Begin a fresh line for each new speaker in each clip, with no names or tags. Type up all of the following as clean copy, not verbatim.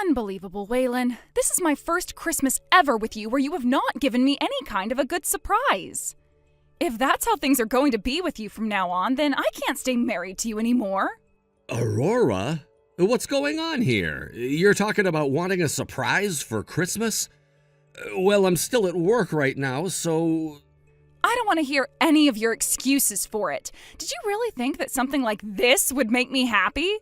Unbelievable, Waylon. This is my first Christmas ever with you where you have not given me any kind of a good surprise. If that's how things are going to be with you from now on, then I can't stay married to you anymore.
Aurora? What's going on here? You're talking about wanting a surprise for Christmas? Well, I'm still at work right now, so...
I don't want to hear any of your excuses for it. Did you really think that something like this would make me happy?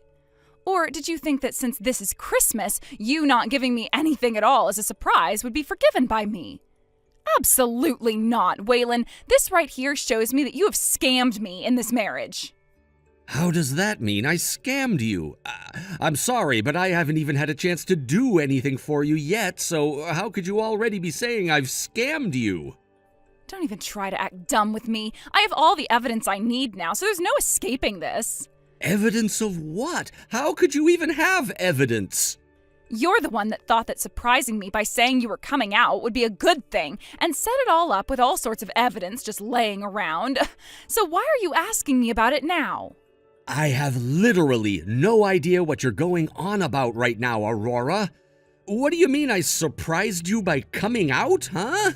Or did you think that since this is Christmas, you not giving me anything at all as a surprise would be forgiven by me? Absolutely not, Waylon. This right here shows me that you have scammed me in this marriage.
How does that mean I scammed you? I'm sorry, but I haven't even had a chance to do anything for you yet, so how could you already be saying I've scammed you?
Don't even try to act dumb with me. I have all the evidence I need now, so there's no escaping this.
Evidence of what? How could you even have evidence?
You're the one that thought that surprising me by saying you were coming out would be a good thing, and set it all up with all sorts of evidence just laying around. So why are you asking me about it now?
I have literally no idea what you're going on about right now, Aurora. What do you mean I surprised you by coming out, huh?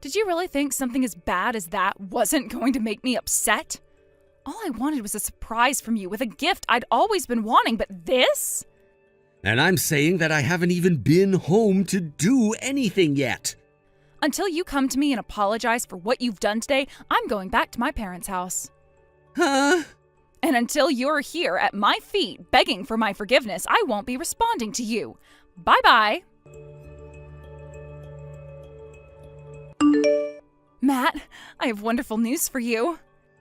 Did you really think something as bad as that wasn't going to make me upset? All I wanted was a surprise from you with a gift I'd always been wanting, but this?
And I'm saying that I haven't even been home to do anything yet.
Until you come to me and apologize for what you've done today, I'm going back to my parents' house.
Huh?
And until you're here at my feet begging for my forgiveness, I won't be responding to you. Bye-bye. Matt, I have wonderful news for you.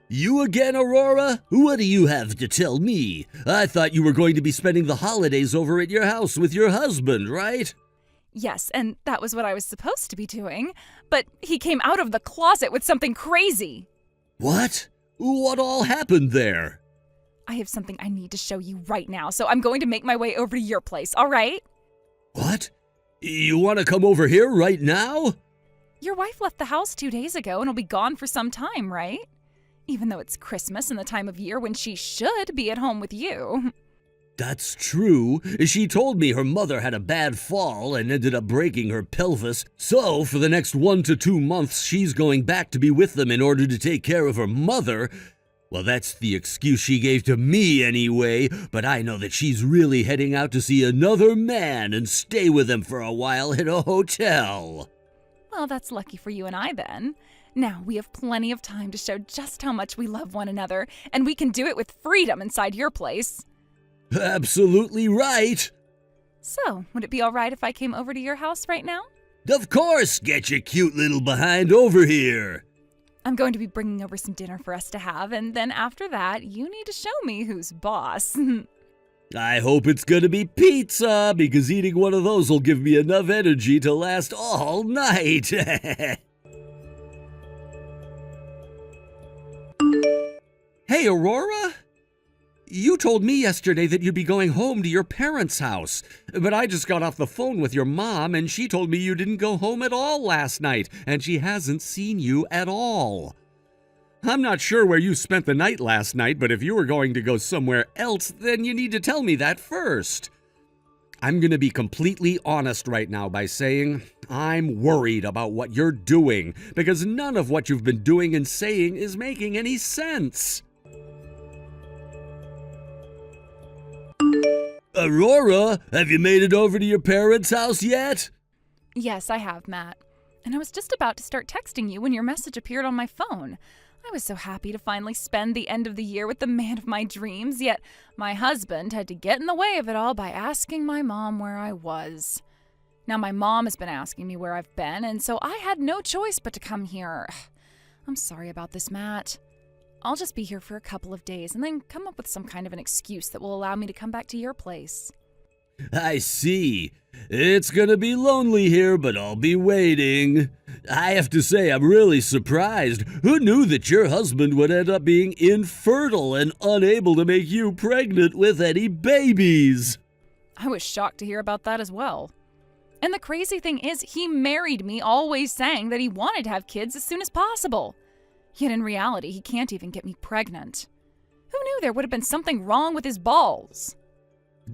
You again, Aurora? What do you have to tell me? I thought you were going to be spending the holidays over at your house with your husband, right?
Yes, and that was what I was supposed to be doing. But he came out of the closet with something crazy.
What? What all happened there?
I have something I need to show you right now, so I'm going to make my way over to your place, all right?
What? You want to come over here right now?
Your wife left the house 2 days ago and will be gone for some time, right? Even though it's Christmas and the time of year when she should be at home with you.
That's true. She told me her mother had a bad fall and ended up breaking her pelvis. So, for the next 1 to 2 months, she's going back to be with them in order to take care of her mother. Well, that's the excuse she gave to me anyway, but I know that she's really heading out to see another man and stay with him for a while at a hotel.
Well, that's lucky for you and I then. Now, we have plenty of time to show just how much we love one another, and we can do it with freedom inside your place.
Absolutely right.
So, would it be all right if I came over to your house right now?
Of course, get your cute little behind over here.
I'm going to be bringing over some dinner for us to have, and then after that, you need to show me who's boss.
I hope it's gonna be pizza, because eating one of those will give me enough energy to last all night. Hey, Aurora? You told me yesterday that you'd be going home to your parents' house, but I just got off the phone with your mom and she told me you didn't go home at all last night and she hasn't seen you at all. I'm not sure where you spent the night last night, but if you were going to go somewhere else, then you need to tell me that first. I'm going to be completely honest right now by saying I'm worried about what you're doing because none of what you've been doing and saying is making any sense. Aurora, have you made it over to your parents' house yet?
Yes, I have, Matt. And I was just about to start texting you when your message appeared on my phone. I was so happy to finally spend the end of the year with the man of my dreams, yet my husband had to get in the way of it all by asking my mom where I was. Now my mom has been asking me where I've been, and so I had no choice but to come here. I'm sorry about this, Matt. I'll just be here for a couple of days and then come up with some kind of an excuse that will allow me to come back to your place.
I see. It's gonna be lonely here, but I'll be waiting. I have to say, I'm really surprised. Who knew that your husband would end up being infertile and unable to make you pregnant with any babies?
I was shocked to hear about that as well. And the crazy thing is, he married me always saying that he wanted to have kids as soon as possible. Yet in reality, he can't even get me pregnant. Who knew there would have been something wrong with his balls?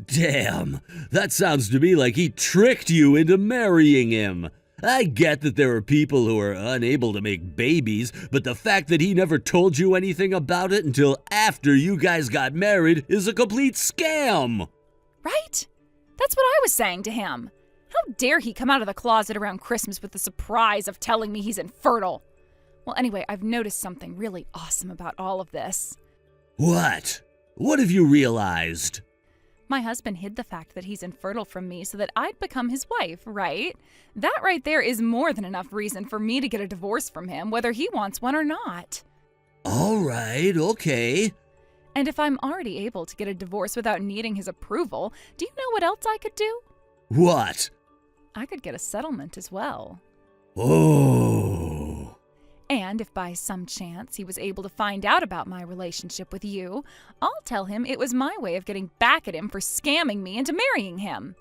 Damn, that sounds to me like he tricked you into marrying him. I get that there are people who are unable to make babies, but the fact that he never told you anything about it until after you guys got married is a complete scam.
Right? That's what I was saying to him. How dare he come out of the closet around Christmas with the surprise of telling me he's infertile? Well, anyway, I've noticed something really awesome about all of this.
What? What have you realized?
My husband hid the fact that he's infertile from me so that I'd become his wife, right? That right there is more than enough reason for me to get a divorce from him, whether he wants one or not.
All right, okay.
And if I'm already able to get a divorce without needing his approval, do you know what else I could do?
What?
I could get a settlement as well.
Oh.
And if by some chance he was able to find out about my relationship with you, I'll tell him it was my way of getting back at him for scamming me into marrying him.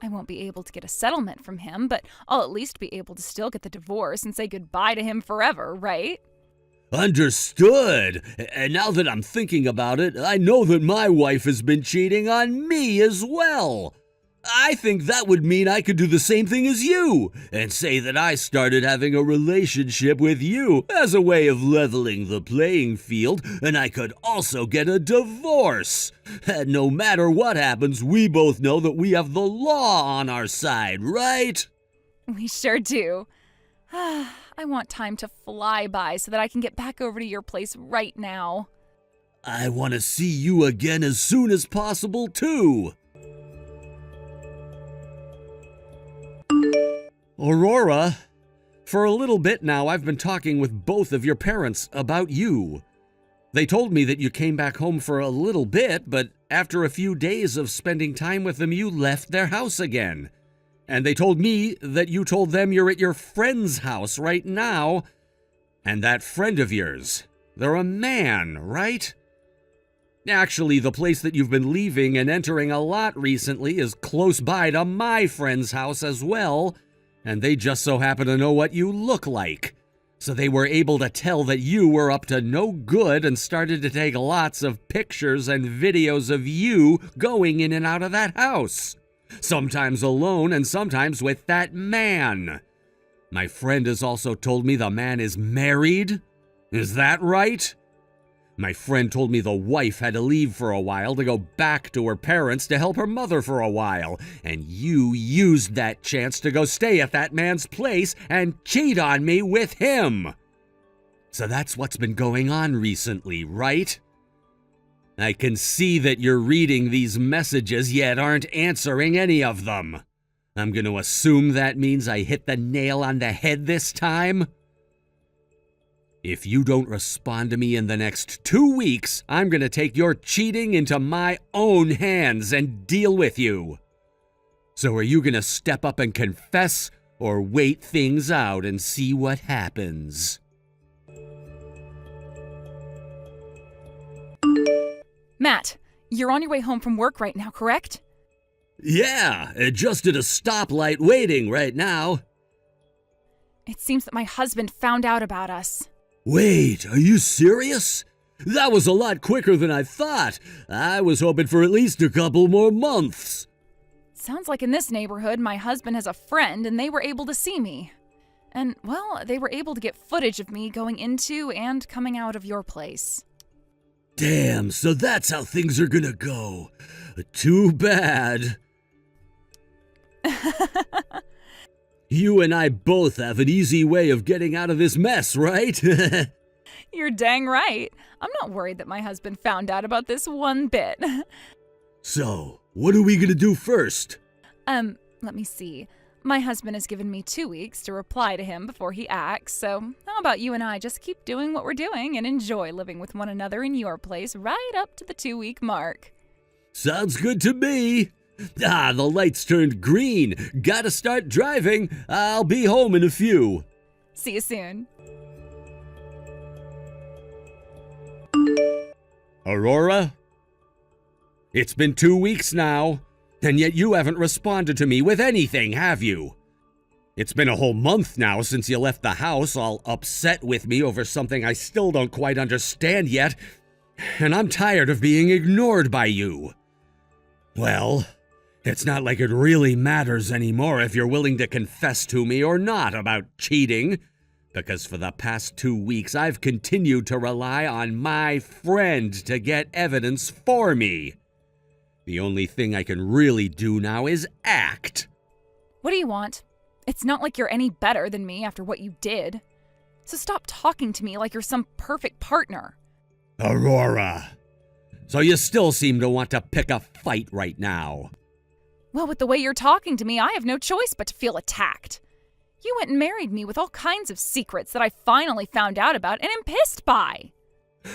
I won't be able to get a settlement from him, but I'll at least be able to still get the divorce and say goodbye to him forever, right?
Understood. And now that I'm thinking about it, I know that my wife has been cheating on me as well. I think that would mean I could do the same thing as you and say that I started having a relationship with you as a way of leveling the playing field, and I could also get a divorce. And no matter what happens, we both know that we have the law on our side, right?
We sure do. I want time to fly by so that I can get back over to your place right now.
I want to see you again as soon as possible, too. Aurora, for a little bit now I've been talking with both of your parents about you. They told me that you came back home for a little bit, but after a few days of spending time with them, you left their house again. And they told me that you told them you're at your friend's house right now. And that friend of yours, they're a man, right? Actually, the place that you've been leaving and entering a lot recently is close by to my friend's house as well. And they just so happen to know what you look like. So they were able to tell that you were up to no good and started to take lots of pictures and videos of you going in and out of that house. Sometimes alone and sometimes with that man. My friend has also told me the man is married. Is that right? My friend told me the wife had to leave for a while to go back to her parents to help her mother for a while, and you used that chance to go stay at that man's place and cheat on me with him. So that's what's been going on recently, right? I can see that you're reading these messages yet aren't answering any of them. I'm going to assume that means I hit the nail on the head this time. If you don't respond to me in the next 2 weeks, I'm going to take your cheating into my own hands and deal with you. So are you going to step up and confess or wait things out and see what happens?
Matt, you're on your way home from work right now, correct?
Yeah, just at a stoplight waiting right now.
It seems that my husband found out about us.
Wait, are you serious? That was a lot quicker than I thought. I was hoping for at least a couple more months.
Sounds like in this neighborhood, my husband has a friend and they were able to see me. And, well, they were able to get footage of me going into and coming out of your place.
Damn, so that's how things are gonna go. Too bad. You and I both have an easy way of getting out of this mess, right?
You're dang right. I'm not worried that my husband found out about this one bit.
So, what are we gonna do first?
Let me see. My husband has given me 2 weeks to reply to him before he acts, so how about you and I just keep doing what we're doing and enjoy living with one another in your place right up to the 2-week mark?
Sounds good to me. Ah, the lights turned green. Gotta start driving. I'll be home in a few.
See you soon.
Aurora? It's been 2 weeks now, and yet you haven't responded to me with anything, have you? It's been a whole month now since you left the house, all upset with me over something I still don't quite understand yet, and I'm tired of being ignored by you. Well, it's not like it really matters anymore if you're willing to confess to me or not about cheating, because for the past 2 weeks I've continued to rely on my friend to get evidence for me. The only thing I can really do now is act.
What do you want? It's not like you're any better than me after what you did. So stop talking to me like you're some perfect partner.
Aurora, so you still seem to want to pick a fight right now.
Well, with the way you're talking to me, I have no choice but to feel attacked. You went and married me with all kinds of secrets that I finally found out about and am pissed by.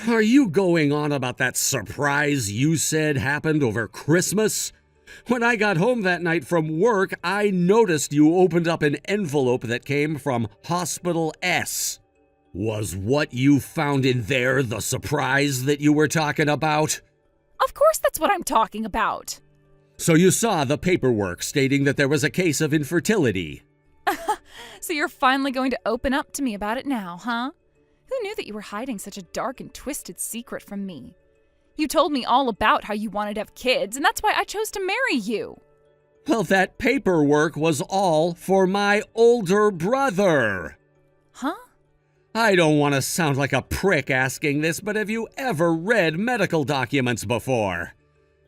Are you going on about that surprise you said happened over Christmas? When I got home that night from work, I noticed you opened up an envelope that came from Hospital S. Was what you found in there the surprise that you were talking about?
Of course that's what I'm talking about.
So you saw the paperwork stating that there was a case of infertility.
So you're finally going to open up to me about it now, huh? Who knew that you were hiding such a dark and twisted secret from me? You told me all about how you wanted to have kids, and that's why I chose to marry you.
Well, that paperwork was all for my older brother.
Huh?
I don't want to sound like a prick asking this, but have you ever read medical documents before?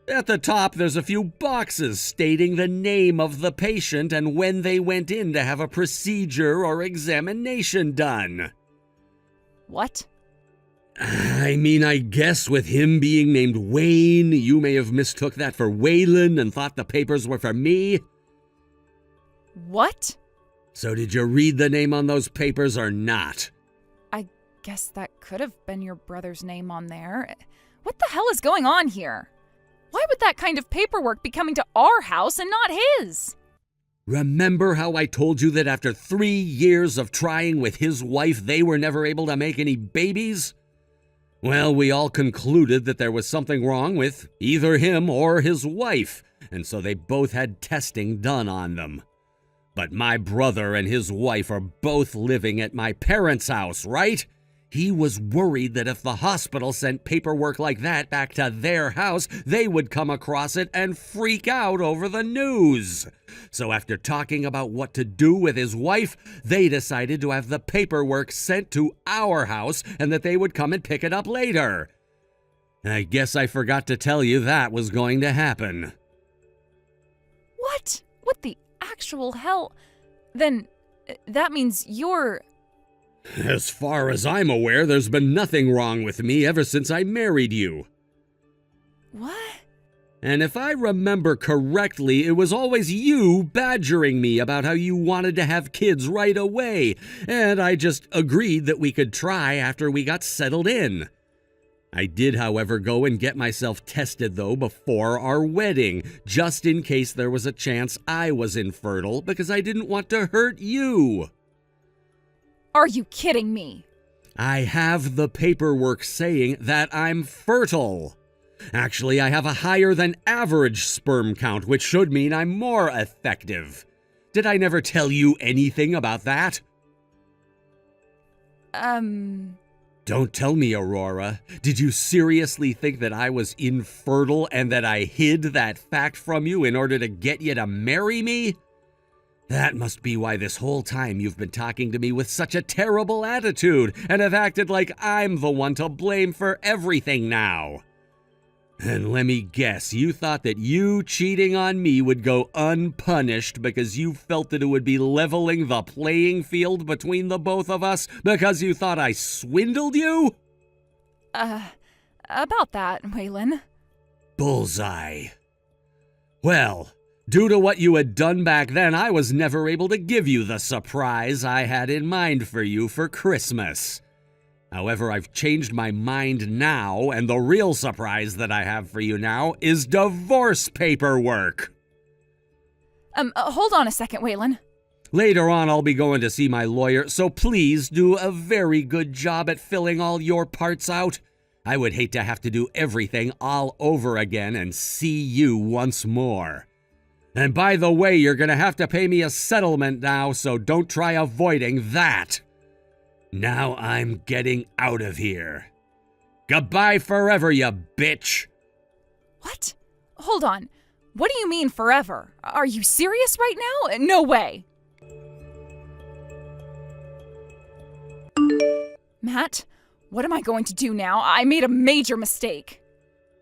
At the top, there's a few boxes stating the name of the patient and when they went in to have a procedure or examination done.
What?
I mean, I guess with him being named Wayne, you may have mistook that for Waylon and thought the papers were for me.
What?
So did you read the name on those papers or not?
I guess that could have been your brother's name on there. What the hell is going on here? Why would that kind of paperwork be coming to our house and not his?
Remember how I told you that after 3 years of trying with his wife, they were never able to make any babies? Well, we all concluded that there was something wrong with either him or his wife, and so they both had testing done on them. But my brother and his wife are both living at my parents' house, right? He was worried that if the hospital sent paperwork like that back to their house, they would come across it and freak out over the news. So after talking about what to do with his wife, they decided to have the paperwork sent to our house and that they would come and pick it up later. I guess I forgot to tell you that was going to happen.
What? What the actual hell? Then that means you're...
As far as I'm aware, there's been nothing wrong with me ever since I married you.
What?
And if I remember correctly, it was always you badgering me about how you wanted to have kids right away, and I just agreed that we could try after we got settled in. I did, however, go and get myself tested, though, before our wedding, just in case there was a chance I was infertile, because I didn't want to hurt you.
Are you kidding me?
I have the paperwork saying that I'm fertile. Actually, I have a higher than average sperm count, which should mean I'm more effective. Did I never tell you anything about that? Don't tell me, Aurora. Did you seriously think that I was infertile and that I hid that fact from you in order to get you to marry me? That must be why this whole time you've been talking to me with such a terrible attitude and have acted like I'm the one to blame for everything now. And let me guess, you thought that you cheating on me would go unpunished because you felt that it would be leveling the playing field between the both of us because you thought I swindled you?
About that, Waylon.
Bullseye. Well, due to what you had done back then, I was never able to give you the surprise I had in mind for you for Christmas. However, I've changed my mind now, and the real surprise that I have for you now is divorce paperwork.
Hold on a second, Waylon.
Later on, I'll be going to see my lawyer, so please do a very good job at filling all your parts out. I would hate to have to do everything all over again and see you once more. And by the way, you're going to have to pay me a settlement now, so don't try avoiding that. Now I'm getting out of here. Goodbye forever, you bitch.
What? Hold on. What do you mean forever? Are you serious right now? No way. Matt, what am I going to do now? I made a major mistake.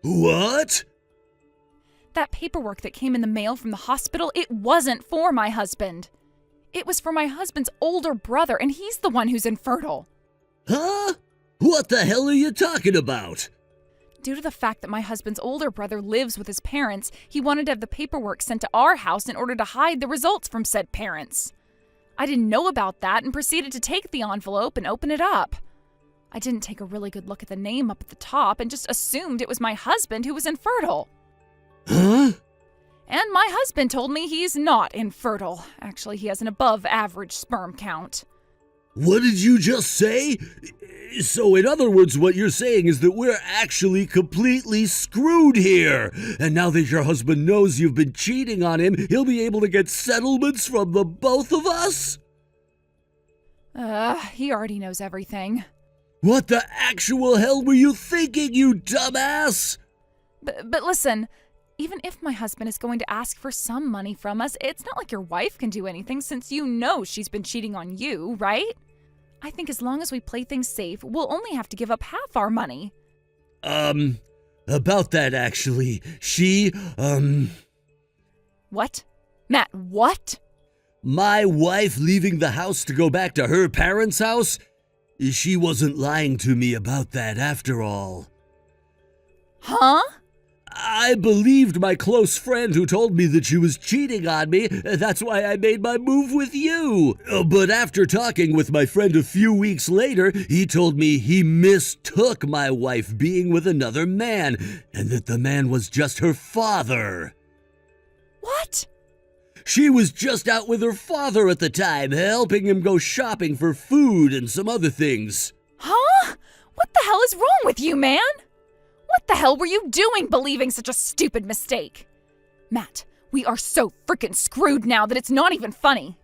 What?
That paperwork that came in the mail from the hospital, it wasn't for my husband. It was for my husband's older brother, and he's the one who's infertile.
Huh? What the hell are you talking about?
Due to the fact that my husband's older brother lives with his parents, he wanted to have the paperwork sent to our house in order to hide the results from said parents. I didn't know about that and proceeded to take the envelope and open it up. I didn't take a really good look at the name up at the top and just assumed it was my husband who was infertile.
Huh?
And my husband told me he's not infertile. Actually, he has an above-average sperm count.
What did you just say? So in other words, what you're saying is that we're actually completely screwed here. And now that your husband knows you've been cheating on him, he'll be able to get settlements from the both of us?
He already knows everything.
What the actual hell were you thinking, you dumbass?
But listen, even if my husband is going to ask for some money from us, it's not like your wife can do anything since you know she's been cheating on you, right? I think as long as we play things safe, we'll only have to give up half our money.
About that actually,
What? Matt, what?
My wife leaving the house to go back to her parents' house? She wasn't lying to me about that after all.
Huh?
I believed my close friend who told me that she was cheating on me. That's why I made my move with you. But after talking with my friend a few weeks later, he told me he mistook my wife being with another man, and that the man was just her father.
What?
She was just out with her father at the time, helping him go shopping for food and some other things.
Huh? What the hell is wrong with you, man? What the hell were you doing believing such a stupid mistake? Matt, we are so frickin' screwed now that it's not even funny.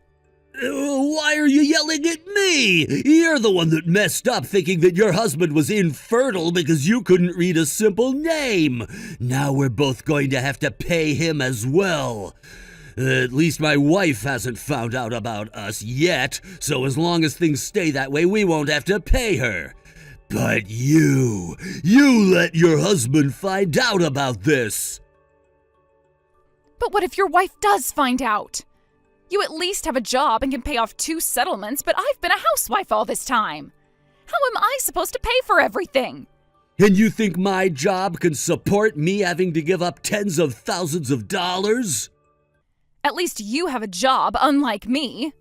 Why are you yelling at me? You're the one that messed up thinking that your husband was infertile because you couldn't read a simple name. Now we're both going to have to pay him as well. At least my wife hasn't found out about us yet, so as long as things stay that way, we won't have to pay her. But you let your husband find out about this.
But what if your wife does find out? You at least have a job and can pay off 2 settlements, but I've been a housewife all this time. How am I supposed to pay for everything?
And you think my job can support me having to give up tens of thousands of dollars?
At least you have a job, unlike me.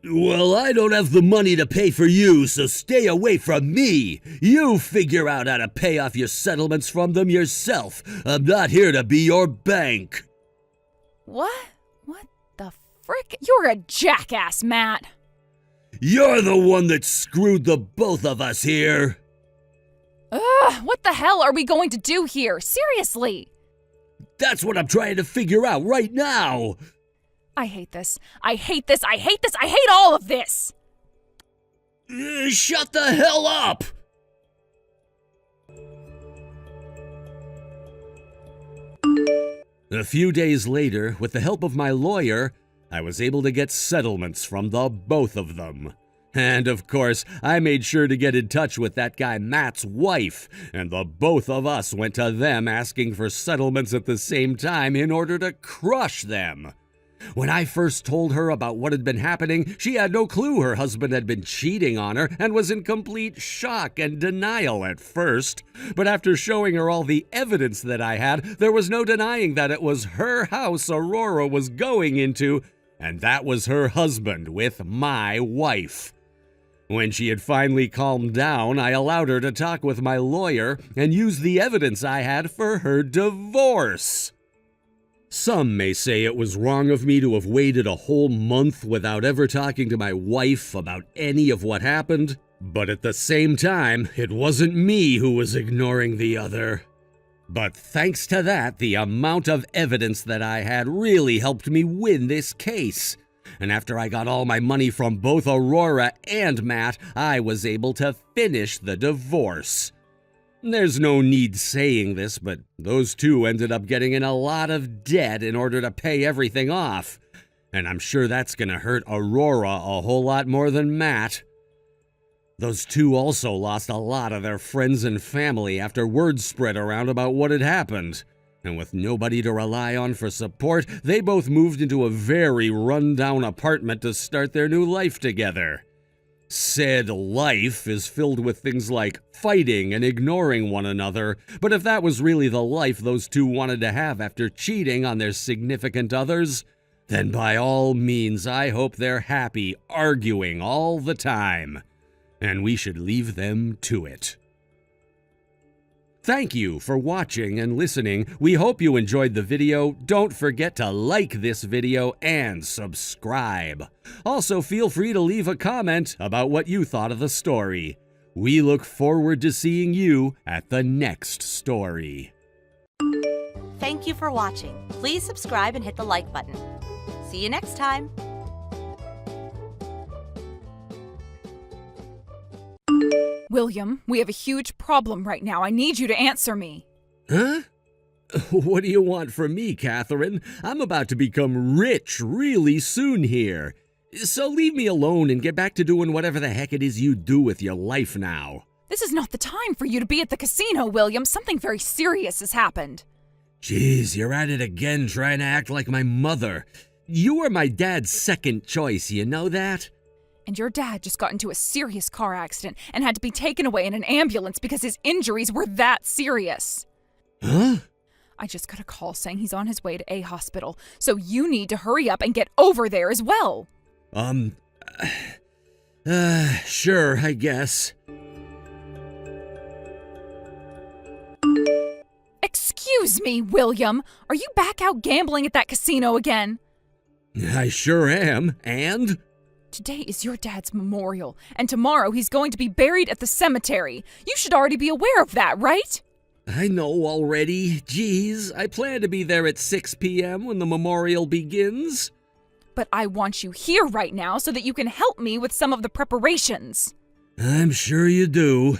Well, I don't have the money to pay for you, so stay away from me. You figure out how to pay off your settlements from them yourself. I'm not here to be your bank.
What? What the frick? You're a jackass, Matt.
You're the one that screwed the both of us here.
What the hell are we going to do here? Seriously.
That's what I'm trying to figure out right now.
I hate this. I hate this. I hate this. I hate all of this.
Shut the hell up! A few days later, with the help of my lawyer, I was able to get settlements from the both of them. And of course, I made sure to get in touch with that guy Matt's wife, and the both of us went to them asking for settlements at the same time in order to crush them. When I first told her about what had been happening, she had no clue her husband had been cheating on her and was in complete shock and denial at first. But after showing her all the evidence that I had, there was no denying that it was her house Aurora was going into, and that was her husband with my wife. When she had finally calmed down, I allowed her to talk with my lawyer and use the evidence I had for her divorce. Some may say it was wrong of me to have waited a whole month without ever talking to my wife about any of what happened, but at the same time, it wasn't me who was ignoring the other. But thanks to that, the amount of evidence that I had really helped me win this case. And after I got all my money from both Aurora and Matt, I was able to finish the divorce. There's no need saying this, but those two ended up getting in a lot of debt in order to pay everything off. And I'm sure that's gonna hurt Aurora a whole lot more than Matt. Those two also lost a lot of their friends and family after word spread around about what had happened. And with nobody to rely on for support, they both moved into a very run-down apartment to start their new life together. Said life is filled with things like fighting and ignoring one another, but if that was really the life those two wanted to have after cheating on their significant others, then by all means I hope they're happy arguing all the time. And we should leave them to it. Thank you for watching and listening. We hope you enjoyed the video. Don't forget to like this video and subscribe. Also, feel free to leave a comment about what you thought of the story. We look forward to seeing you at the next story.
Thank you for watching. Please subscribe and hit the like button. See you next time.
William, we have a huge problem right now. I need you to answer me.
Huh? What do you want from me, Catherine? I'm about to become rich really soon here. So leave me alone and get back to doing whatever the heck it is you do with your life now.
This is not the time for you to be at the casino, William. Something very serious has happened.
Jeez, you're at it again trying to act like my mother. You were my dad's second choice, you know that?
And your dad just got into a serious car accident and had to be taken away in an ambulance because his injuries were that serious.
Huh?
I just got a call saying he's on his way to a hospital, so you need to hurry up and get over there as well.
Sure, I guess.
Excuse me, William. Are you back out gambling at that casino again?
I sure am, and?
Today is your dad's memorial, and tomorrow he's going to be buried at the cemetery. You should already be aware of that, right?
I know already. Jeez, I plan to be there at 6 p.m. when the memorial begins.
But I want you here right now so that you can help me with some of the preparations.
I'm sure you do.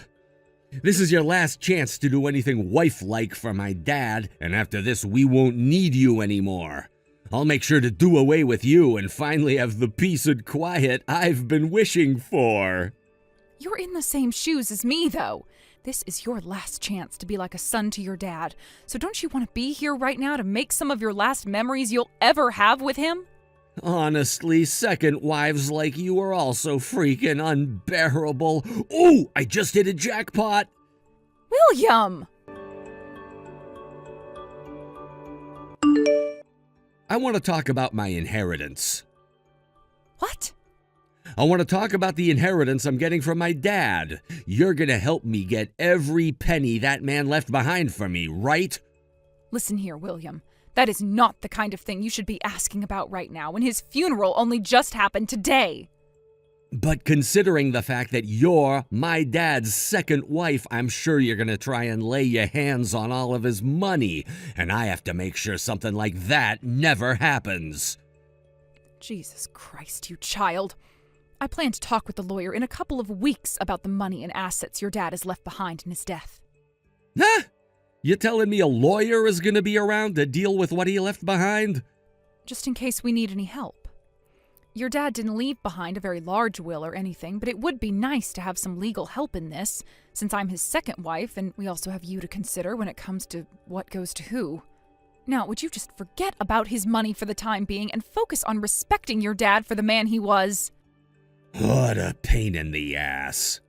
This is your last chance to do anything wife-like for my dad, and after this we won't need you anymore. I'll make sure to do away with you and finally have the peace and quiet I've been wishing for.
You're in the same shoes as me, though. This is your last chance to be like a son to your dad. So don't you want to be here right now to make some of your last memories you'll ever have with him?
Honestly, second wives like you are also freaking unbearable. Ooh, I just hit a jackpot.
William!
I want to talk about my inheritance.
What?
I want to talk about the inheritance I'm getting from my dad. You're going to help me get every penny that man left behind for me, right?
Listen here, William. That is not the kind of thing you should be asking about right now when his funeral only just happened today.
But considering the fact that you're my dad's second wife, I'm sure you're going to try and lay your hands on all of his money, and I have to make sure something like that never happens.
Jesus Christ, you child. I plan to talk with the lawyer in a couple of weeks about the money and assets your dad has left behind in his death.
Huh? You telling me a lawyer is going to be around to deal with what he left behind?
Just in case we need any help. Your dad didn't leave behind a very large will or anything, but it would be nice to have some legal help in this, since I'm his second wife and we also have you to consider when it comes to what goes to who. Now, would you just forget about his money for the time being and focus on respecting your dad for the man he was?
What a pain in the ass.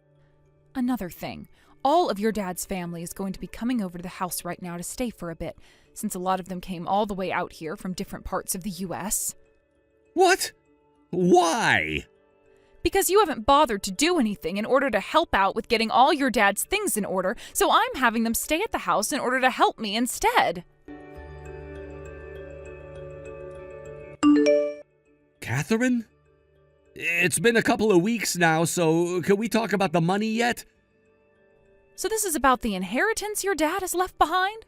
Another thing, all of your dad's family is going to be coming over to the house right now to stay for a bit, since a lot of them came all the way out here from different parts of the U.S.
What? Why?
Because you haven't bothered to do anything in order to help out with getting all your dad's things in order, so I'm having them stay at the house in order to help me instead.
Catherine? It's been a couple of weeks now, so can we talk about the money yet?
So this is about the inheritance your dad has left behind?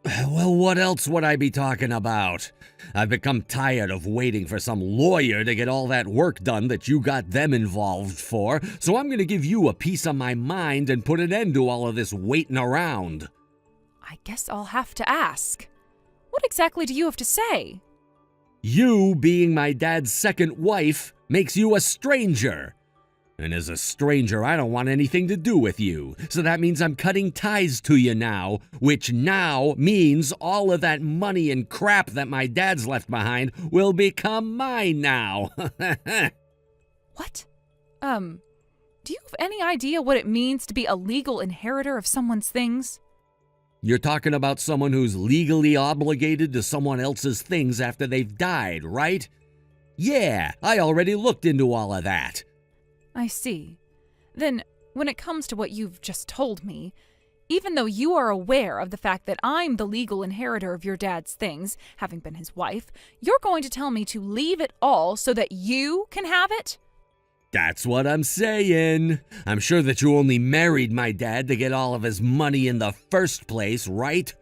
Well, what else would I be talking about? I've become tired of waiting for some lawyer to get all that work done that you got them involved for, so I'm going to give you a piece of my mind and put an end to all of this waiting around.
I guess I'll have to ask. What exactly do you have to say?
You, being my dad's second wife, makes you a stranger. And as a stranger, I don't want anything to do with you. So that means I'm cutting ties to you now, which now means all of that money and crap that my dad's left behind will become mine now.
What? Do you have any idea what it means to be a legal inheritor of someone's things?
You're talking about someone who's legally obligated to someone else's things after they've died, right? Yeah, I already looked into all of that.
I see. Then, when it comes to what you've just told me, even though you are aware of the fact that I'm the legal inheritor of your dad's things, having been his wife, you're going to tell me to leave it all so that you can have it?
That's what I'm saying. I'm sure that you only married my dad to get all of his money in the first place, right?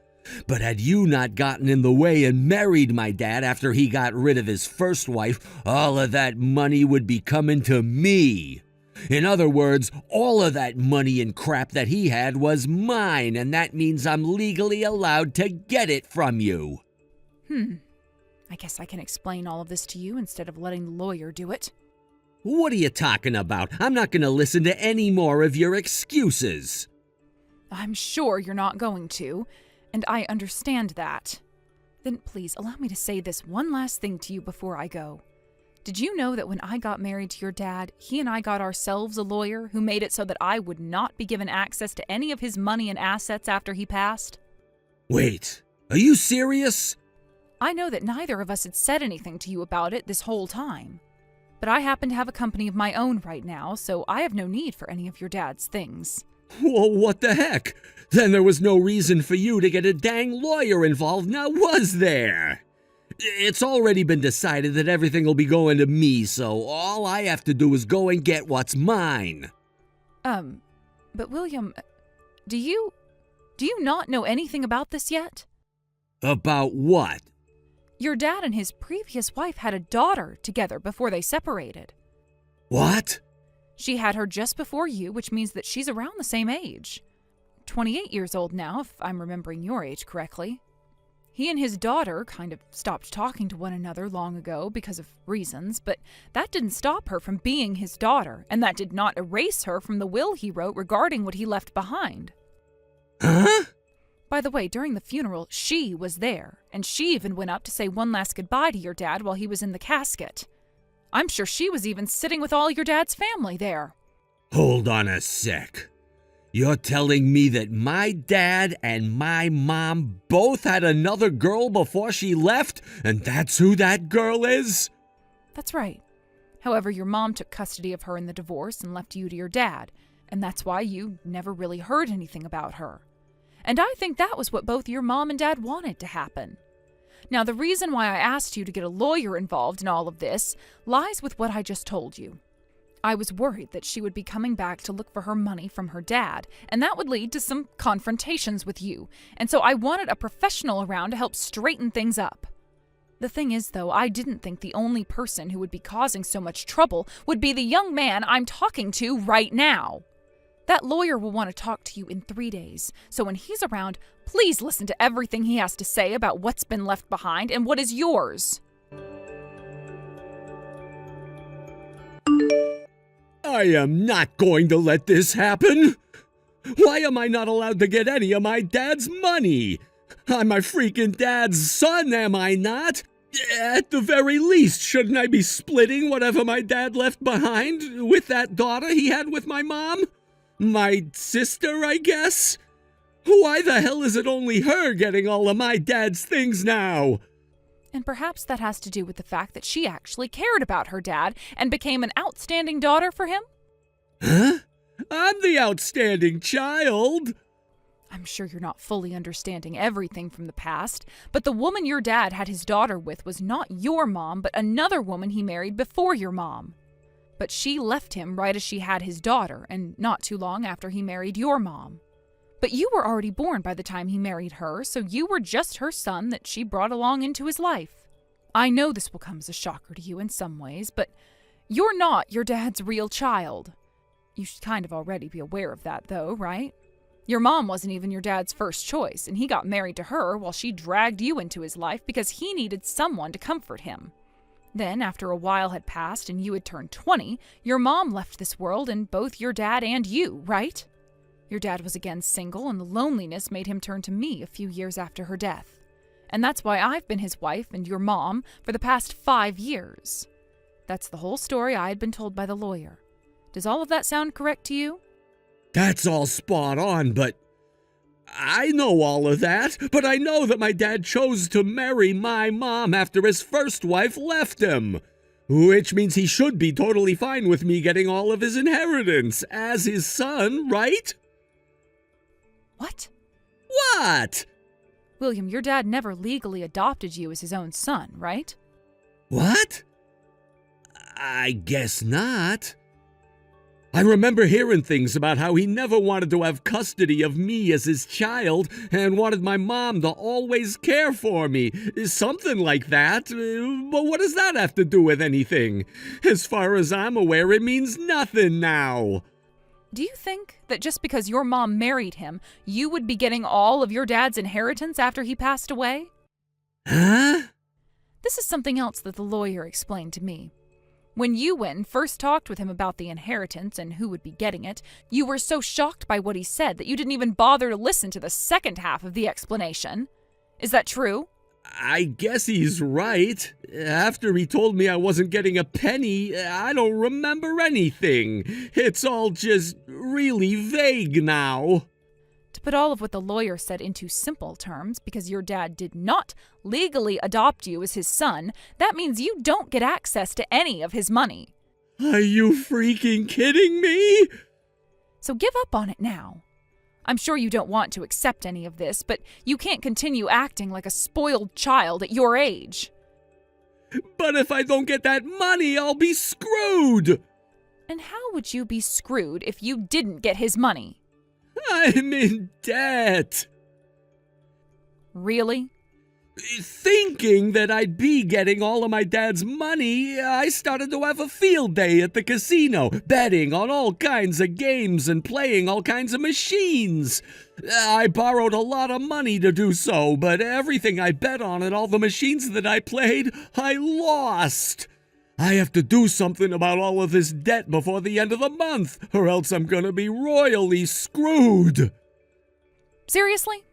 But had you not gotten in the way and married my dad after he got rid of his first wife, all of that money would be coming to me. In other words, all of that money and crap that he had was mine, and that means I'm legally allowed to get it from you.
I guess I can explain all of this to you instead of letting the lawyer do it.
What are you talking about? I'm not going to listen to any more of your excuses.
I'm sure you're not going to, and I understand that. Then please allow me to say this one last thing to you before I go. Did you know that when I got married to your dad, he and I got ourselves a lawyer who made it so that I would not be given access to any of his money and assets after he passed?
Wait, are you serious?
I know that neither of us had said anything to you about it this whole time. But I happen to have a company of my own right now, so I have no need for any of your dad's things.
Well, what the heck? Then there was no reason for you to get a dang lawyer involved, now was there? It's already been decided that everything will be going to me, so all I have to do is go and get what's mine.
But William, do you not know anything about this yet?
About what?
Your dad and his previous wife had a daughter together before they separated.
What?
She had her just before you, which means that she's around the same age. 28 years old now, if I'm remembering your age correctly. He and his daughter kind of stopped talking to one another long ago because of reasons, but that didn't stop her from being his daughter, and that did not erase her from the will he wrote regarding what he left behind.
Huh?
By the way, during the funeral, she was there, and she even went up to say one last goodbye to your dad while he was in the casket. I'm sure she was even sitting with all your dad's family there.
Hold on a sec. You're telling me that my dad and my mom both had another girl before she left, and that's who that girl is?
That's right. However, your mom took custody of her in the divorce and left you to your dad, and that's why you never really heard anything about her. And I think that was what both your mom and dad wanted to happen. Now, the reason why I asked you to get a lawyer involved in all of this lies with what I just told you. I was worried that she would be coming back to look for her money from her dad, and that would lead to some confrontations with you, and so I wanted a professional around to help straighten things up. The thing is, though, I didn't think the only person who would be causing so much trouble would be the young man I'm talking to right now. That lawyer will want to talk to you in 3 days, so when he's around, please listen to everything he has to say about what's been left behind and what is yours.
I am not going to let this happen. Why am I not allowed to get any of my dad's money? I'm my freaking dad's son, am I not? At the very least, shouldn't I be splitting whatever my dad left behind with that daughter he had with my mom? My sister, I guess? Why the hell is it only her getting all of my dad's things now?
And perhaps that has to do with the fact that she actually cared about her dad and became an outstanding daughter for him?
Huh? I'm the outstanding child.
I'm sure you're not fully understanding everything from the past, but the woman your dad had his daughter with was not your mom, but another woman he married before your mom. But she left him right as she had his daughter, and not too long after he married your mom. But you were already born by the time he married her, so you were just her son that she brought along into his life. I know this will come as a shocker to you in some ways, but you're not your dad's real child. You should kind of already be aware of that, though, right? Your mom wasn't even your dad's first choice, and he got married to her while she dragged you into his life because he needed someone to comfort him. Then, after a while had passed and you had turned 20, your mom left this world and both your dad and you, right? Your dad was again single, and the loneliness made him turn to me a few years after her death. And that's why I've been his wife and your mom for the past 5 years. That's the whole story I had been told by the lawyer. Does all of that sound correct to you?
That's all spot on, but I know all of that. But I know that my dad chose to marry my mom after his first wife left him. Which means he should be totally fine with me getting all of his inheritance as his son, right?
What?
What?
William, your dad never legally adopted you as his own son, right?
What? I guess not. I remember hearing things about how he never wanted to have custody of me as his child and wanted my mom to always care for me. Something like that. But what does that have to do with anything? As far as I'm aware, it means nothing now.
Do you think that just because your mom married him, you would be getting all of your dad's inheritance after he passed away?
Huh?
This is something else that the lawyer explained to me. When you went and first talked with him about the inheritance and who would be getting it, you were so shocked by what he said that you didn't even bother to listen to the second half of the explanation. Is that true?
I guess he's right. After he told me I wasn't getting a penny, I don't remember anything. It's all just really vague now.
To put all of what the lawyer said into simple terms, because your dad did not legally adopt you as his son, that means you don't get access to any of his money.
Are you freaking kidding me?
So give up on it now. I'm sure you don't want to accept any of this, but you can't continue acting like a spoiled child at your age.
But if I don't get that money, I'll be screwed.
And how would you be screwed if you didn't get his money?
I'm in debt.
Really?
Thinking that I'd be getting all of my dad's money, I started to have a field day at the casino, betting on all kinds of games and playing all kinds of machines. I borrowed a lot of money to do so, but everything I bet on and all the machines that I played, I lost. I have to do something about all of this debt before the end of the month, or else I'm gonna be royally screwed.
Seriously?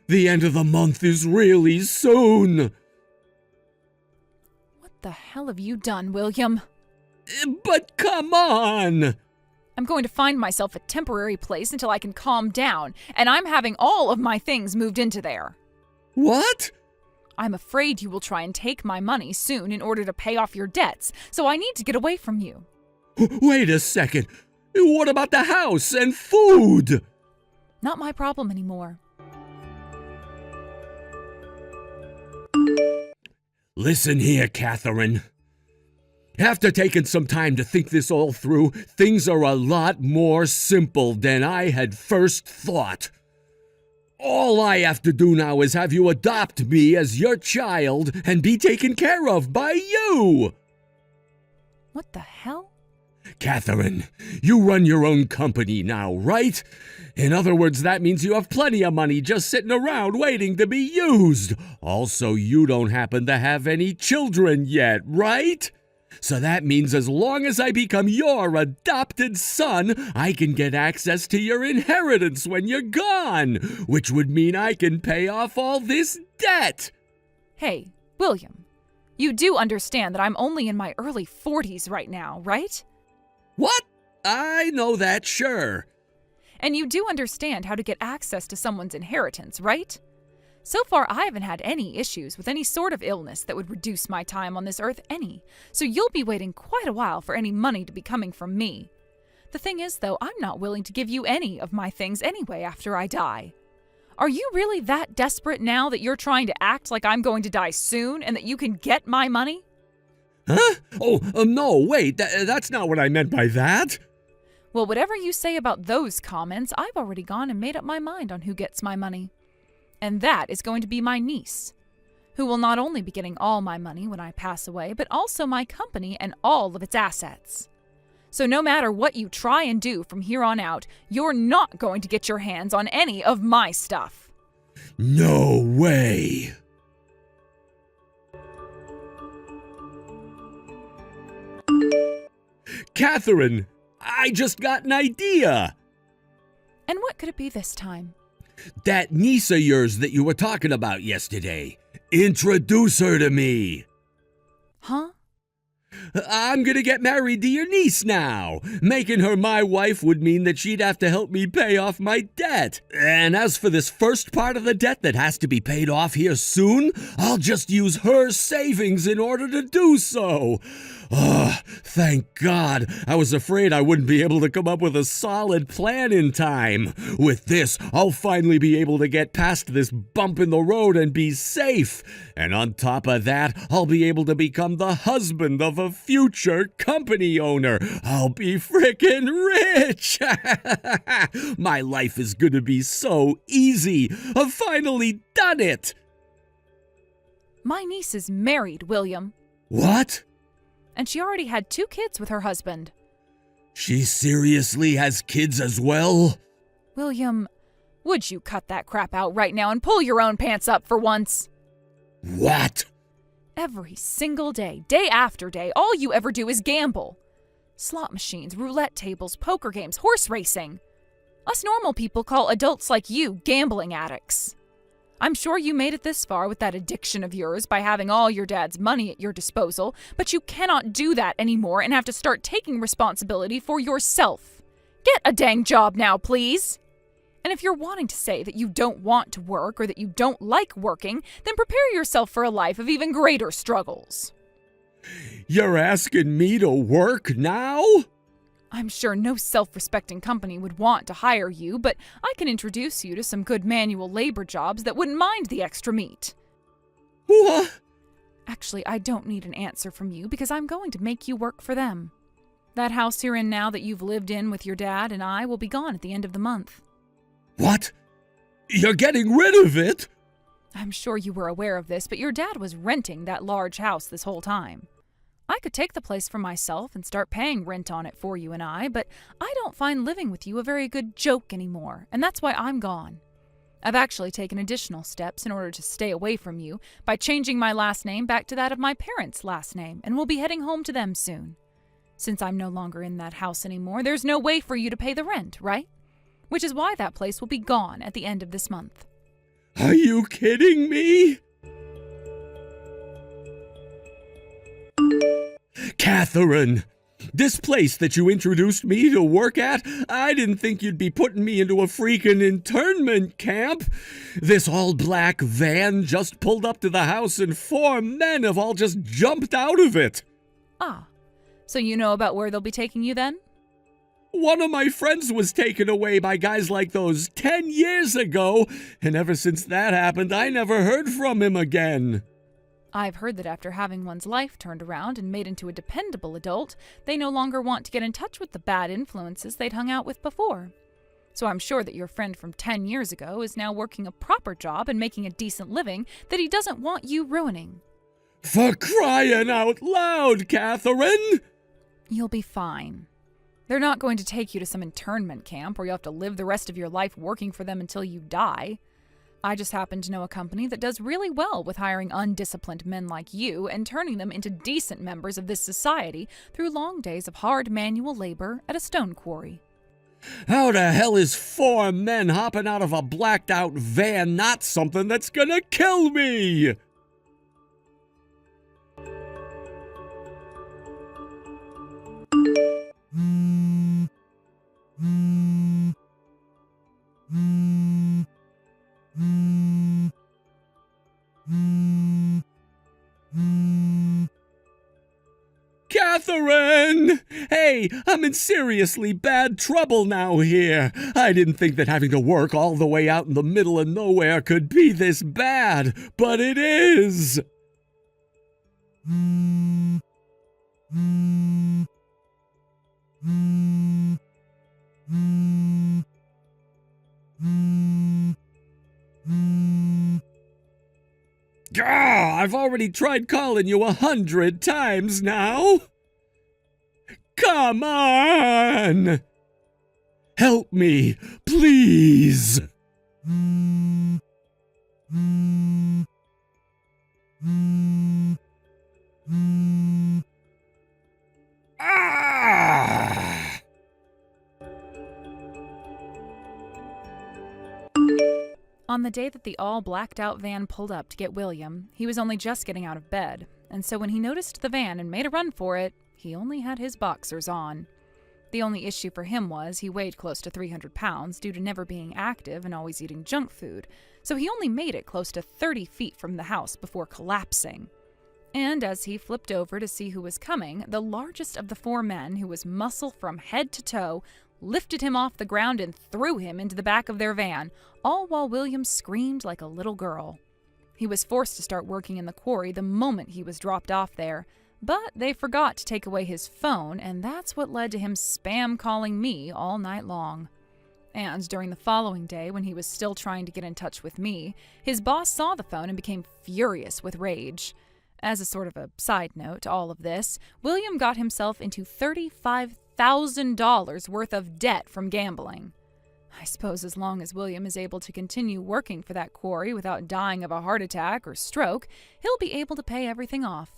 The end of the month is really soon.
What the hell have you done, William?
But come on!
I'm going to find myself a temporary place until I can calm down, and I'm having all of my things moved into there.
What?
I'm afraid you will try and take my money soon in order to pay off your debts, so I need to get away from you.
Wait a second. What about the house and food?
Not my problem anymore.
Listen here, Catherine. After taking some time to think this all through, things are a lot more simple than I had first thought. All I have to do now is have you adopt me as your child and be taken care of by you.
What the hell?
Catherine, you run your own company now, right? In other words, that means you have plenty of money just sitting around waiting to be used. Also, you don't happen to have any children yet, right? So that means as long as I become your adopted son, I can get access to your inheritance when you're gone, which would mean I can pay off all this debt.
Hey, William, you do understand that I'm only in my early 40s right now, right?
What? I know that, sure.
And you do understand how to get access to someone's inheritance, right? So far, I haven't had any issues with any sort of illness that would reduce my time on this earth any, so you'll be waiting quite a while for any money to be coming from me. The thing is, though, I'm not willing to give you any of my things anyway after I die. Are you really that desperate now that you're trying to act like I'm going to die soon and that you can get my money?
Huh? Oh, no, wait, that's not what I meant by that.
Well, whatever you say about those comments, I've already gone and made up my mind on who gets my money. And that is going to be my niece, who will not only be getting all my money when I pass away, but also my company and all of its assets. So no matter what you try and do from here on out, you're not going to get your hands on any of my stuff.
No way! Catherine, I just got an idea!
And what could it be this time?
That niece of yours that you were talking about yesterday. Introduce her to me.
Huh?
I'm gonna get married to your niece now. Making her my wife would mean that she'd have to help me pay off my debt. And as for this first part of the debt that has to be paid off here soon, I'll just use her savings in order to do so. Thank God. I was afraid I wouldn't be able to come up with a solid plan in time. With this, I'll finally be able to get past this bump in the road and be safe. And on top of that, I'll be able to become the husband of a future company owner. I'll be frickin' rich. My life is gonna be so easy. I've finally done it.
My niece is married, William.
What?
And she already had 2 kids with her husband.
She seriously has kids as well?
William, would you cut that crap out right now and pull your own pants up for once?
What?
Every single day, day after day, all you ever do is gamble. Slot machines, roulette tables, poker games, horse racing. Us normal people call adults like you gambling addicts. I'm sure you made it this far with that addiction of yours by having all your dad's money at your disposal, but you cannot do that anymore and have to start taking responsibility for yourself. Get a dang job now, please. And if you're wanting to say that you don't want to work or that you don't like working, then prepare yourself for a life of even greater struggles.
You're asking me to work now?
I'm sure no self-respecting company would want to hire you, but I can introduce you to some good manual labor jobs that wouldn't mind the extra meat.
What?
Actually, I don't need an answer from you because I'm going to make you work for them. That house you're in now that you've lived in with your dad and I will be gone at the end of the month.
What? You're getting rid of it?
I'm sure you were aware of this, but your dad was renting that large house this whole time. I could take the place for myself and start paying rent on it for you and I, but I don't find living with you a very good joke anymore, and that's why I'm gone. I've actually taken additional steps in order to stay away from you by changing my last name back to that of my parents' last name, and will be heading home to them soon. Since I'm no longer in that house anymore, there's no way for you to pay the rent, right? Which is why that place will be gone at the end of this month.
Are you kidding me? Catherine, this place that you introduced me to work at, I didn't think you'd be putting me into a freaking internment camp. This all-black van just pulled up to the house and 4 men have all just jumped out of it.
Ah, so you know about where they'll be taking you then?
One of my friends was taken away by guys like those 10 years ago, and ever since that happened, I never heard from him again.
I've heard that after having one's life turned around and made into a dependable adult, they no longer want to get in touch with the bad influences they'd hung out with before. So I'm sure that your friend from 10 years ago is now working a proper job and making a decent living that he doesn't want you ruining.
For crying out loud, Catherine!
You'll be fine. They're not going to take you to some internment camp where you'll have to live the rest of your life working for them until you die. I just happen to know a company that does really well with hiring undisciplined men like you and turning them into decent members of this society through long days of hard manual labor at a stone quarry.
How the hell is 4 men hopping out of a blacked-out van not something that's gonna kill me? Catherine! Hey, I'm in seriously bad trouble now here. I didn't think that having to work all the way out in the middle of nowhere could be this bad, but it is. I've already tried calling you 100 times now. Come on! Help me, please! Ah!
On the day that the all blacked out van pulled up to get William, he was only just getting out of bed, and so when he noticed the van and made a run for it, he only had his boxers on. The only issue for him was he weighed close to 300 pounds due to never being active and always eating junk food, so he only made it close to 30 feet from the house before collapsing. And as he flipped over to see who was coming, the largest of the four men, who was muscle from head to toe, lifted him off the ground and threw him into the back of their van, all while William screamed like a little girl. He was forced to start working in the quarry the moment he was dropped off there, but they forgot to take away his phone, and that's what led to him spam calling me all night long. And during the following day, when he was still trying to get in touch with me, his boss saw the phone and became furious with rage. As a sort of a side note to all of this, William got himself into $35,000 worth of debt from gambling. I suppose as long as William is able to continue working for that quarry without dying of a heart attack or stroke, he'll be able to pay everything off.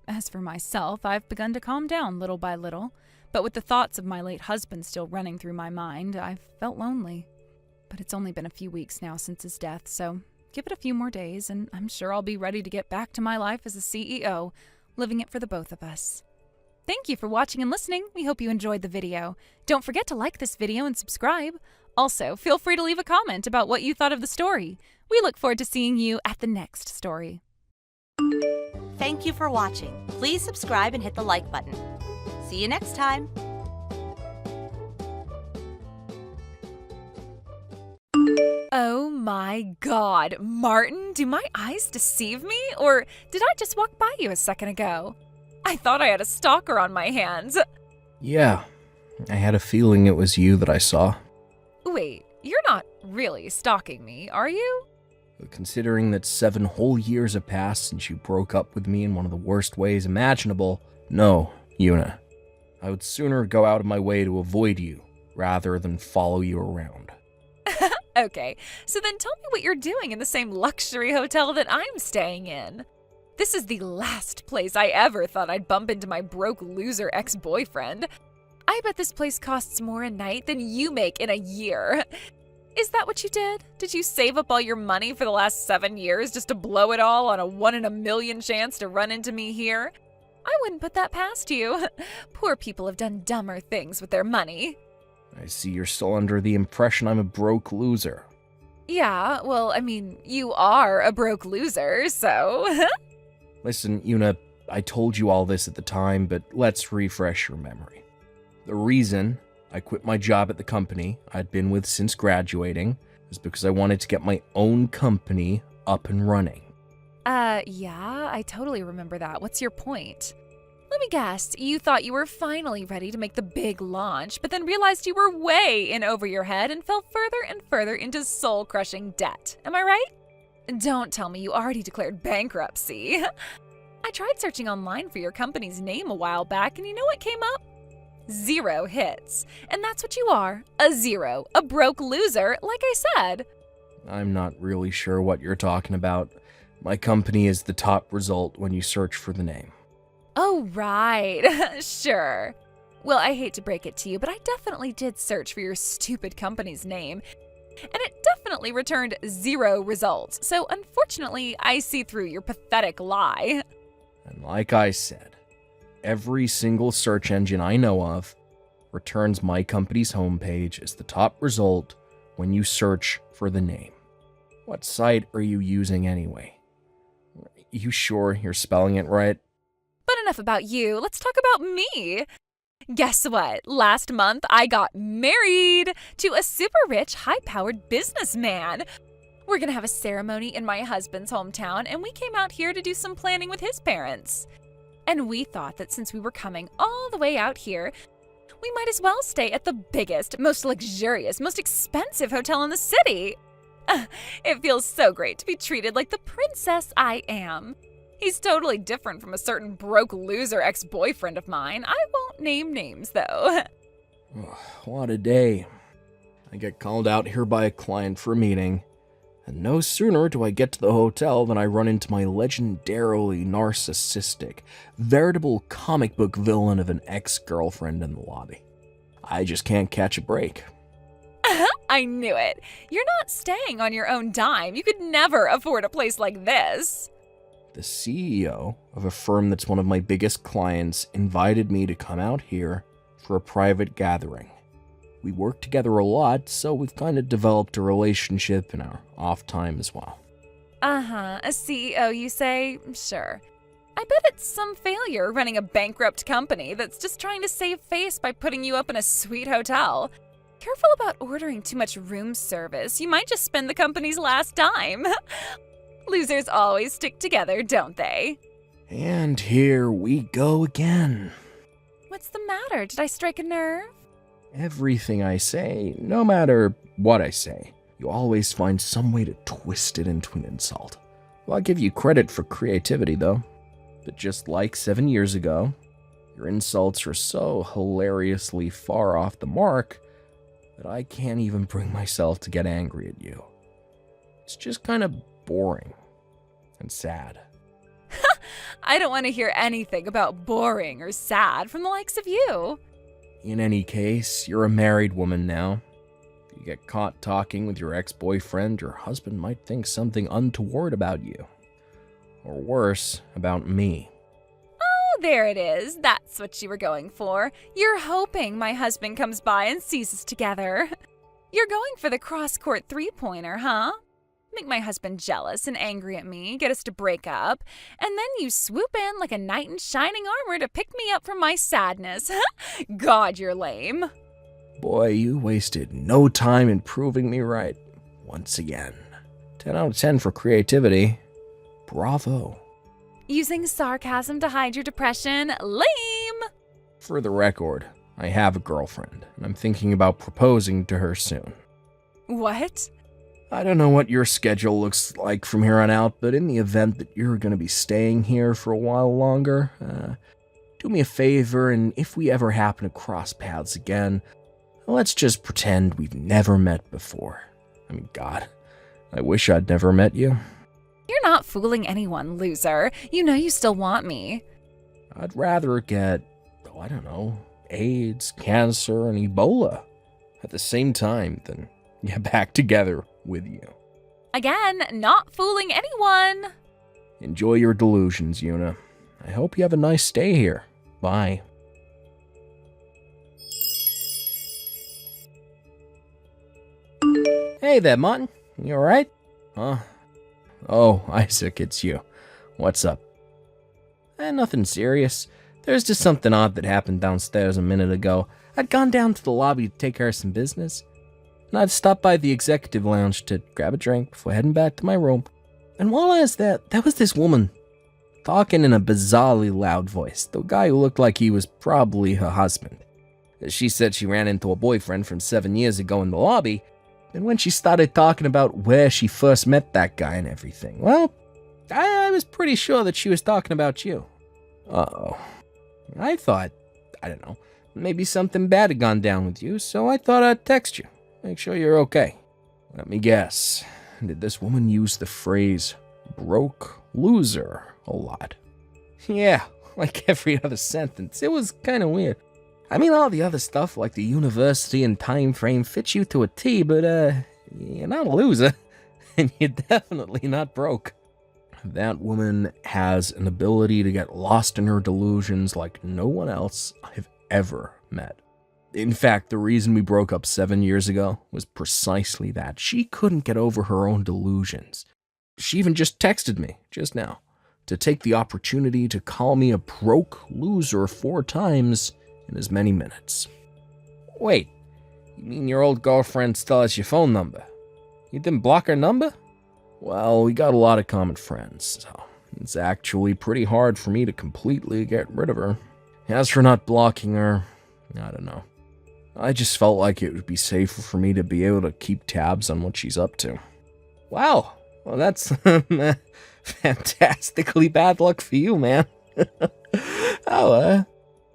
As for myself, I've begun to calm down little by little, but with the thoughts of my late husband still running through my mind, I've felt lonely. But it's only been a few weeks now since his death, so give it a few more days, and I'm sure I'll be ready to get back to my life as a CEO, living it for the both of us. Thank you for watching and listening. We hope you enjoyed the video. Don't forget to like this video and subscribe. Also, feel free to leave a comment about what you thought of the story. We look forward to seeing you at the next story.
Thank you for watching. Please subscribe and hit the like button. See you next time.
Oh my God, Martin, do my eyes deceive me? Or did I just walk by you a second ago? I thought I had a stalker on my hands.
Yeah, I had a feeling it was you that I saw.
Wait, you're not really stalking me, are you?
Considering that 7 whole years have passed since you broke up with me in one of the worst ways imaginable, no, Una. I would sooner go out of my way to avoid you, rather than follow you around.
Okay, so then tell me what you're doing in the same luxury hotel that I'm staying in. This is the last place I ever thought I'd bump into my broke loser ex-boyfriend. I bet this place costs more a night than you make in a year. Is that what you did? Did you save up all your money for the last 7 years just to blow it all on a 1 in a million chance to run into me here? I wouldn't put that past you. Poor people have done dumber things with their money.
I see you're still under the impression I'm a broke loser.
Yeah, well, I mean, you are a broke loser, so...
Listen, Una, I told you all this at the time, but let's refresh your memory. The reason I quit my job at the company I'd been with since graduating is because I wanted to get my own company up and running.
Yeah, I totally remember that. What's your point? Let me guess, you thought you were finally ready to make the big launch, but then realized you were way in over your head and fell further and further into soul-crushing debt. Am I right? Don't tell me you already declared bankruptcy. I tried searching online for your company's name a while back, and you know what came up? 0 hits. And that's what you are, a zero, a broke loser, like I said.
I'm not really sure what you're talking about. My company is the top result when you search for the name.
Oh, right. Sure. Well, I hate to break it to you, but I definitely did search for your stupid company's name, and it definitely returned 0 results. So unfortunately, I see through your pathetic lie.
And like I said, every single search engine I know of returns my company's homepage as the top result when you search for the name. What site are you using anyway? You sure you're spelling it right?
But enough about you. Let's talk about me. Guess what? Last month, I got married to a super rich, high-powered businessman. We're gonna have a ceremony in my husband's hometown, and we came out here to do some planning with his parents. And we thought that since we were coming all the way out here, we might as well stay at the biggest, most luxurious, most expensive hotel in the city. It feels so great to be treated like the princess I am. He's totally different from a certain broke loser ex-boyfriend of mine. I won't name names, though.
What a day. I get called out here by a client for a meeting, and no sooner do I get to the hotel than I run into my legendarily narcissistic, veritable comic book villain of an ex-girlfriend in the lobby. I just can't catch a break.
I knew it. You're not staying on your own dime. You could never afford a place like this.
The CEO of a firm that's one of my biggest clients invited me to come out here for a private gathering. We work together a lot, so we've kind of developed a relationship in our off time as well.
A CEO, you say? Sure. I bet it's some failure running a bankrupt company that's just trying to save face by putting you up in a sweet hotel. Careful about ordering too much room service. You might just spend the company's last dime. Losers always stick together, don't they?
And here we go again.
What's the matter? Did I strike a nerve?
Everything I say, no matter what I say, you always find some way to twist it into an insult. Well, I'll give you credit for creativity, though. But just like 7 years ago, your insults are so hilariously far off the mark that I can't even bring myself to get angry at you. It's just kind of boring and sad.
I don't want to hear anything about boring or sad from the likes of you.
In any case, you're a married woman now. If you get caught talking with your ex-boyfriend, your husband might think something untoward about you. Or worse, about me.
Oh, there it is. That's what you were going for. You're hoping my husband comes by and sees us together. You're going for the cross-court three-pointer, huh? Make my husband jealous and angry at me, get us to break up, and then you swoop in like a knight in shining armor to pick me up from my sadness. God, you're lame.
Boy, you wasted no time in proving me right. Once again. 10 out of 10 for creativity. Bravo.
Using sarcasm to hide your depression? Lame!
For the record, I have a girlfriend, and I'm thinking about proposing to her soon.
What?
I don't know what your schedule looks like from here on out, but in the event that you're going to be staying here for a while longer, do me a favor, and if we ever happen to cross paths again, let's just pretend we've never met before. I mean, God, I wish I'd never met you.
You're not fooling anyone, loser. You know you still want me.
I'd rather get, I don't know, AIDS, cancer, and Ebola at the same time than get back together with you.
Again, not fooling anyone.
Enjoy your delusions, Una. I hope you have a nice stay here. Bye. Hey there, Martin. You alright? Huh? Oh, Isaac, it's you. What's up? Nothing serious. There's just something odd that happened downstairs a minute ago. I'd gone down to the lobby to take care of some business, and I'd stopped by the executive lounge to grab a drink before heading back to my room. And while I was there was this woman talking in a bizarrely loud voice. The guy who looked like he was probably her husband. She said she ran into a boyfriend from 7 years ago in the lobby, and when she started talking about where she first met that guy and everything, well, I was pretty sure that she was talking about you. Uh-oh. I thought, I don't know, maybe something bad had gone down with you, so I thought I'd text you. Make sure you're okay. Let me guess. Did this woman use the phrase broke loser a lot? Yeah, like every other sentence. It was kind of weird. I mean, all the other stuff like the university and time frame fits you to a T, but you're not a loser. And you're definitely not broke. That woman has an ability to get lost in her delusions like no one else I've ever met. In fact, the reason we broke up 7 years ago was precisely that. She couldn't get over her own delusions. She even just texted me, just now, to take the opportunity to call me a broke loser 4 times in as many minutes. Wait, you mean your old girlfriend still has your phone number? You didn't block her number? Well, we got a lot of common friends, so it's actually pretty hard for me to completely get rid of her. As for not blocking her, I don't know. I just felt like it would be safer for me to be able to keep tabs on what she's up to. Wow, Well, that's fantastically bad luck for you, man.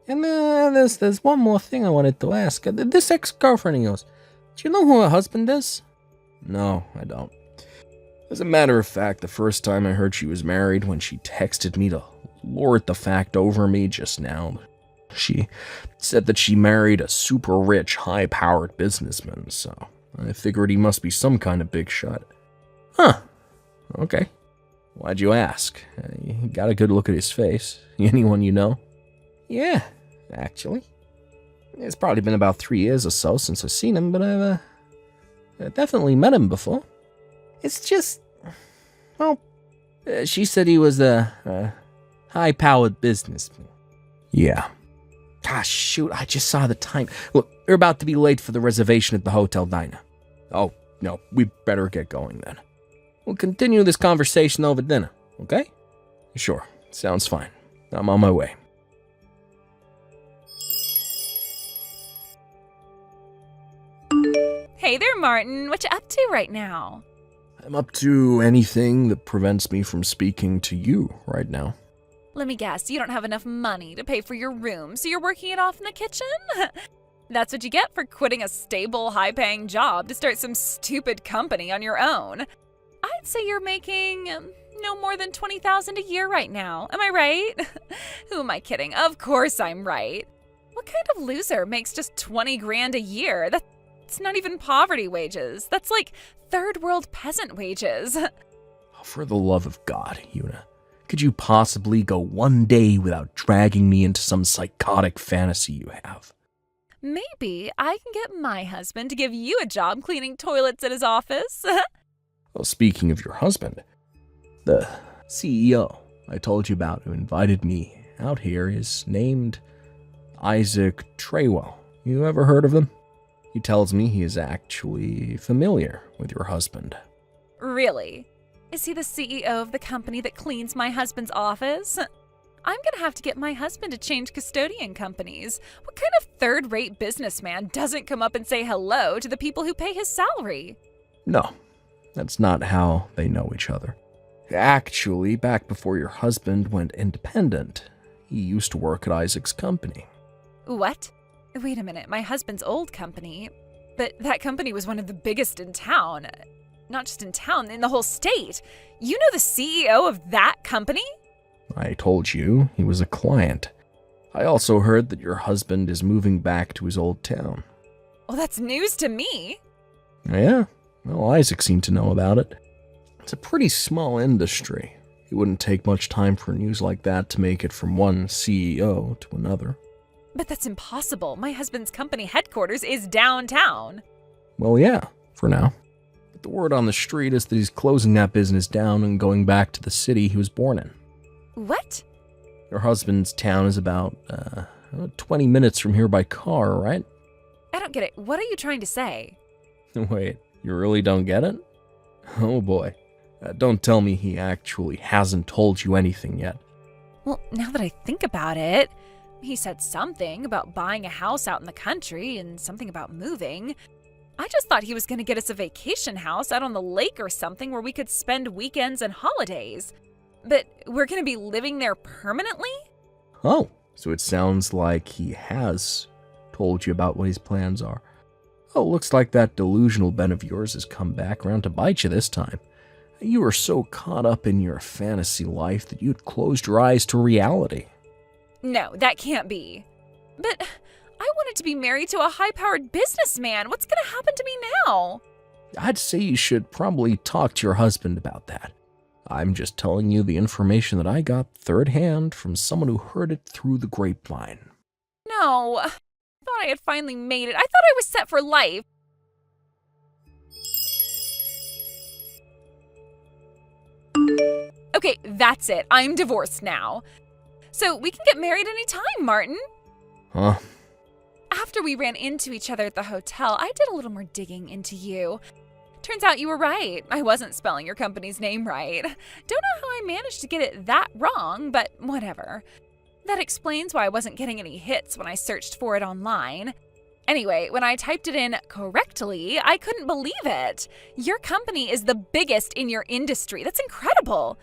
And there's one more thing I wanted to ask. This ex-girlfriend of yours, do you know who her husband is? No, I don't. As a matter of fact, the first time I heard she was married, when she texted me to lord the fact over me just now, she said that she married a super rich, high-powered businessman, so I figured he must be some kind of big shot. Huh. Okay. Why'd you ask? You got a good look at his face. Anyone you know? Yeah, actually. It's probably been about 3 years or so since I've seen him, but I've definitely met him before. It's just, well, she said he was a high-powered businessman. Yeah. Gosh, shoot, I just saw the time. Look, we're about to be late for the reservation at the hotel diner. Oh, no, we better get going then. We'll continue this conversation over dinner, okay? Sure, sounds fine. I'm on my way.
Hey there, Martin. What you up to right now?
I'm up to anything that prevents me from speaking to you right now.
Let me guess, you don't have enough money to pay for your room, so you're working it off in the kitchen? That's what you get for quitting a stable, high-paying job to start some stupid company on your own. I'd say you're making no more than $20,000 a year right now. Am I right? Who am I kidding? Of course I'm right. What kind of loser makes just 20 grand a year? That's not even poverty wages. That's like third world peasant wages.
For the love of God, Una, could you possibly go one day without dragging me into some psychotic fantasy you have?
Maybe I can get my husband to give you a job cleaning toilets at his office.
Well, speaking of your husband, the CEO I told you about who invited me out here is named Isaac Treywell. You ever heard of him? He tells me he is actually familiar with your husband.
Really? Is he the CEO of the company that cleans my husband's office? I'm gonna have to get my husband to change custodian companies. What kind of third-rate businessman doesn't come up and say hello to the people who pay his salary?
No, that's not how they know each other. Actually, back before your husband went independent, he used to work at Isaac's company.
What? Wait a minute, my husband's old company? But that company was one of the biggest in town. Not just in town, in the whole state. You know the CEO of that company?
I told you he was a client. I also heard that your husband is moving back to his old town.
Well, that's news to me.
Yeah, well, Isaac seemed to know about it. It's a pretty small industry. It wouldn't take much time for news like that to make it from one CEO to another.
But that's impossible. My husband's company headquarters is downtown.
Well, yeah, for now. But the word on the street is that he's closing that business down and going back to the city he was born in.
What?
Your husband's town is about 20 minutes from here by car, right?
I don't get it. What are you trying to say?
Wait, you really don't get it? Oh boy. Don't tell me he actually hasn't told you anything yet.
Well, now that I think about it, he said something about buying a house out in the country and something about moving. I just thought he was going to get us a vacation house out on the lake or something where we could spend weekends and holidays. But we're going to be living there permanently?
Oh, so it sounds like he has told you about what his plans are. Oh, looks like that delusional Ben of yours has come back around to bite you this time. You were so caught up in your fantasy life that you'd closed your eyes to reality.
No, that can't be. But I wanted to be married to a high-powered businessman. What's going to happen to me now?
I'd say you should probably talk to your husband about that. I'm just telling you the information that I got third hand from someone who heard it through the grapevine.
No, I thought I had finally made it. I thought I was set for life. Okay, that's it. I'm divorced now. So we can get married anytime, Martin.
Huh?
After we ran into each other at the hotel, I did a little more digging into you. Turns out you were right. I wasn't spelling your company's name right. Don't know how I managed to get it that wrong, but whatever. That explains why I wasn't getting any hits when I searched for it online. Anyway, when I typed it in correctly, I couldn't believe it. Your company is the biggest in your industry. That's incredible.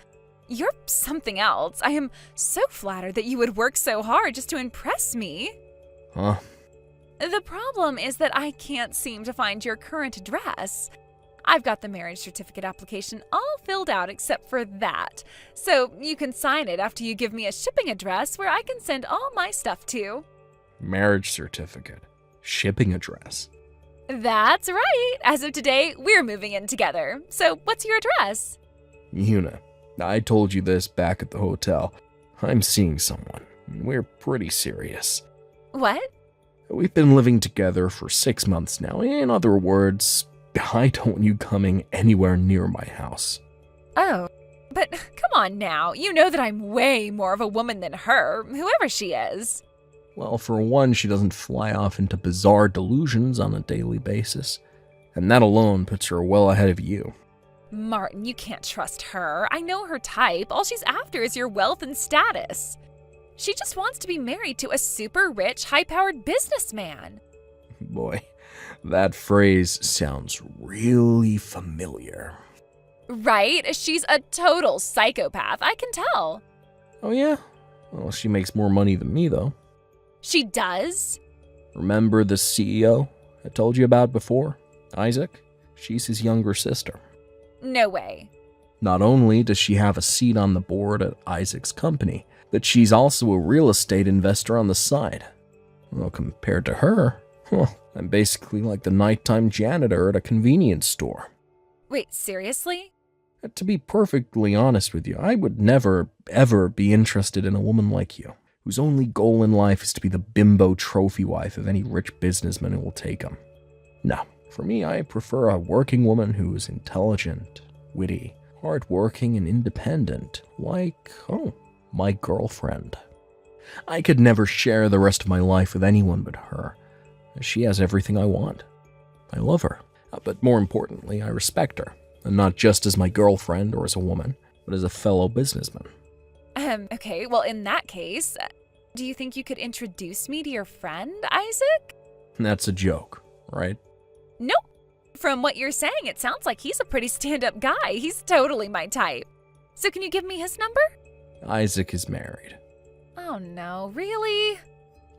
You're something else. I am so flattered that you would work so hard just to impress me.
Huh?
The problem is that I can't seem to find your current address. I've got the marriage certificate application all filled out except for that. So you can sign it after you give me a shipping address where I can send all my stuff to.
Marriage certificate. Shipping address.
That's right. As of today, we're moving in together. So what's your address?
Una, I told you this back at the hotel. I'm seeing someone. We're pretty serious.
What?
We've been living together for 6 months now. In other words, I don't want you coming anywhere near my house.
Oh, but come on now. You know that I'm way more of a woman than her, whoever she is.
Well, for one, she doesn't fly off into bizarre delusions on a daily basis. And that alone puts her well ahead of you.
Martin, you can't trust her. I know her type. All she's after is your wealth and status. She just wants to be married to a super rich, high-powered businessman.
Boy, that phrase sounds really familiar.
Right? She's a total psychopath. I can tell.
Oh yeah? Well, she makes more money than me, though.
She does?
Remember the CEO I told you about before? Isaac? She's his younger sister.
No way.
Not only does she have a seat on the board at Isaac's company, but she's also a real estate investor on the side. Well, compared to her, I'm basically like the nighttime janitor at a convenience store.
Wait, seriously?
To be perfectly honest with you, I would never, ever be interested in a woman like you, whose only goal in life is to be the bimbo trophy wife of any rich businessman who will take him. No, for me, I prefer a working woman who is intelligent, witty, hardworking, and independent, like, my girlfriend. I could never share the rest of my life with anyone but her. She has everything I want. I love her, but more importantly, I respect her, and not just as my girlfriend or as a woman, but as a fellow businessman.
Okay, well, in that case, do you think you could introduce me to your friend, Isaac?
That's a joke, right?
Nope. From what you're saying, it sounds like he's a pretty stand-up guy. He's totally my type. So can you give me his number?
Isaac is married.
Oh no, really?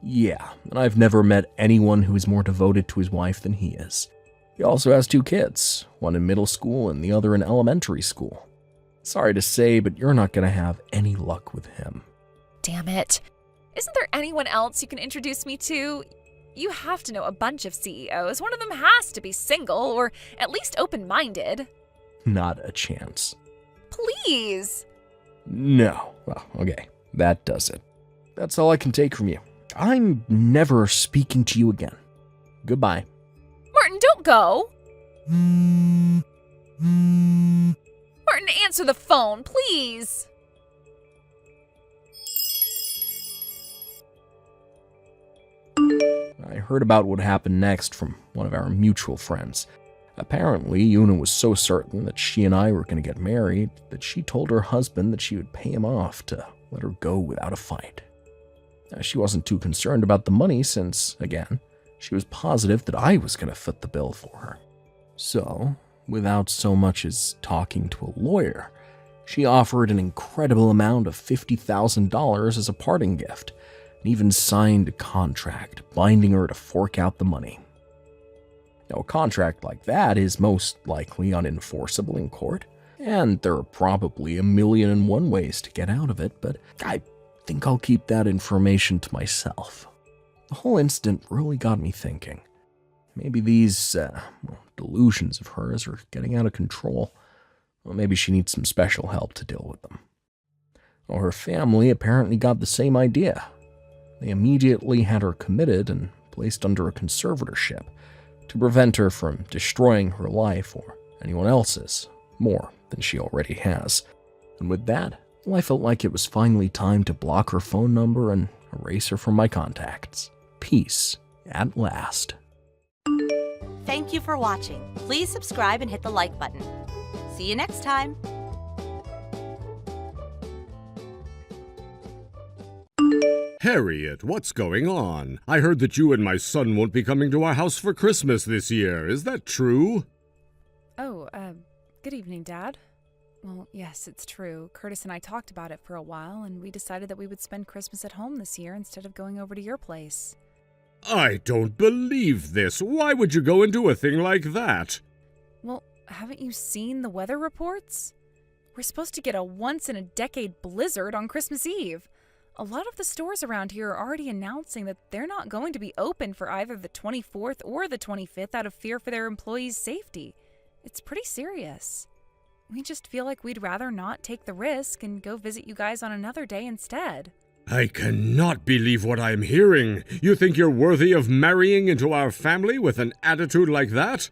Yeah, and I've never met anyone who is more devoted to his wife than he is. He also has 2 kids, one in middle school and the other in elementary school. Sorry to say, but you're not going to have any luck with him.
Damn it. Isn't there anyone else you can introduce me to? You have to know a bunch of CEOs. One of them has to be single, or at least open-minded.
Not a chance.
Please.
No. Well, okay. That does it. That's all I can take from you. I'm never speaking to you again. Goodbye.
Martin, don't go. Martin, answer the phone, please.
I heard about what happened next from one of our mutual friends. Apparently, Una was so certain that she and I were going to get married that she told her husband that she would pay him off to let her go without a fight. She wasn't too concerned about the money since, again, she was positive that I was going to foot the bill for her. So, without so much as talking to a lawyer, she offered an incredible amount of $50,000 as a parting gift, and even signed a contract binding her to fork out the money. Now, a contract like that is most likely unenforceable in court, and there are probably 1,000,001 ways to get out of it, but I think I'll keep that information to myself. The whole incident really got me thinking. Maybe these delusions of hers are getting out of control. Well, maybe she needs some special help to deal with them. Well, her family apparently got the same idea. They immediately had her committed and placed under a conservatorship to prevent her from destroying her life or anyone else's more than she already has. And with that, I felt like it was finally time to block her phone number and erase her from my contacts. Peace at last.
Thank you for watching. Please subscribe and hit the like button. See you next time.
Harriet, what's going on? I heard that you and my son won't be coming to our house for Christmas this year. Is that true?
Oh, good evening, Dad. Well, yes, it's true. Curtis and I talked about it for a while, and we decided that we would spend Christmas at home this year instead of going over to your place.
I don't believe this. Why would you go and do a thing like that?
Well, haven't you seen the weather reports? We're supposed to get a once-in-a-decade blizzard on Christmas Eve. A lot of the stores around here are already announcing that they're not going to be open for either the 24th or the 25th out of fear for their employees' safety. It's pretty serious. We just feel like we'd rather not take the risk and go visit you guys on another day instead.
I cannot believe what I'm hearing. You think you're worthy of marrying into our family with an attitude like that?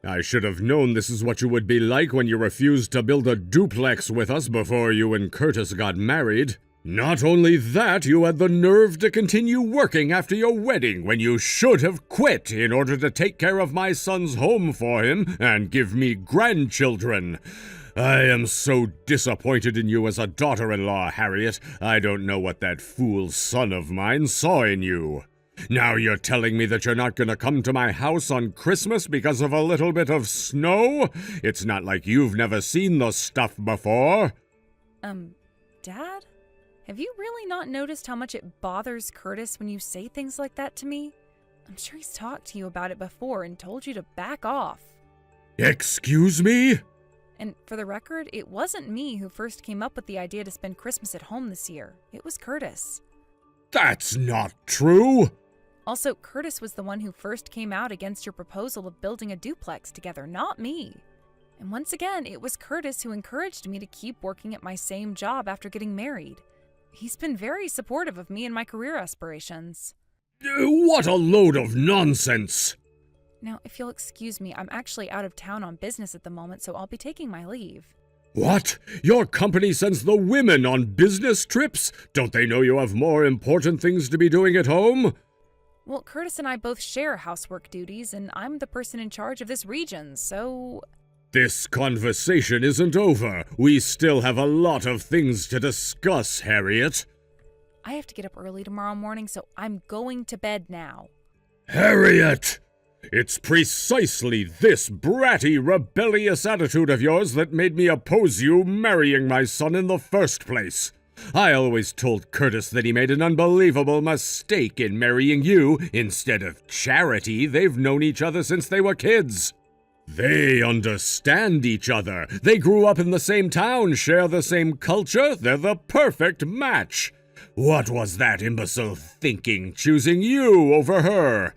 I should have known this is what you would be like when you refused to build a duplex with us before you and Curtis got married. Not only that, you had the nerve to continue working after your wedding when you should have quit in order to take care of my son's home for him and give me grandchildren. I am so disappointed in you as a daughter-in-law, Harriet. I don't know what that fool son of mine saw in you. Now you're telling me that you're not going to come to my house on Christmas because of a little bit of snow? It's not like you've never seen the stuff before.
Dad? Have you really not noticed how much it bothers Curtis when you say things like that to me? I'm sure he's talked to you about it before and told you to back off.
Excuse me?
And for the record, it wasn't me who first came up with the idea to spend Christmas at home this year. It was Curtis.
That's not true.
Also, Curtis was the one who first came out against your proposal of building a duplex together, not me. And once again, it was Curtis who encouraged me to keep working at my same job after getting married. He's been very supportive of me and my career aspirations.
What a load of nonsense!
Now, if you'll excuse me, I'm actually out of town on business at the moment, so I'll be taking my leave.
What? Your company sends the women on business trips? Don't they know you have more important things to be doing at home?
Well, Curtis and I both share housework duties, and I'm the person in charge of this region, so...
This conversation isn't over. We still have a lot of things to discuss, Harriet.
I have to get up early tomorrow morning, so I'm going to bed now.
Harriet! It's precisely this bratty, rebellious attitude of yours that made me oppose you marrying my son in the first place. I always told Curtis that he made an unbelievable mistake in marrying you instead of Charity. They've known each other since they were kids. They understand each other. They grew up in the same town, share the same culture. They're the perfect match. What was that imbecile thinking, choosing you over her?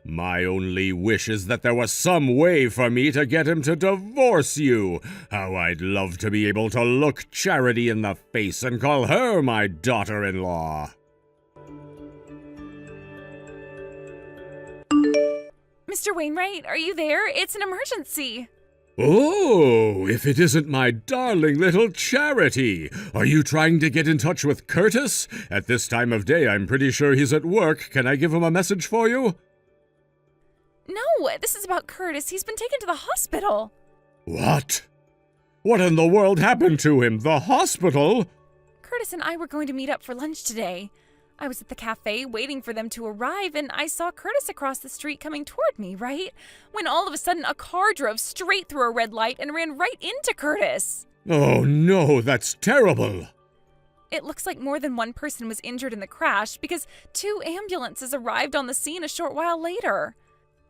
My only wish is that there was some way for me to get him to divorce you. How I'd love to be able to look Charity in the face and call her my daughter-in-law.
Mr. Wainwright, are you there? It's an emergency.
Oh, if it isn't my darling little Charity. Are you trying to get in touch with Curtis? At this time of day, I'm pretty sure he's at work. Can I give him a message for you?
No, this is about Curtis. He's been taken to the hospital.
What? What in the world happened to him? The hospital?
Curtis and I were going to meet up for lunch today. I was at the cafe waiting for them to arrive, and I saw Curtis across the street coming toward me, right? When all of a sudden a car drove straight through a red light and ran right into Curtis.
Oh no, that's terrible.
It looks like more than one person was injured in the crash because 2 ambulances arrived on the scene a short while later.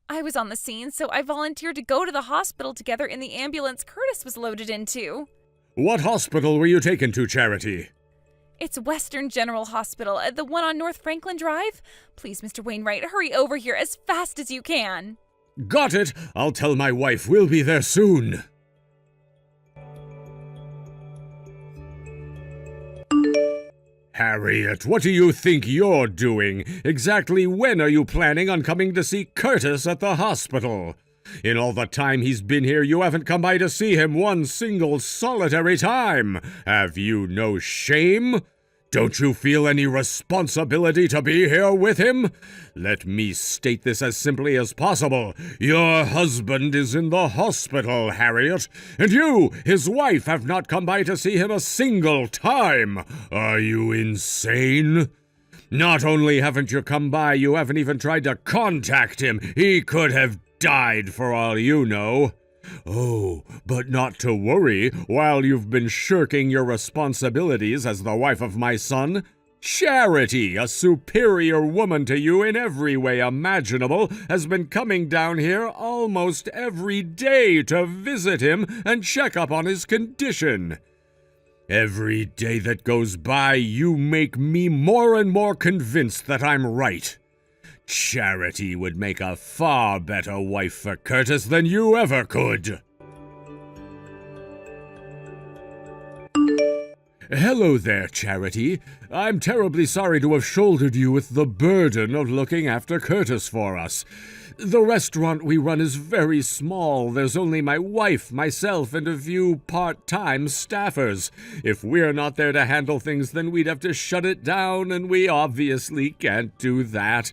I was on the scene, so I volunteered to go to the hospital together in the ambulance Curtis was loaded into.
What hospital were you taken to, Charity?
It's Western General Hospital, the one on North Franklin Drive. Please, Mr. Wainwright, hurry over here as fast as you can.
Got it. I'll tell my wife we'll be there soon. Harriet, what do you think you're doing? Exactly when are you planning on coming to see Curtis at the hospital? In all the time he's been here, you haven't come by to see him one single solitary time. Have you no shame? Don't you feel any responsibility to be here with him? Let me state this as simply as possible. Your husband is in the hospital, Harriet, and you, his wife, have not come by to see him a single time. Are you insane? Not only haven't you come by, you haven't even tried to contact him. He could have died for all you know. Oh, but not to worry. While you've been shirking your responsibilities as the wife of my son, Charity, a superior woman to you in every way imaginable, has been coming down here almost every day to visit him and check up on his condition. Every day that goes by, you make me more and more convinced that I'm right. Charity would make a far better wife for Curtis than you ever could. Hello there, Charity. I'm terribly sorry to have shouldered you with the burden of looking after Curtis for us. The restaurant we run is very small. There's only my wife, myself, and a few part-time staffers. If we're not there to handle things, then we'd have to shut it down, and we obviously can't do that.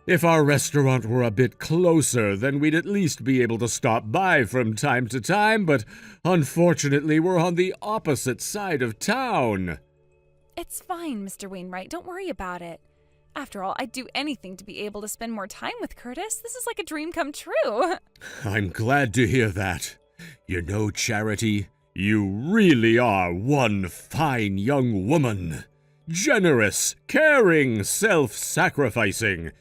If our restaurant were a bit closer, then we'd at least be able to stop by from time to time, but unfortunately we're on the opposite side of town.
It's fine, Mr. Wainwright. Don't worry about it. After all, I'd do anything to be able to spend more time with Curtis. This is like a dream come true.
I'm glad to hear that. You know, Charity, you really are one fine young woman. Generous, caring, self-sacrificing.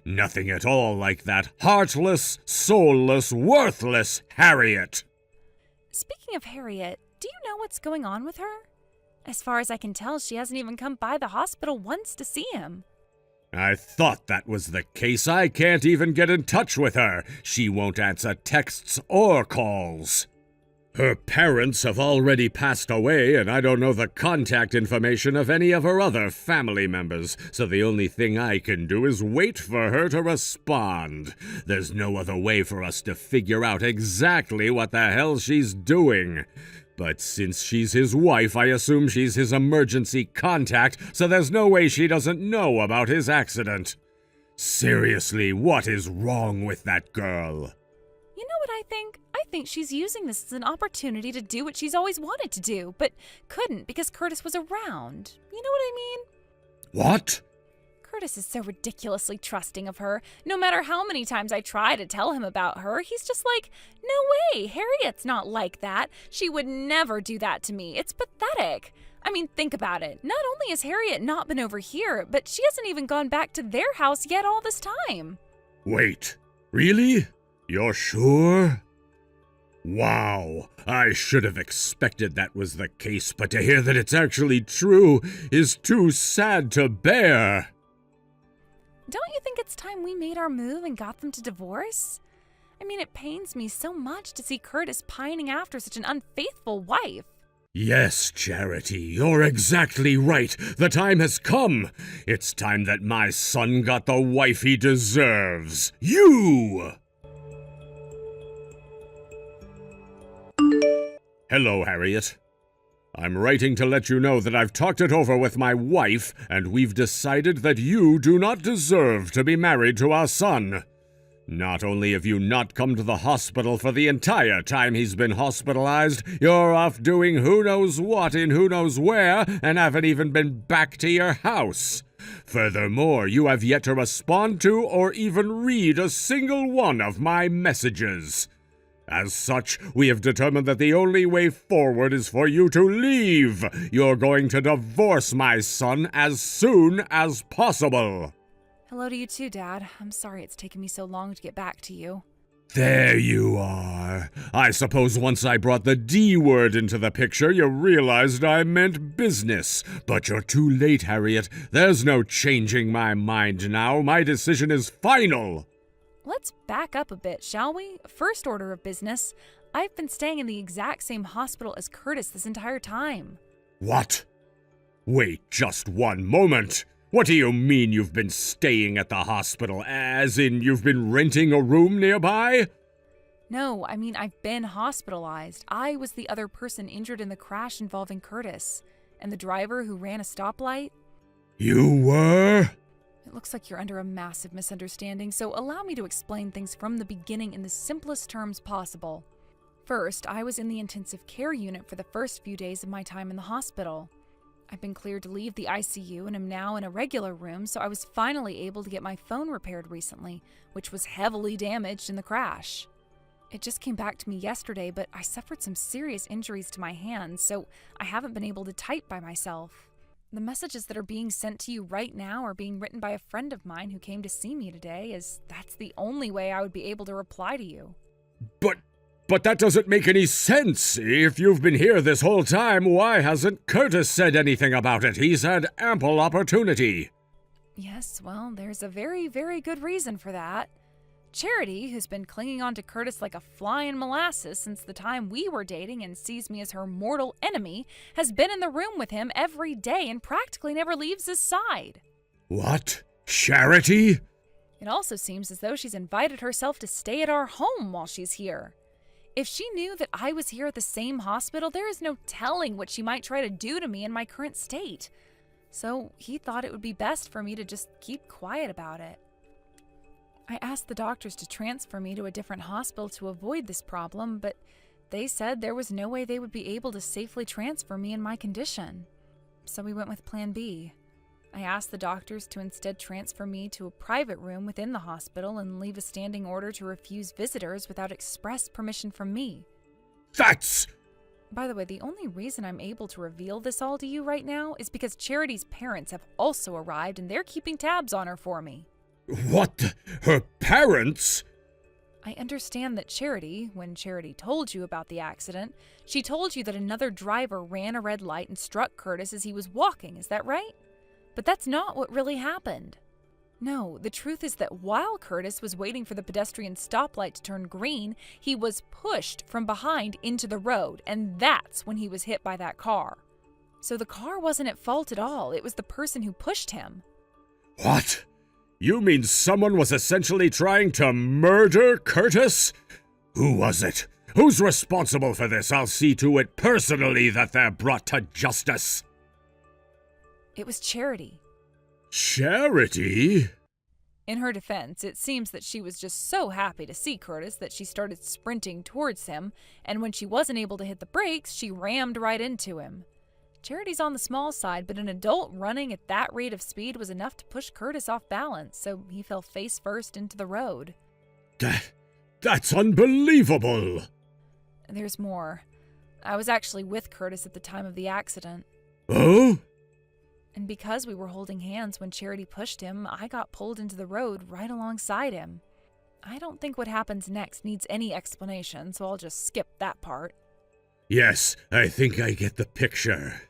Nothing at all like that heartless, soulless, worthless Harriet.
Speaking of Harriet, do you know what's going on with her? As far as I can tell, she hasn't even come by the hospital once to see him.
I thought that was the case. I can't even get in touch with her. She won't answer texts or calls. Her parents have already passed away, and I don't know the contact information of any of her other family members, so the only thing I can do is wait for her to respond. There's no other way for us to figure out exactly what the hell she's doing. But since she's his wife, I assume she's his emergency contact, so there's no way she doesn't know about his accident. Seriously, what is wrong with that girl?
You know what I think? I think she's using this as an opportunity to do what she's always wanted to do, but couldn't because Curtis was around. You know what I mean?
What?
Curtis is so ridiculously trusting of her. No matter how many times I try to tell him about her, he's just like, no way, Harriet's not like that. She would never do that to me. It's pathetic. I mean, think about it. Not only has Harriet not been over here, but she hasn't even gone back to their house yet all this time.
Wait, really? You're sure? Wow, I should have expected that was the case, but to hear that it's actually true is too sad to bear.
Don't you think it's time we made our move and got them to divorce? I mean, it pains me so much to see Curtis pining after such an unfaithful wife.
Yes, Charity, you're exactly right. The time has come. It's time that my son got the wife he deserves. You! Hello, Harriet. I'm writing to let you know that I've talked it over with my wife, and we've decided that you do not deserve to be married to our son. Not only have you not come to the hospital for the entire time he's been hospitalized, you're off doing who knows what in who knows where, and haven't even been back to your house. Furthermore, you have yet to respond to or even read a single one of my messages. As such, we have determined that the only way forward is for you to leave. You're going to divorce my son as soon as possible.
Hello to you too, Dad. I'm sorry it's taken me so long to get back to you.
There you are. I suppose once I brought the D word into the picture, you realized I meant business. But you're too late, Harriet. There's no changing my mind now. My decision is final.
Let's back up a bit, shall we? First order of business. I've been staying in the exact same hospital as Curtis this entire time.
What? Wait just one moment. What do you mean you've been staying at the hospital? As in you've been renting a room nearby?
No, I mean I've been hospitalized. I was the other person injured in the crash involving Curtis. And the driver who ran a stoplight?
You were?
It looks like you're under a massive misunderstanding, so allow me to explain things from the beginning in the simplest terms possible. First, I was in the intensive care unit for the first few days of my time in the hospital. I've been cleared to leave the ICU and am now in a regular room, so I was finally able to get my phone repaired recently, which was heavily damaged in the crash. It just came back to me yesterday, but I suffered some serious injuries to my hands, so I haven't been able to type by myself. The messages that are being sent to you right now are being written by a friend of mine who came to see me today, as that's the only way I would be able to reply to you.
But that doesn't make any sense. If you've been here this whole time, why hasn't Curtis said anything about it? He's had ample opportunity.
Yes, well, there's a very, very good reason for that. Charity, who's been clinging on to Curtis like a fly in molasses since the time we were dating and sees me as her mortal enemy, has been in the room with him every day and practically never leaves his side.
What? Charity?
It also seems as though she's invited herself to stay at our home while she's here. If she knew that I was here at the same hospital, there is no telling what she might try to do to me in my current state. So he thought it would be best for me to just keep quiet about it. I asked the doctors to transfer me to a different hospital to avoid this problem, but they said there was no way they would be able to safely transfer me in my condition. So we went with Plan B. I asked the doctors to instead transfer me to a private room within the hospital and leave a standing order to refuse visitors without express permission from me.
That's...
By the way, the only reason I'm able to reveal this all to you right now is because Charity's parents have also arrived and they're keeping tabs on her for me.
What? Her parents?
I understand that Charity, when Charity told you about the accident, she told you that another driver ran a red light and struck Curtis as he was walking, is that right? But that's not what really happened. No, the truth is that while Curtis was waiting for the pedestrian stoplight to turn green, he was pushed from behind into the road, and that's when he was hit by that car. So the car wasn't at fault at all, it was the person who pushed him.
What? You mean someone was essentially trying to murder Curtis? Who was it? Who's responsible for this? I'll see to it personally that they're brought to justice.
It was Charity.
Charity?
In her defense, it seems that she was just so happy to see Curtis that she started sprinting towards him, and when she wasn't able to hit the brakes, she rammed right into him. Charity's on the small side, but an adult running at that rate of speed was enough to push Curtis off balance, so he fell face first into the road.
That's unbelievable!
There's more. I was actually with Curtis at the time of the accident.
Oh?
And because we were holding hands when Charity pushed him, I got pulled into the road right alongside him. I don't think what happens next needs any explanation, so I'll just skip that part.
Yes, I think I get the picture.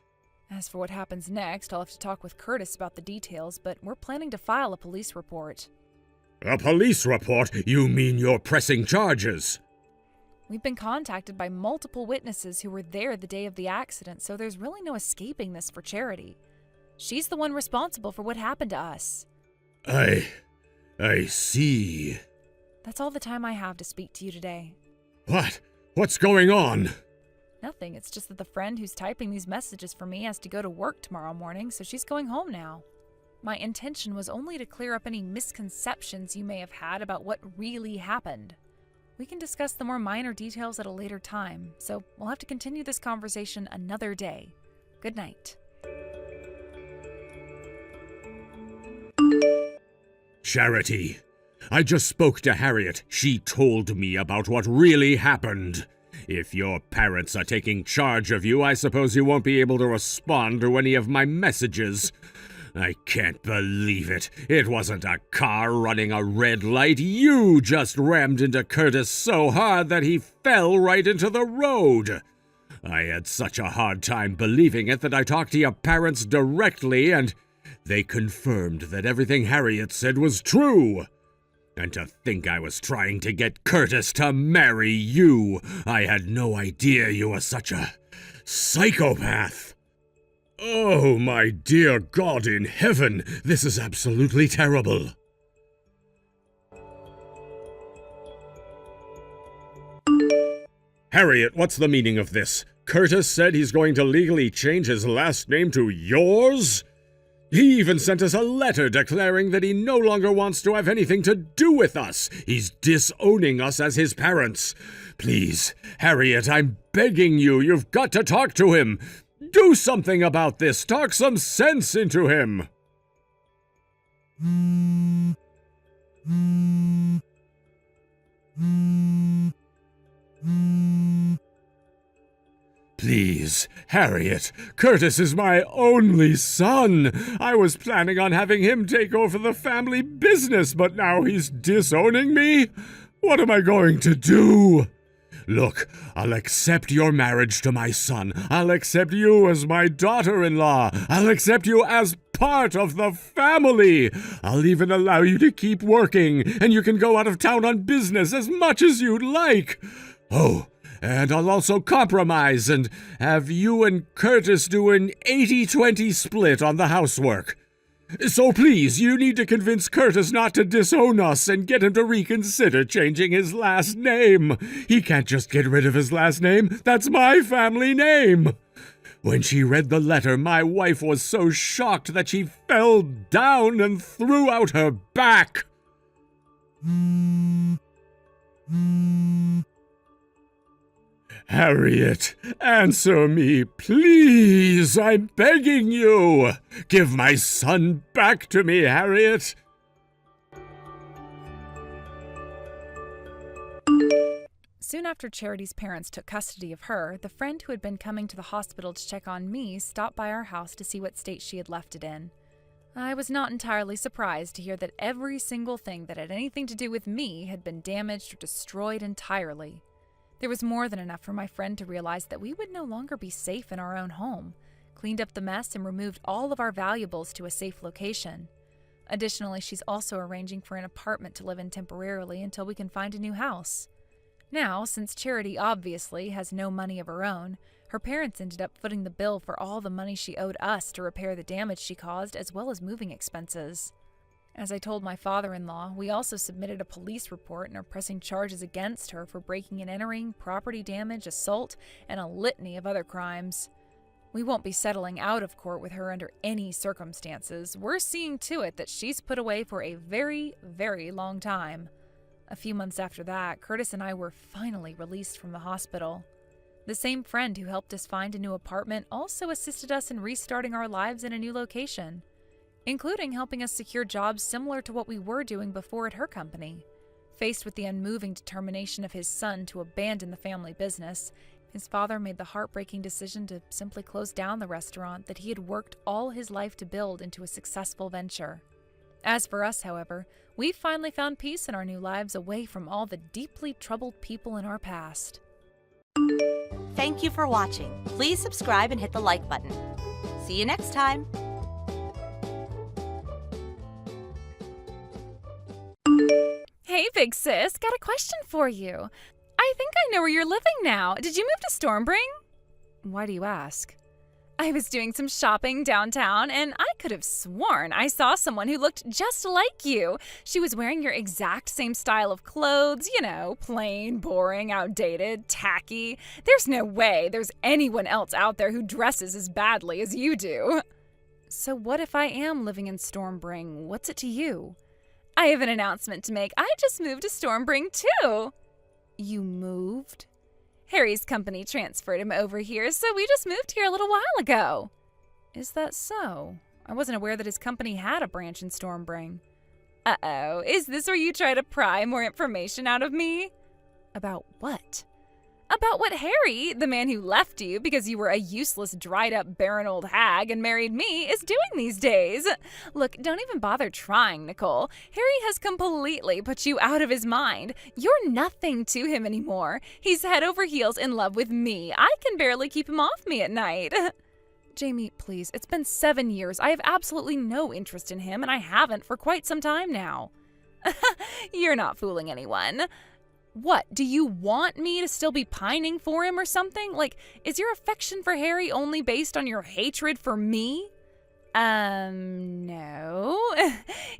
As for what happens next, I'll have to talk with Curtis about the details, but we're planning to file a police report.
A police report? You mean you're pressing charges?
We've been contacted by multiple witnesses who were there the day of the accident, so there's really no escaping this for Charity. She's the one responsible for what happened to us.
I see.
That's all the time I have to speak to you today.
What? What's going on?
Nothing, it's just that the friend who's typing these messages for me has to go to work tomorrow morning, so she's going home now. My intention was only to clear up any misconceptions you may have had about what really happened. We can discuss the more minor details at a later time, so we'll have to continue this conversation another day. Good night.
Charity, I just spoke to Harriet. She told me about what really happened. If your parents are taking charge of you, I suppose you won't be able to respond to any of my messages. I can't believe it. It wasn't a car running a red light. You just rammed into Curtis so hard that he fell right into the road. I had such a hard time believing it that I talked to your parents directly, and they confirmed that everything Harriet said was true. And to think I was trying to get Curtis to marry you. I had no idea you were such a psychopath. Oh, my dear God in heaven, this is absolutely terrible. Harriet, what's the meaning of this? Curtis said he's going to legally change his last name to yours? He even sent us a letter declaring that he no longer wants to have anything to do with us. He's disowning us as his parents. Please, Harriet, I'm begging you, you've got to talk to him. Do something about this. Talk some sense into him. Please, Harriet, Curtis is my only son. I was planning on having him take over the family business, but now he's disowning me? What am I going to do? Look, I'll accept your marriage to my son. I'll accept you as my daughter-in-law. I'll accept you as part of the family. I'll even allow you to keep working, and you can go out of town on business as much as you'd like. Oh, and I'll also compromise and have you and Curtis do an 80-20 split on the housework. So please, you need to convince Curtis not to disown us and get him to reconsider changing his last name. He can't just get rid of his last name. That's my family name. When she read the letter, my wife was so shocked that she fell down and threw out her back. Harriet, answer me, please. I'm begging you. Give my son back to me, Harriet.
Soon after Charity's parents took custody of her, the friend who had been coming to the hospital to check on me stopped by our house to see what state she had left it in. I was not entirely surprised to hear that every single thing that had anything to do with me had been damaged or destroyed entirely. There was more than enough for my friend to realize that we would no longer be safe in our own home, cleaned up the mess, and removed all of our valuables to a safe location. Additionally, she's also arranging for an apartment to live in temporarily until we can find a new house. Now, since Charity obviously has no money of her own, her parents ended up footing the bill for all the money she owed us to repair the damage she caused, as well as moving expenses. As I told my father-in-law, we also submitted a police report and are pressing charges against her for breaking and entering, property damage, assault, and a litany of other crimes. We won't be settling out of court with her under any circumstances. We're seeing to it that she's put away for a very, very long time. A few months after that, Curtis and I were finally released from the hospital. The same friend who helped us find a new apartment also assisted us in restarting our lives in a new location, including helping us secure jobs similar to what we were doing before at her company. Faced with the unmoving determination of his son to abandon the family business, his father made the heartbreaking decision to simply close down the restaurant that he had worked all his life to build into a successful venture. As for us, however, we finally found peace in our new lives away from all the deeply troubled people in our past.
Thank you for watching. Please subscribe and hit the like button. See you next time.
Hey, big sis, got a question for you. I think I know where you're living now. Did you move to Stormbring? Why do you ask? I was doing some shopping downtown, and I could have sworn I saw someone who looked just like you. She was wearing your exact same style of clothes, plain, boring, outdated, tacky. There's no way there's anyone else out there who dresses as badly as you do. So what if I am living in Stormbring? What's it to you? I have an announcement to make. I just moved to Stormbring, too. You moved? Harry's company transferred him over here, so we just moved here a little while ago. Is that so? I wasn't aware that his company had a branch in Stormbring. Uh-oh, is this where you try to pry more information out of me? About what? About what Harry, the man who left you because you were a useless, dried-up, barren old hag and married me, is doing these days. Look, don't even bother trying, Nicole. Harry has completely put you out of his mind. You're nothing to him anymore. He's head over heels in love with me. I can barely keep him off me at night. Jamie, please, it's been 7 years. I have absolutely no interest in him, and I haven't for quite some time now. You're not fooling anyone. What, do you want me to still be pining for him or something? Like, is your affection for Harry only based on your hatred for me? No.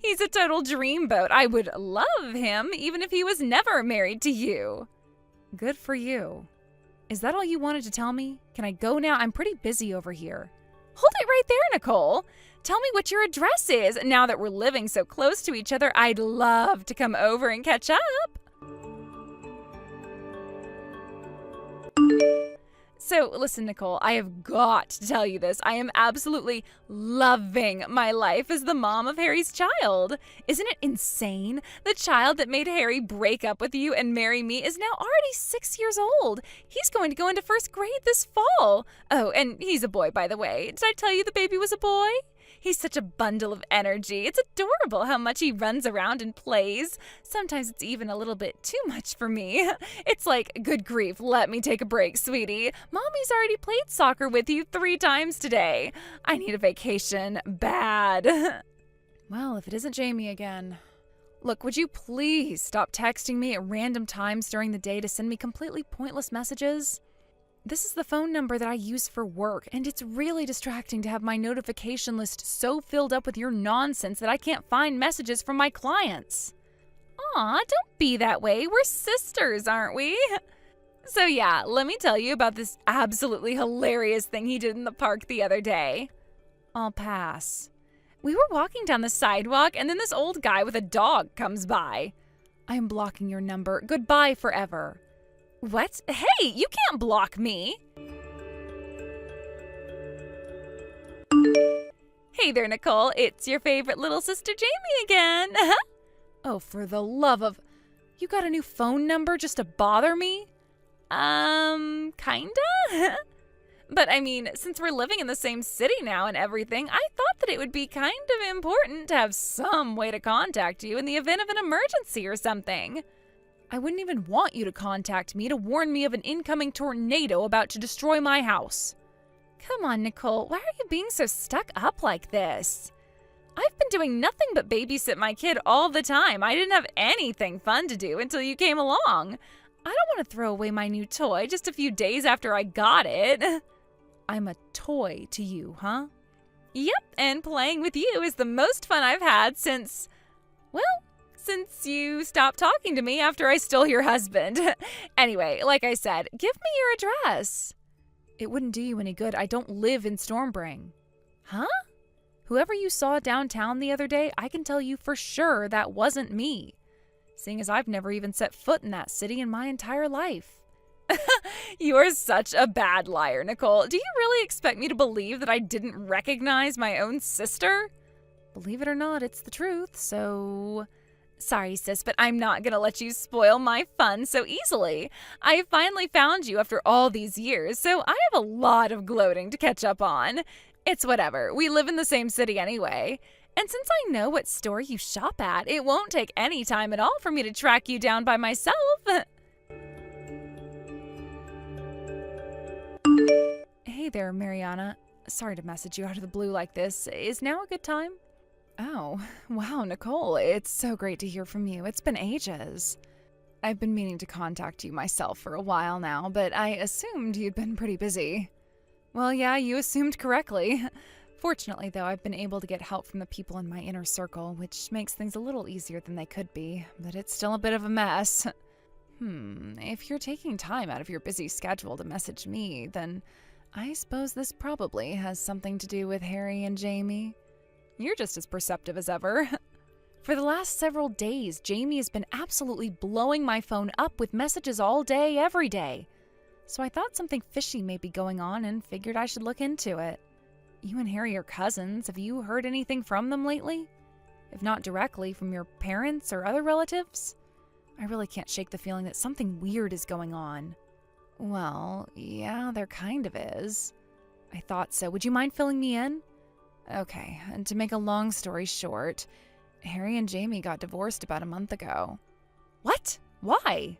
He's a total dreamboat. I would love him even if he was never married to you. Good for you. Is that all you wanted to tell me? Can I go now? I'm pretty busy over here. Hold it right there, Nicole. Tell me what your address is. Now that we're living so close to each other, I'd love to come over and catch up. So, listen, Nicole, I have got to tell you this. I am absolutely loving my life as the mom of Harry's child. Isn't it insane? The child that made Harry break up with you and marry me is now already 6 years old. He's going to go into first grade this fall. Oh, and he's a boy, by the way. Did I tell you the baby was a boy? He's such a bundle of energy. It's adorable how much he runs around and plays. Sometimes it's even a little bit too much for me. It's like, good grief, let me take a break, sweetie. Mommy's already played soccer with you 3 times today. I need a vacation bad. Well, if it isn't Jamie again. Look, would you please stop texting me at random times during the day to send me completely pointless messages? This is the phone number that I use for work, and it's really distracting to have my notification list so filled up with your nonsense that I can't find messages from my clients. Aw, don't be that way. We're sisters, aren't we? So yeah, let me tell you about this absolutely hilarious thing he did in the park the other day. I'll pass. We were walking down the sidewalk, and then this old guy with a dog comes by. I am blocking your number. Goodbye forever. What? Hey, you can't block me. Hey there, Nicole. It's your favorite little sister Jamie again. Oh, for the love of... You got a new phone number just to bother me? Kinda? But I mean, since we're living in the same city now and everything, I thought that it would be kind of important to have some way to contact you in the event of an emergency or something. I wouldn't even want you to contact me to warn me of an incoming tornado about to destroy my house. Come on, Nicole, why are you being so stuck up like this? I've been doing nothing but babysit my kid all the time. I didn't have anything fun to do until you came along. I don't want to throw away my new toy just a few days after I got it. I'm a toy to you, huh? Yep, and playing with you is the most fun I've had since you stopped talking to me after I stole your husband. Anyway, like I said, give me your address. It wouldn't do you any good. I don't live in Stormbring. Huh? Whoever you saw downtown the other day, I can tell you for sure that wasn't me, seeing as I've never even set foot in that city in my entire life. You're such a bad liar, Nicole. Do you really expect me to believe that I didn't recognize my own sister? Believe it or not, it's the truth, so... Sorry, sis, but I'm not gonna let you spoil my fun so easily. I finally found you after all these years, so I have a lot of gloating to catch up on. It's whatever. We live in the same city anyway. And since I know what store you shop at, it won't take any time at all for me to track you down by myself. Hey there, Mariana. Sorry to message you out of the blue like this. Is now a good time? Oh, wow, Nicole, it's so great to hear from you. It's been ages. I've been meaning to contact you myself for a while now, but I assumed you'd been pretty busy. Well, yeah, you assumed correctly. Fortunately, though, I've been able to get help from the people in my inner circle, which makes things a little easier than they could be, but it's still a bit of a mess. If you're taking time out of your busy schedule to message me, then I suppose this probably has something to do with Harry and Jamie. You're just as perceptive as ever. For the last several days, Jamie has been absolutely blowing my phone up with messages all day, every day. So I thought something fishy may be going on and figured I should look into it. You and Harry are cousins. Have you heard anything from them lately? If not directly, from your parents or other relatives? I really can't shake the feeling that something weird is going on. Well, yeah, there kind of is. I thought so. Would you mind filling me in? Okay, and to make a long story short, Harry and Jamie got divorced about a month ago. What? Why?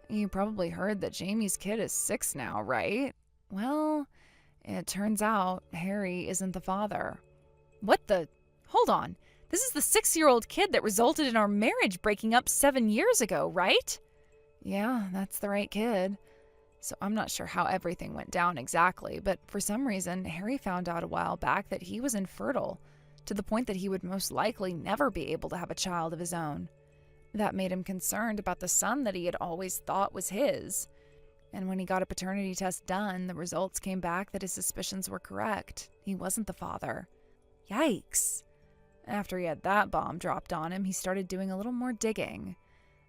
You probably heard that Jamie's kid is 6 now, right? Well, it turns out Harry isn't the father. What the? Hold on. This is the 6-year-old kid that resulted in our marriage breaking up 7 years ago, right? Yeah, that's the right kid. So I'm not sure how everything went down exactly, but for some reason, Harry found out a while back that he was infertile, to the point that he would most likely never be able to have a child of his own. That made him concerned about the son that he had always thought was his. And when he got a paternity test done, the results came back that his suspicions were correct. He wasn't the father. Yikes. After he had that bomb dropped on him, he started doing a little more digging.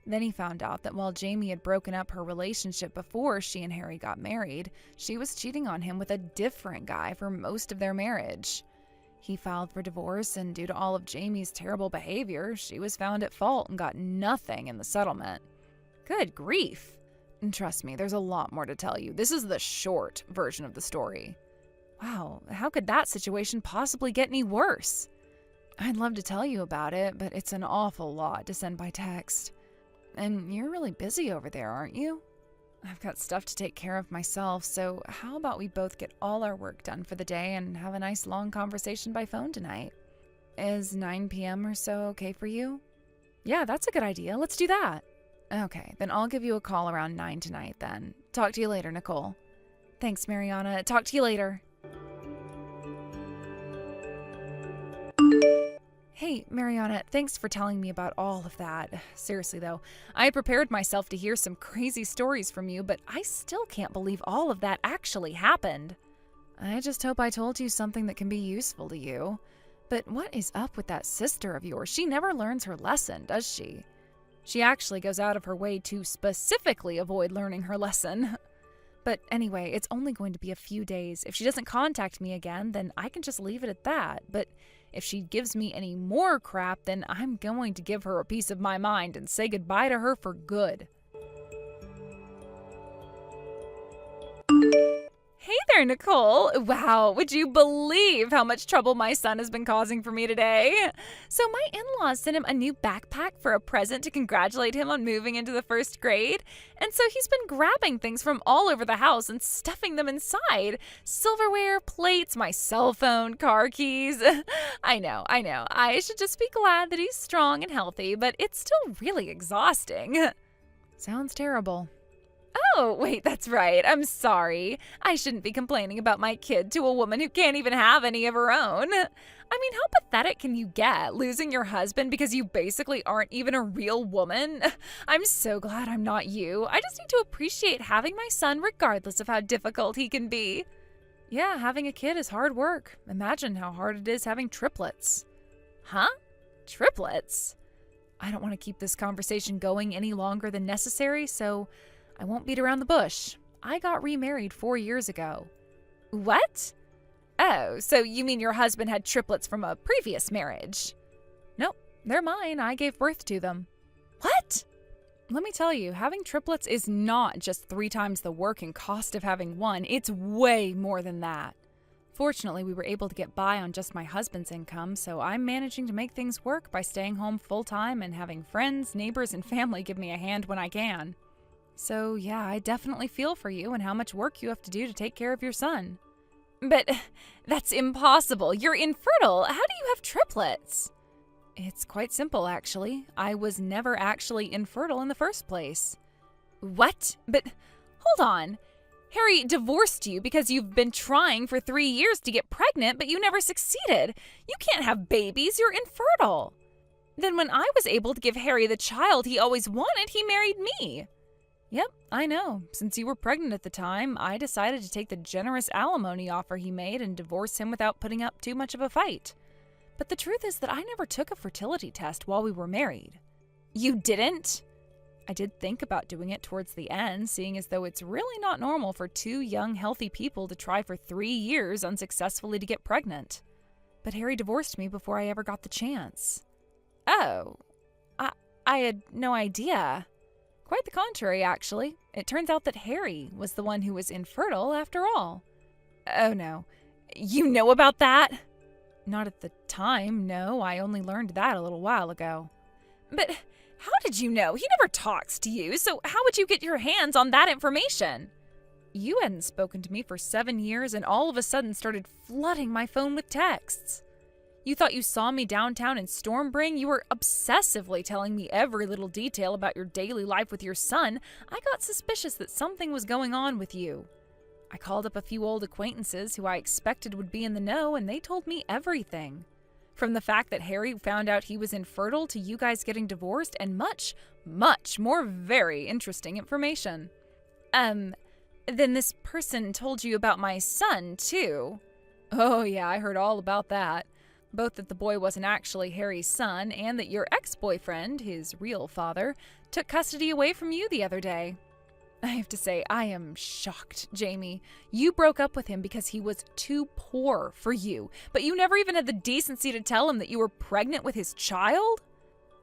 Then he found out that while Jamie had broken up her relationship before she and Harry got married, she was cheating on him with a different guy for most of their marriage. He filed for divorce, and due to all of Jamie's terrible behavior, she was found at fault and got nothing in the settlement. Good grief. And trust me, there's a lot more to tell you. This is the short version of the story. Wow, how could that situation possibly get any worse? I'd love to tell you about it, but it's an awful lot to send by text. And you're really busy over there, aren't you? I've got stuff to take care of myself, so how about we both get all our work done for the day and have a nice long conversation by phone tonight? Is 9 p.m. or so okay for you? Yeah, that's a good idea. Let's do that. Okay, then I'll give you a call around 9 tonight then. Talk to you later, Nicole. Thanks, Mariana. Talk to you later. Hey, Mariana, thanks for telling me about all of that. Seriously, though, I prepared myself to hear some crazy stories from you, but I still can't believe all of that actually happened. I just hope I told you something that can be useful to you. But what is up with that sister of yours? She never learns her lesson, does she? She actually goes out of her way to specifically avoid learning her lesson. But anyway, it's only going to be a few days. If she doesn't contact me again, then I can just leave it at that. But if she gives me any more crap, then I'm going to give her a piece of my mind and say goodbye to her for good. Hey there, Nicole. Wow, would you believe how much trouble my son has been causing for me today? So my in-laws sent him a new backpack for a present to congratulate him on moving into the first grade. And so he's been grabbing things from all over the house and stuffing them inside. Silverware, plates, my cell phone, car keys. I know. I should just be glad that he's strong and healthy, but it's still really exhausting. Sounds terrible. Oh, wait, that's right. I'm sorry. I shouldn't be complaining about my kid to a woman who can't even have any of her own. I mean, how pathetic can you get, losing your husband because you basically aren't even a real woman? I'm so glad I'm not you. I just need to appreciate having my son regardless of how difficult he can be. Yeah, having a kid is hard work. Imagine how hard it is having triplets. Huh? Triplets? I don't want to keep this conversation going any longer than necessary, so I won't beat around the bush. I got remarried 4 years ago. What? Oh, so you mean your husband had triplets from a previous marriage? Nope, they're mine. I gave birth to them. What? Let me tell you, having triplets is not just 3 times the work and cost of having one. It's way more than that. Fortunately, we were able to get by on just my husband's income, so I'm managing to make things work by staying home full-time and having friends, neighbors, and family give me a hand when I can. So, yeah, I definitely feel for you and how much work you have to do to take care of your son. But that's impossible. You're infertile. How do you have triplets? It's quite simple, actually. I was never actually infertile in the first place. What? But hold on. Harry divorced you because you've been trying for 3 years to get pregnant, but you never succeeded. You can't have babies. You're infertile. Then when I was able to give Harry the child he always wanted, he married me. Yep, I know. Since you were pregnant at the time, I decided to take the generous alimony offer he made and divorce him without putting up too much of a fight. But the truth is that I never took a fertility test while we were married. You didn't? I did think about doing it towards the end, seeing as though it's really not normal for 2 young, healthy people to try for 3 years unsuccessfully to get pregnant. But Harry divorced me before I ever got the chance. Oh, I had no idea. Quite the contrary, actually. It turns out that Harry was the one who was infertile after all. Oh no. You know about that? Not at the time, no. I only learned that a little while ago. But how did you know? He never talks to you, so how would you get your hands on that information? You hadn't spoken to me for 7 years and all of a sudden started flooding my phone with texts. You thought you saw me downtown in Stormbring? You were obsessively telling me every little detail about your daily life with your son. I got suspicious that something was going on with you. I called up a few old acquaintances who I expected would be in the know, and they told me everything. From the fact that Harry found out he was infertile to you guys getting divorced and much, much more very interesting information. Then this person told you about my son, too. Oh, yeah, I heard all about that. Both that the boy wasn't actually Harry's son and that your ex-boyfriend, his real father, took custody away from you the other day. I have to say, I am shocked, Jamie. You broke up with him because he was too poor for you, but you never even had the decency to tell him that you were pregnant with his child?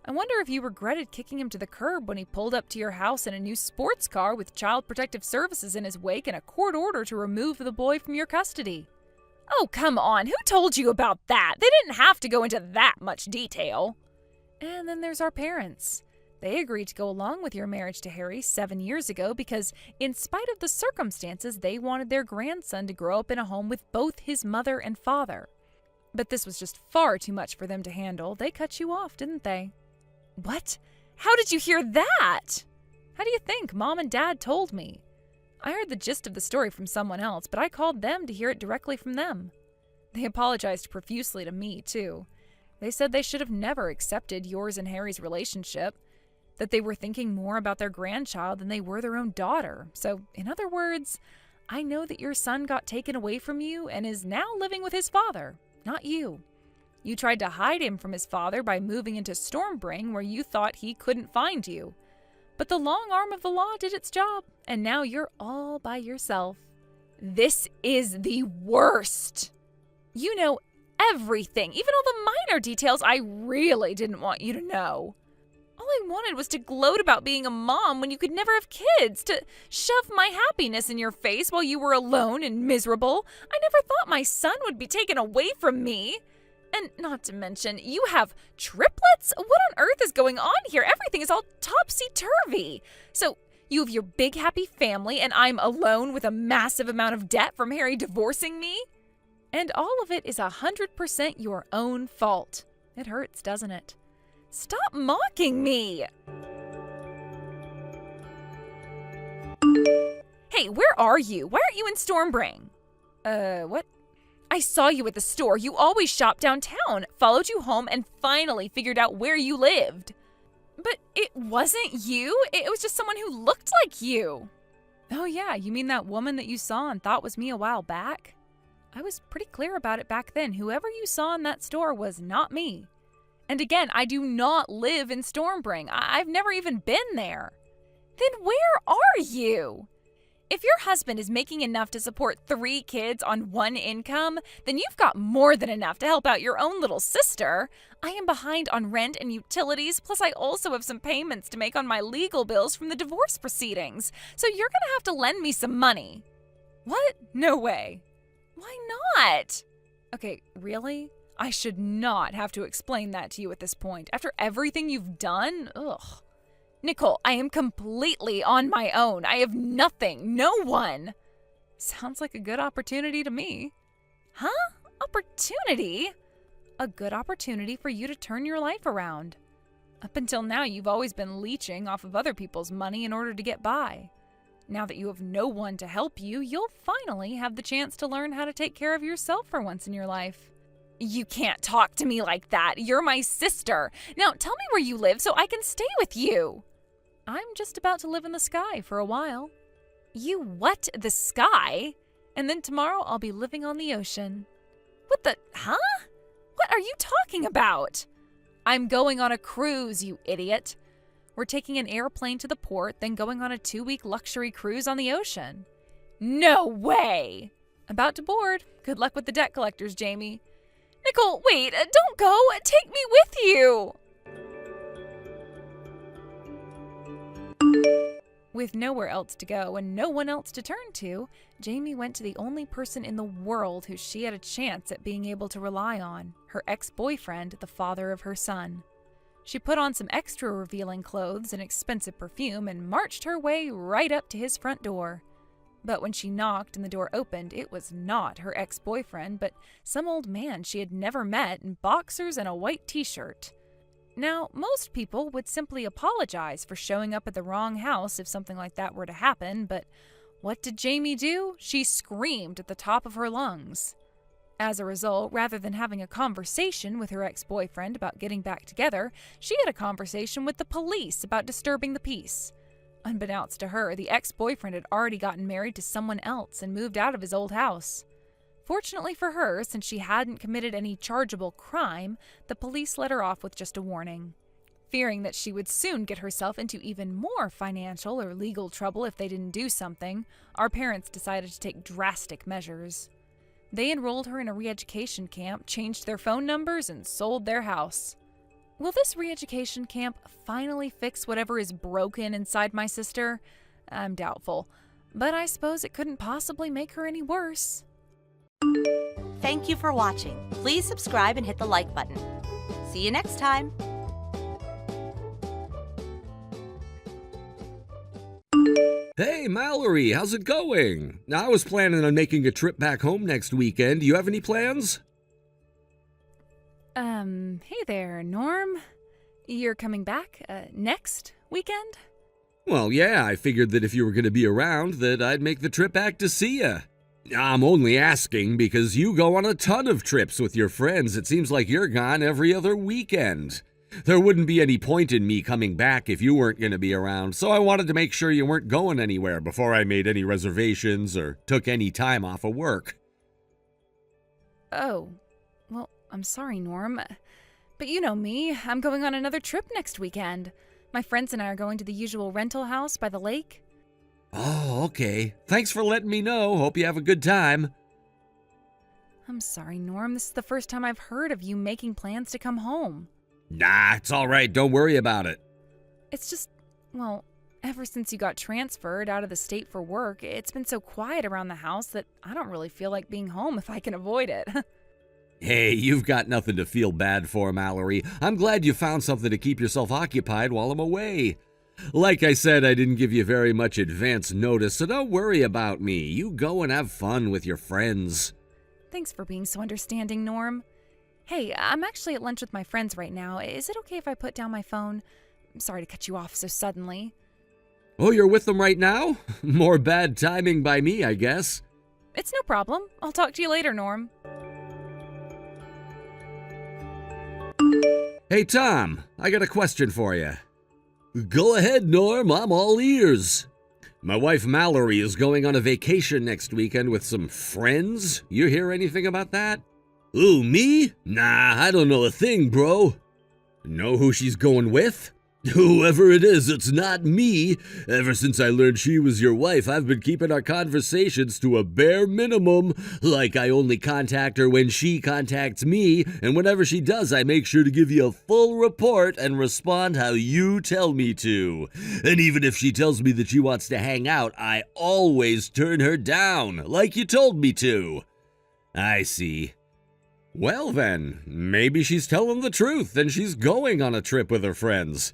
I wonder if you regretted kicking him to the curb when he pulled up to your house in a new sports car with Child Protective Services in his wake and a court order to remove the boy from your custody. Oh, come on. Who told you about that? They didn't have to go into that much detail. And then there's our parents. They agreed to go along with your marriage to Harry 7 years ago because, in spite of the circumstances, they wanted their grandson to grow up in a home with both his mother and father. But this was just far too much for them to handle. They cut you off, didn't they? What? How did you hear that? How do you think Mom and Dad told me? I heard the gist of the story from someone else, but I called them to hear it directly from them. They apologized profusely to me, too. They said they should have never accepted yours and Harry's relationship, that they were thinking more about their grandchild than they were their own daughter. So, in other words, I know that your son got taken away from you and is now living with his father, not you. You tried to hide him from his father by moving into Stormbring where you thought he couldn't find you. But the long arm of the law did its job, and now you're all by yourself. This is the worst. You know everything, even all the minor details I really didn't want you to know. All I wanted was to gloat about being a mom when you could never have kids, to shove my happiness in your face while you were alone and miserable. I never thought my son would be taken away from me. And not to mention, you have triplets? What on earth is going on here? Everything is all topsy-turvy. So you have your big happy family and I'm alone with a massive amount of debt from Harry divorcing me? And all of it is 100% your own fault. It hurts, doesn't it? Stop mocking me! Hey, where are you? Why aren't you in Stormbring? What? I saw you at the store. You always shop downtown, followed you home, and finally figured out where you lived. But it wasn't you. It was just someone who looked like you. Oh yeah, you mean that woman that you saw and thought was me a while back? I was pretty clear about it back then. Whoever you saw in that store was not me. And again, I do not live in Stormbring. I've never even been there. Then where are you? If your husband is making enough to support 3 kids on 1 income, then you've got more than enough to help out your own little sister. I am behind on rent and utilities, plus I also have some payments to make on my legal bills from the divorce proceedings. So you're gonna have to lend me some money. What? No way. Why not? Okay, really? I should not have to explain that to you at this point. After everything you've done? Ugh. Nicole, I am completely on my own. I have nothing, no one. Sounds like a good opportunity to me. Huh? Opportunity? A good opportunity for you to turn your life around. Up until now, you've always been leeching off of other people's money in order to get by. Now that you have no one to help you, you'll finally have the chance to learn how to take care of yourself for once in your life. You can't talk to me like that. You're my sister. Now tell me where you live so I can stay with you. I'm just about to live in the sky for a while. You what? The sky? And then tomorrow I'll be living on the ocean. What the? Huh? What are you talking about? I'm going on a cruise, you idiot. We're taking an airplane to the port, then going on a 2-week luxury cruise on the ocean. No way! About to board. Good luck with the debt collectors, Jamie. Nicole, wait, don't go. Take me with you. With nowhere else to go and no one else to turn to, Jamie went to the only person in the world who she had a chance at being able to rely on, her ex-boyfriend, the father of her son. She put on some extra revealing clothes and expensive perfume and marched her way right up to his front door. But when she knocked and the door opened, it was not her ex-boyfriend, but some old man she had never met in boxers and a white t-shirt. Now, most people would simply apologize for showing up at the wrong house if something like that were to happen, but what did Jamie do? She screamed at the top of her lungs. As a result, rather than having a conversation with her ex-boyfriend about getting back together, she had a conversation with the police about disturbing the peace. Unbeknownst to her, the ex-boyfriend had already gotten married to someone else and moved out of his old house. Fortunately for her, since she hadn't committed any chargeable crime, the police let her off with just a warning. Fearing that she would soon get herself into even more financial or legal trouble if they didn't do something, our parents decided to take drastic measures. They enrolled her in a re-education camp, changed their phone numbers, and sold their house. Will this re-education camp finally fix whatever is broken inside my sister? I'm doubtful, but I suppose it couldn't possibly make her any worse.
Thank you for watching. Please subscribe and hit the like button. See you next time.
Hey, Mallory, how's it going? I was planning on making a trip back home next weekend. Do you have any plans?
Hey there, Norm. You're coming back, next weekend?
Well, yeah, I figured that if you were going to be around, that I'd make the trip back to see you. I'm only asking because you go on a ton of trips with your friends. It seems like you're gone every other weekend. There wouldn't be any point in me coming back if you weren't going to be around, so I wanted to make sure you weren't going anywhere before I made any reservations or took any time off of work.
Oh, well, I'm sorry, Norm. But you know me, I'm going on another trip next weekend. My friends and I are going to the usual rental house by the lake.
Oh, okay. Thanks for letting me know. Hope you have a good time.
I'm sorry, Norm. This is the first time I've heard of you making plans to come home.
Nah, it's all right. Don't worry about it.
It's just, well, ever since you got transferred out of the state for work, it's been so quiet around the house that I don't really feel like being home if I can avoid it.
Hey, you've got nothing to feel bad for, Mallory. I'm glad you found something to keep yourself occupied while I'm away. Like I said, I didn't give you very much advance notice, so don't worry about me. You go and have fun with your friends.
Thanks for being so understanding, Norm. Hey, I'm actually at lunch with my friends right now. Is it okay if I put down my phone? I'm sorry to cut you off so suddenly.
Oh, you're with them right now? More bad timing by me, I guess.
It's no problem. I'll talk to you later, Norm.
Hey, Tom, I got a question for you. Go ahead, Norm. I'm all ears. My wife Mallory is going on a vacation next weekend with some friends. You hear anything about that? Ooh, me? Nah, I don't know a thing, bro. Know who she's going with? Whoever it is, it's not me. Ever since I learned she was your wife, I've been keeping our conversations to a bare minimum. Like I only contact her when she contacts me, and whenever she does, I make sure to give you a full report and respond how you tell me to. And even if she tells me that she wants to hang out, I always turn her down, like you told me to. I see. Well then, maybe she's telling the truth and she's going on a trip with her friends.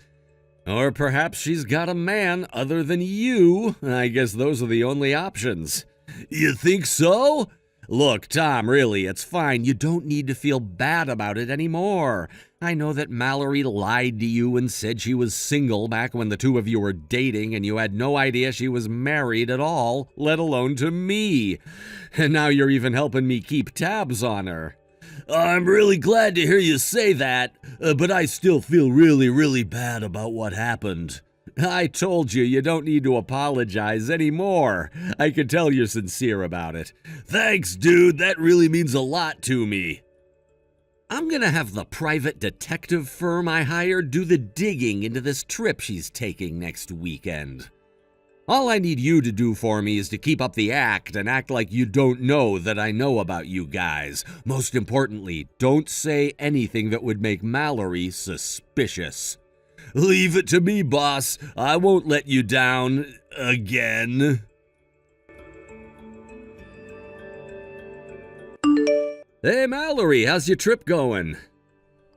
Or perhaps she's got a man other than you. I guess those are the only options. You think so? Look, Tom, really, it's fine. You don't need to feel bad about it anymore. I know that Mallory lied to you and said she was single back when the two of you were dating and you had no idea she was married at all, let alone to me. And now you're even helping me keep tabs on her. I'm really glad to hear you say that, but I still feel really bad about what happened. I told you don't need to apologize anymore. I can tell you're sincere about it. Thanks, dude. That really means a lot to me. I'm gonna have the private detective firm I hired do the digging into this trip she's taking next weekend. All I need you to do for me is to keep up the act and act like you don't know that I know about you guys. Most importantly, don't say anything that would make Mallory suspicious. Leave it to me, boss. I won't let you down again. Hey, Mallory, how's your trip going?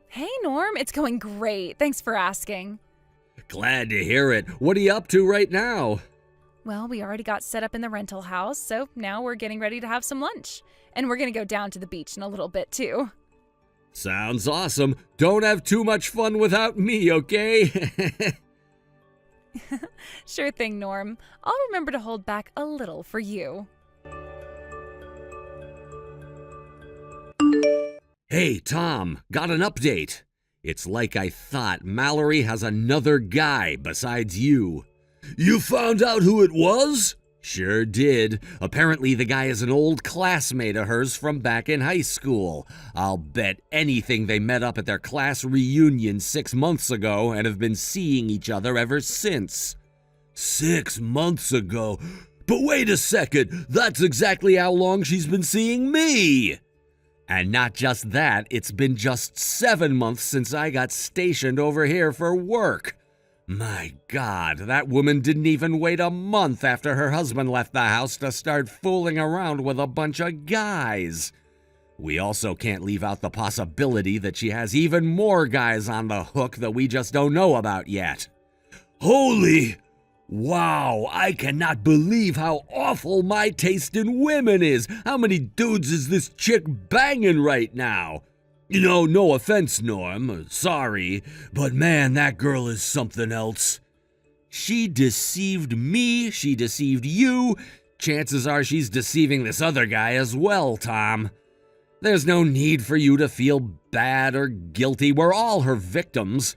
Hey, Norm. It's going great. Thanks for asking.
Glad to hear it. What are you up to right now?
Well, we already got set up in the rental house, so now we're getting ready to have some lunch. And we're going to go down to the beach in a little bit, too.
Sounds awesome. Don't have too much fun without me, okay?
Sure thing, Norm. I'll remember to hold back a little for you.
Hey, Tom, got an update. It's like I thought. Mallory has another guy besides you. You found out who it was? Sure did. Apparently the guy is an old classmate of hers from back in high school. I'll bet anything they met up at their class reunion 6 months ago and have been seeing each other ever since. 6 months ago? But wait a second, that's exactly how long she's been seeing me! And not just that, it's been just 7 months since I got stationed over here for work. My God, that woman didn't even wait a month after her husband left the house to start fooling around with a bunch of guys. We also can't leave out the possibility that she has even more guys on the hook that we just don't know about yet. Holy! Wow, I cannot believe how awful my taste in women is. How many dudes is this chick banging right now? You know, no offense, Norm, sorry, but man, that girl is something else. She deceived me, she deceived you. Chances are she's deceiving this other guy as well, Tom. There's no need for you to feel bad or guilty. We're all her victims.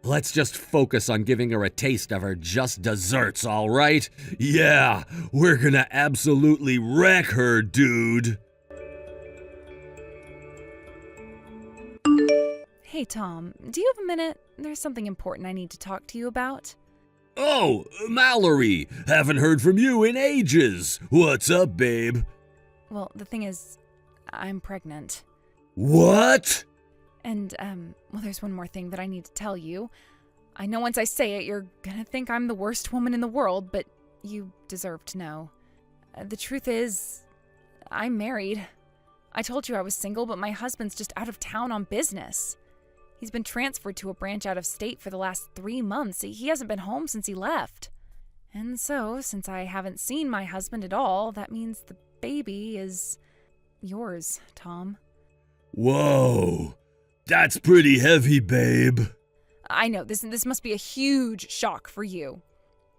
Let's just focus on giving her a taste of her just desserts, all right? Yeah, we're gonna absolutely wreck her, dude.
Hey, Tom, do you have a minute? There's something important I need to talk to you about.
Oh, Mallory, haven't heard from you in ages. What's up, babe?
Well, the thing is, I'm pregnant.
What?
And, well, there's one more thing that I need to tell you. I know once I say it, you're gonna think I'm the worst woman in the world, but you deserve to know. The truth is, I'm married. I told you I was single, but my husband's just out of town on business. He's been transferred to a branch out of state for the last 3 months. He hasn't been home since he left. And so, since I haven't seen my husband at all, that means the baby is yours, Tom.
Whoa, that's pretty heavy, babe.
I know, this must be a huge shock for you.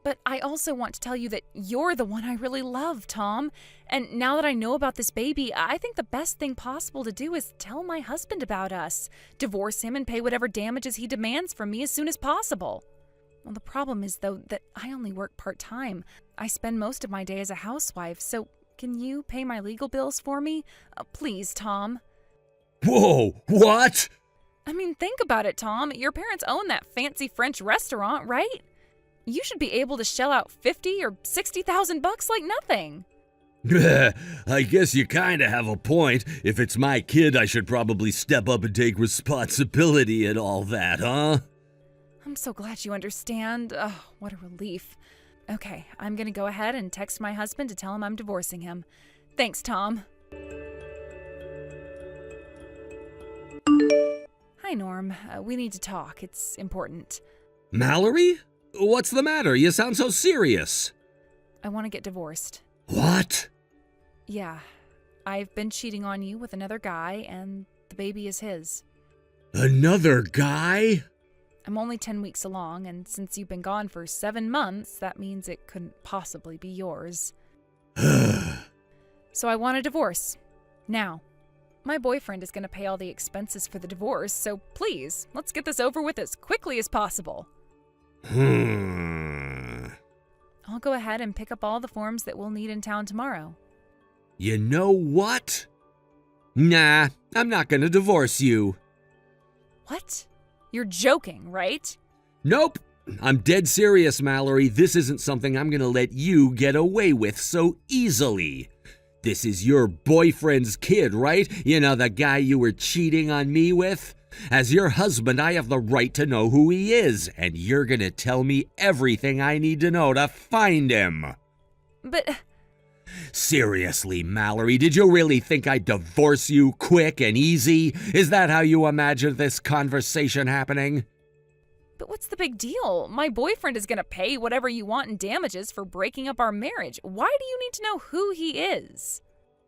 But I also want to tell you that you're the one I really love, Tom. And now that I know about this baby, I think the best thing possible to do is tell my husband about us, divorce him, and pay whatever damages he demands from me as soon as possible. Well, the problem is, though, that I only work part-time. I spend most of my day as a housewife, so can you pay my legal bills for me? Please, Tom.
Whoa, what?
I mean, think about it, Tom. Your parents own that fancy French restaurant, right? You should be able to shell out $50,000 or $60,000 like nothing.
I guess you kinda have a point. If it's my kid, I should probably step up and take responsibility and all that, huh?
I'm so glad you understand. Oh, what a relief. Okay, I'm gonna go ahead and text my husband to tell him I'm divorcing him. Thanks, Tom. Hi, Norm. We need to talk. It's important.
Mallory? What's the matter? You sound so serious.
I want to get divorced.
What?
Yeah. I've been cheating on you with another guy, and the baby is his.
Another guy?
I'm only 10 weeks along, and since you've been gone for 7 months, that means it couldn't possibly be yours. So I want a divorce. Now. My boyfriend is going to pay all the expenses for the divorce, so please, let's get this over with as quickly as possible. I'll go ahead and pick up all the forms that we'll need in town tomorrow.
You know what? Nah, I'm not gonna divorce you.
What? You're joking, right?
Nope. I'm dead serious, Mallory. This isn't something I'm gonna let you get away with so easily. This is your boyfriend's kid, right? You know, the guy you were cheating on me with? As your husband, I have the right to know who he is, and you're gonna tell me everything I need to know to find him.
But...
Seriously, Mallory, did you really think I'd divorce you quick and easy? Is that how you imagined this conversation happening?
But what's the big deal? My boyfriend is gonna pay whatever you want in damages for breaking up our marriage. Why do you need to know who he is?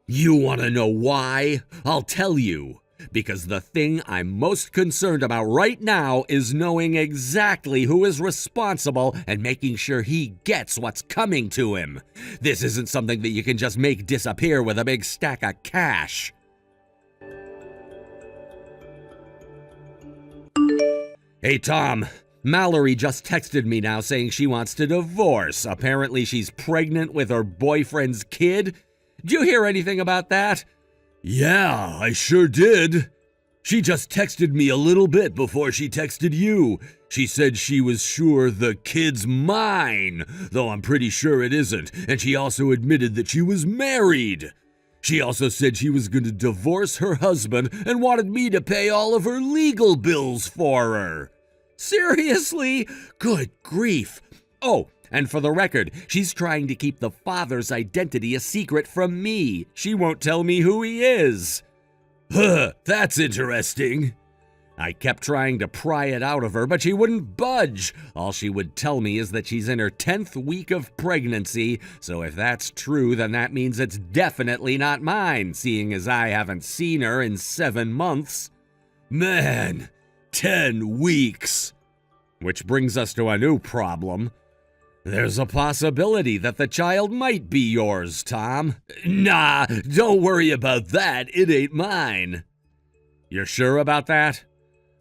You want to know why? I'll tell you. Because the thing I'm most concerned about right now is knowing exactly who is responsible and making sure he gets what's coming to him. This isn't something that you can just make disappear with a big stack of cash. Hey, Tom, Mallory just texted me now saying she wants to divorce. Apparently she's pregnant with her boyfriend's kid. Did you hear anything about that? Yeah, I sure did. She just texted me a little bit before she texted you. She said she was sure the kid's mine, though I'm pretty sure it isn't, and she also admitted that she was married. She also said she was going to divorce her husband and wanted me to pay all of her legal bills for her. Seriously? Good grief. Oh, and for the record, she's trying to keep the father's identity a secret from me. She won't tell me who he is. Huh, that's interesting. I kept trying to pry it out of her, but she wouldn't budge. All she would tell me is that she's in her 10th week of pregnancy, so if that's true, then that means it's definitely not mine, seeing as I haven't seen her in 7 months. Man, 10 weeks. Which brings us to a new problem. There's a possibility that the child might be yours, Tom. Nah, don't worry about that. It ain't mine. You're sure about that?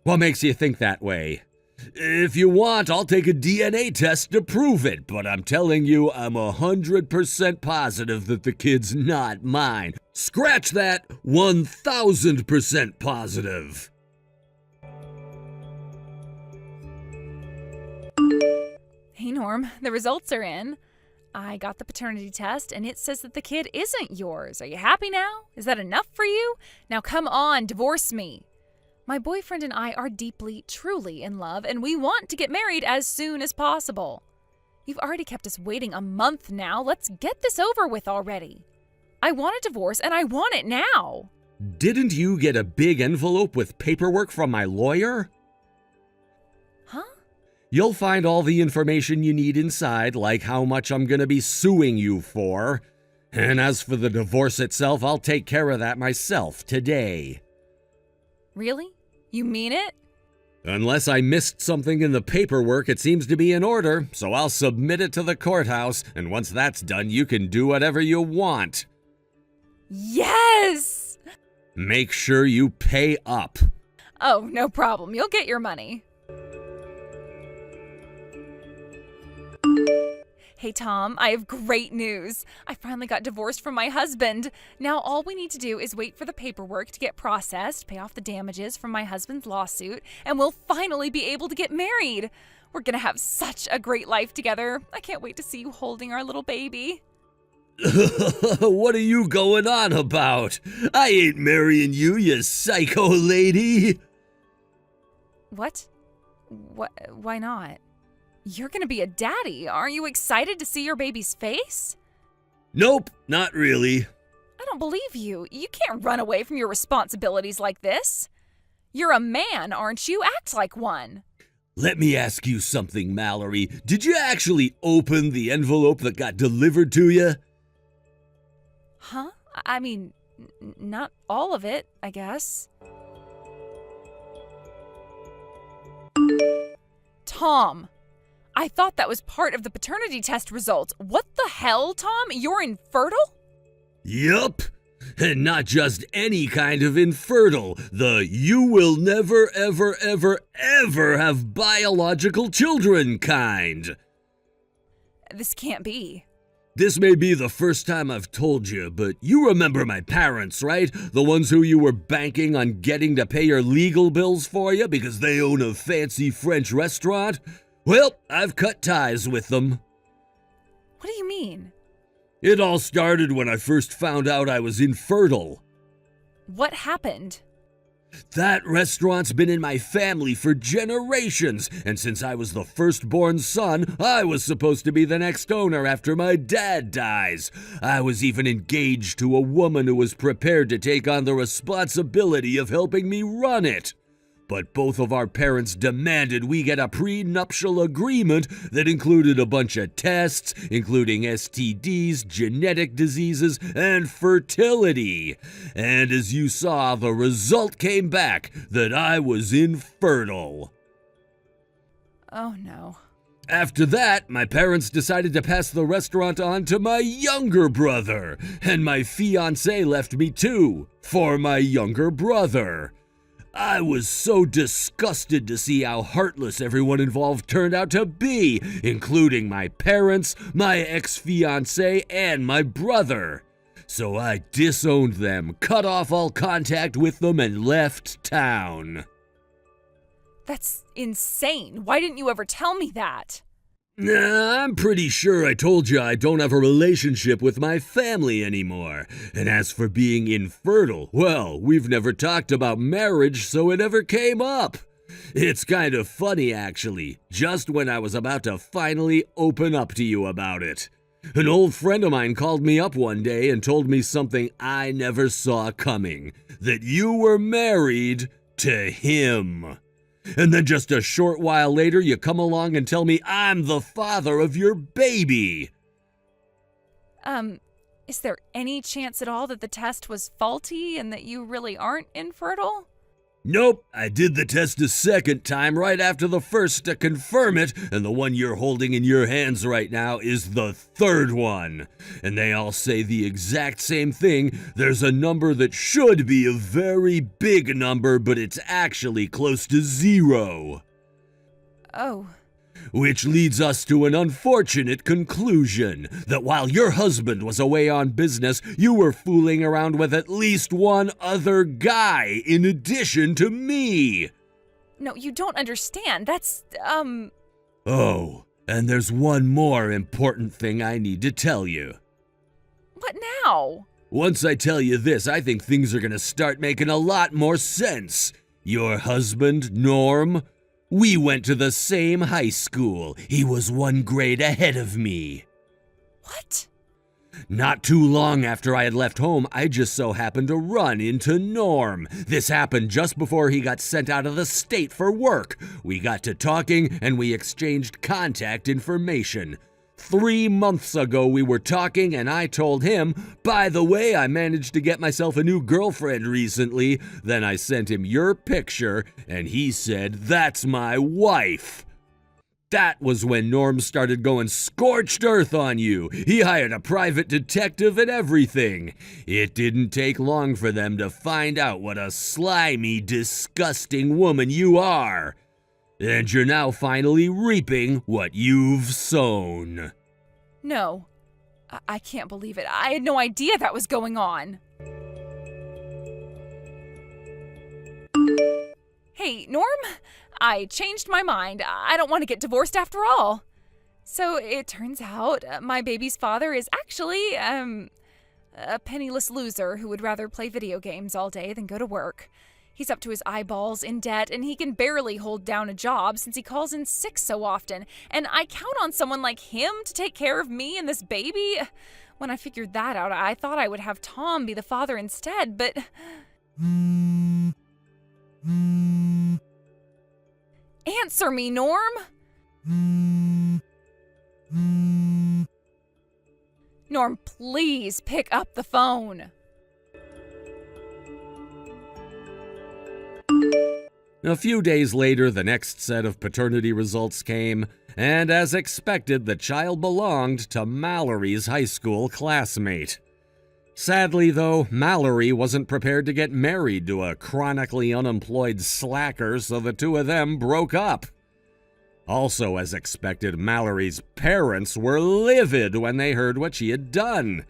What makes you think that way? If you want, I'll take a DNA test to prove it, but I'm telling you, I'm 100% positive that the kid's not mine. Scratch that, 1000% positive.
Hey Norm, the results are in. I got the paternity test and it says that the kid isn't yours. Are you happy now? Is that enough for you? Now come on, divorce me. My boyfriend and I are deeply, truly in love and we want to get married as soon as possible. You've already kept us waiting a month now. Let's get this over with already. I want a divorce and I want it now.
Didn't you get a big envelope with paperwork from my lawyer?
Huh?
You'll find all the information you need inside, like how much I'm gonna be suing you for. And as for the divorce itself, I'll take care of that myself today.
Really? You mean it?
Unless I missed something in the paperwork, it seems to be in order, so I'll submit it to the courthouse, and once that's done, you can do whatever you want.
Yes!
Make sure you pay up.
Oh, no problem. You'll get your money. Hey Tom, I have great news. I finally got divorced from my husband. Now all we need to do is wait for the paperwork to get processed, pay off the damages from my husband's lawsuit, and we'll finally be able to get married. We're gonna have such a great life together. I can't wait to see you holding our little baby.
What are you going on about? I ain't marrying you, you psycho lady.
What? Why not? You're gonna be a daddy. Aren't you excited to see your baby's face?
Nope, not really.
I don't believe you. You can't run away from your responsibilities like this. You're a man, aren't you? Act like one.
Let me ask you something, Mallory. Did you actually open the envelope that got delivered to you?
Huh? I mean, not all of it, I guess. Tom, I thought that was part of the paternity test results. What the hell, Tom? You're infertile?
Yup. And not just any kind of infertile. The you will never, ever, ever, ever have biological children kind.
This can't be.
This may be the first time I've told you, but you remember my parents, right? The ones who you were banking on getting to pay your legal bills for you because they own a fancy French restaurant? Well, I've cut ties with them.
What do you mean?
It all started when I first found out I was infertile.
What happened?
That restaurant's been in my family for generations, and since I was the firstborn son, I was supposed to be the next owner after my dad dies. I was even engaged to a woman who was prepared to take on the responsibility of helping me run it. But both of our parents demanded we get a prenuptial agreement that included a bunch of tests, including STDs, genetic diseases, and fertility. And as you saw, the result came back that I was infertile.
Oh no.
After that, my parents decided to pass the restaurant on to my younger brother, and my fiancé left me too, for my younger brother. I was so disgusted to see how heartless everyone involved turned out to be, including my parents, my ex-fiancée, and my brother. So I disowned them, cut off all contact with them, and left town.
That's insane. Why didn't you ever tell me that?
I'm pretty sure I told you I don't have a relationship with my family anymore. And as for being infertile, well, we've never talked about marriage, so it never came up. It's kind of funny, actually, just when I was about to finally open up to you about it. An old friend of mine called me up one day and told me something I never saw coming, that you were married to him. And then just a short while later, you come along and tell me I'm the father of your baby.
Is there any chance at all that the test was faulty and that you really aren't infertile?
Nope, I did the test a second time right after the first to confirm it, and the one you're holding in your hands right now is the third one. And they all say the exact same thing. There's a number that should be a very big number, but it's actually close to 0.
Oh.
Which leads us to an unfortunate conclusion, that while your husband was away on business, you were fooling around with at least one other guy in addition to me.
No, you don't understand. That's,
Oh, and there's one more important thing I need to tell you.
What now?
Once I tell you this, I think things are gonna start making a lot more sense. Your husband, Norm, we went to the same high school. He was 1 grade ahead of me.
What?
Not too long after I had left home, I just so happened to run into Norm. This happened just before he got sent out of the state for work. We got to talking and we exchanged contact information. 3 months ago we were talking and I told him, by the way, I managed to get myself a new girlfriend recently. Then I sent him your picture and he said, that's my wife. That was when Norm started going scorched earth on you. He hired a private detective and everything. It didn't take long for them to find out what a slimy, disgusting woman you are. And you're now finally reaping what you've sown.
No. I can't believe it. I had no idea that was going on. Hey, Norm, I changed my mind. I don't want to get divorced after all. So it turns out my baby's father is actually, a penniless loser who would rather play video games all day than go to work. He's up to his eyeballs in debt, and he can barely hold down a job since he calls in sick so often. And I count on someone like him to take care of me and this baby. When I figured that out, I thought I would have Tom be the father instead, but... Answer me, Norm! Norm, please pick up the phone.
A few days later, the next set of paternity results came, and as expected, the child belonged to Mallory's high school classmate. Sadly, though, Mallory wasn't prepared to get married to a chronically unemployed slacker, so the two of them broke up. Also, as expected, Mallory's parents were livid when they heard what she had done.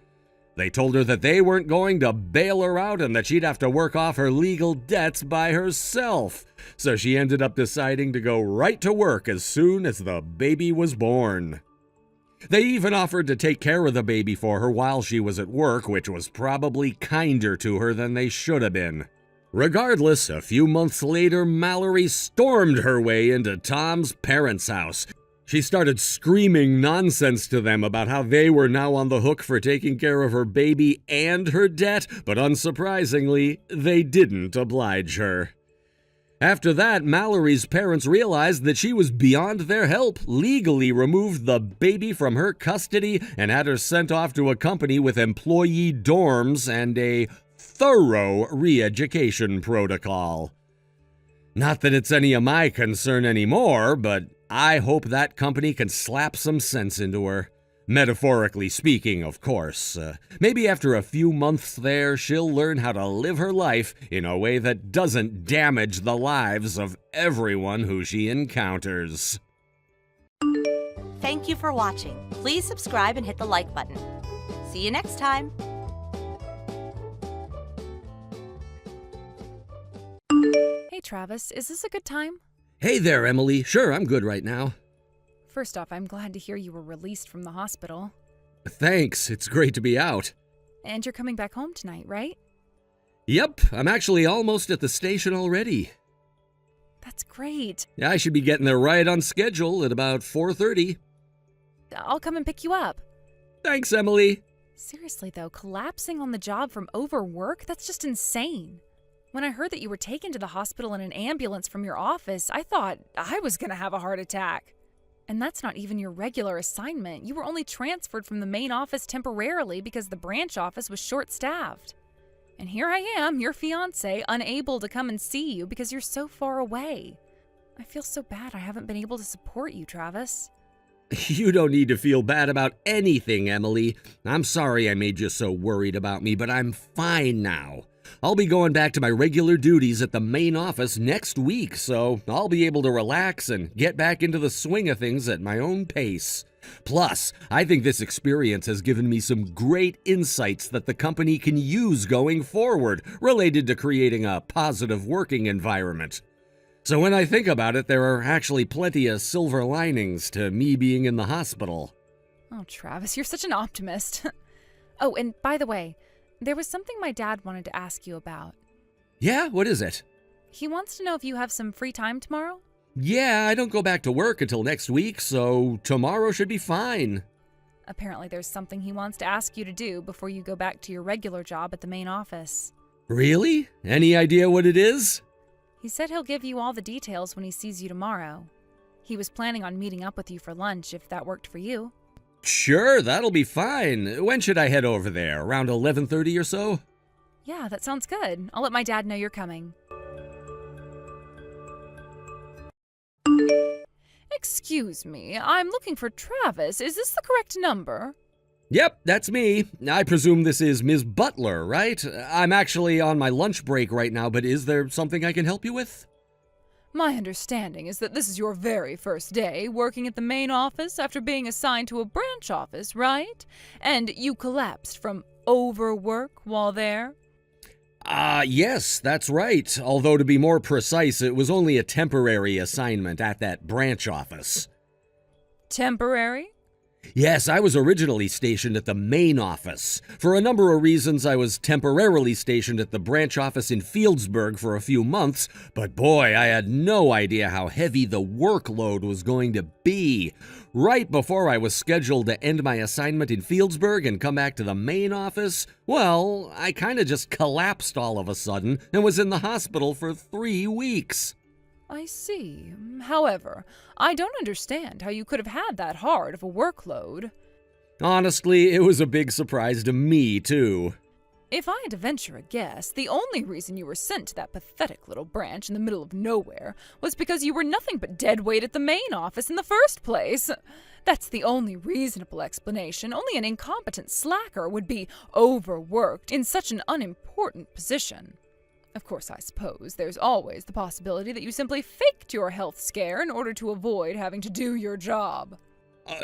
They told her that they weren't going to bail her out and that she'd have to work off her legal debts by herself. So she ended up deciding to go right to work as soon as the baby was born. They even offered to take care of the baby for her while she was at work, which was probably kinder to her than they should have been. Regardless, a few months later, Mallory stormed her way into Tom's parents' house. She started screaming nonsense to them about how they were now on the hook for taking care of her baby and her debt, but unsurprisingly, they didn't oblige her. After that, Mallory's parents realized that she was beyond their help, legally removed the baby from her custody, and had her sent off to a company with employee dorms and a thorough re-education protocol. Not that it's any of my concern anymore, but I hope that company can slap some sense into her. Metaphorically speaking, of course. Maybe after a few months there, she'll learn how to live her life in a way that doesn't damage the lives of everyone who she encounters.
Thank you for watching. Please subscribe and hit the like button. See you next time.
Hey, Travis, is this a good time?
Hey there, Emily. Sure, I'm good right now.
First off, I'm glad to hear you were released from the hospital.
Thanks, it's great to be out.
And you're coming back home tonight, right?
Yep, I'm actually almost at the station already.
That's great.
I should be getting there right on schedule at about 4:30.
I'll come and pick you up.
Thanks, Emily.
Seriously, though, collapsing on the job from overwork? That's just insane. When I heard that you were taken to the hospital in an ambulance from your office, I thought I was going to have a heart attack. And that's not even your regular assignment. You were only transferred from the main office temporarily because the branch office was short-staffed. And here I am, your fiancé, unable to come and see you because you're so far away. I feel so bad I haven't been able to support you, Travis.
You don't need to feel bad about anything, Emily. I'm sorry I made you so worried about me, but I'm fine now. I'll be going back to my regular duties at the main office next week, so I'll be able to relax and get back into the swing of things at my own pace. Plus, I think this experience has given me some great insights that the company can use going forward related to creating a positive working environment. So when I think about it, there are actually plenty of silver linings to me being in the hospital.
Oh, Travis, you're such an optimist. Oh, and by the way, there was something my dad wanted to ask you about.
Yeah, what is it?
He wants to know if you have some free time tomorrow?
Yeah, I don't go back to work until next week, so tomorrow should be fine.
Apparently there's something he wants to ask you to do before you go back to your regular job at the main office.
Really? Any idea what it is?
He said he'll give you all the details when he sees you tomorrow. He was planning on meeting up with you for lunch if that worked for you.
Sure, that'll be fine. When should I head over there? Around 11:30 or so?
Yeah, that sounds good. I'll let my dad know you're coming. Excuse me, I'm looking for Travis. Is this the correct number?
Yep, that's me. I presume this is Ms. Butler, right? I'm actually on my lunch break right now, but is there something I can help you with?
My understanding is that this is your very first day working at the main office after being assigned to a branch office, right? And you collapsed from overwork while there?
Yes, that's right. Although to be more precise, it was only a temporary assignment at that branch office.
Temporary?
Yes, I was originally stationed at the main office. For a number of reasons, I was temporarily stationed at the branch office in Fieldsburg for a few months, but boy, I had no idea how heavy the workload was going to be. Right before I was scheduled to end my assignment in Fieldsburg and come back to the main office, well, I kind of just collapsed all of a sudden and was in the hospital for 3 weeks.
I see. However, I don't understand how you could have had that hard of a workload.
Honestly, it was a big surprise to me, too.
If I had to venture a guess, the only reason you were sent to that pathetic little branch in the middle of nowhere was because you were nothing but dead weight at the main office in the first place. That's the only reasonable explanation. Only an incompetent slacker would be overworked in such an unimportant position. Of course, I suppose there's always the possibility that you simply faked your health scare in order to avoid having to do your job.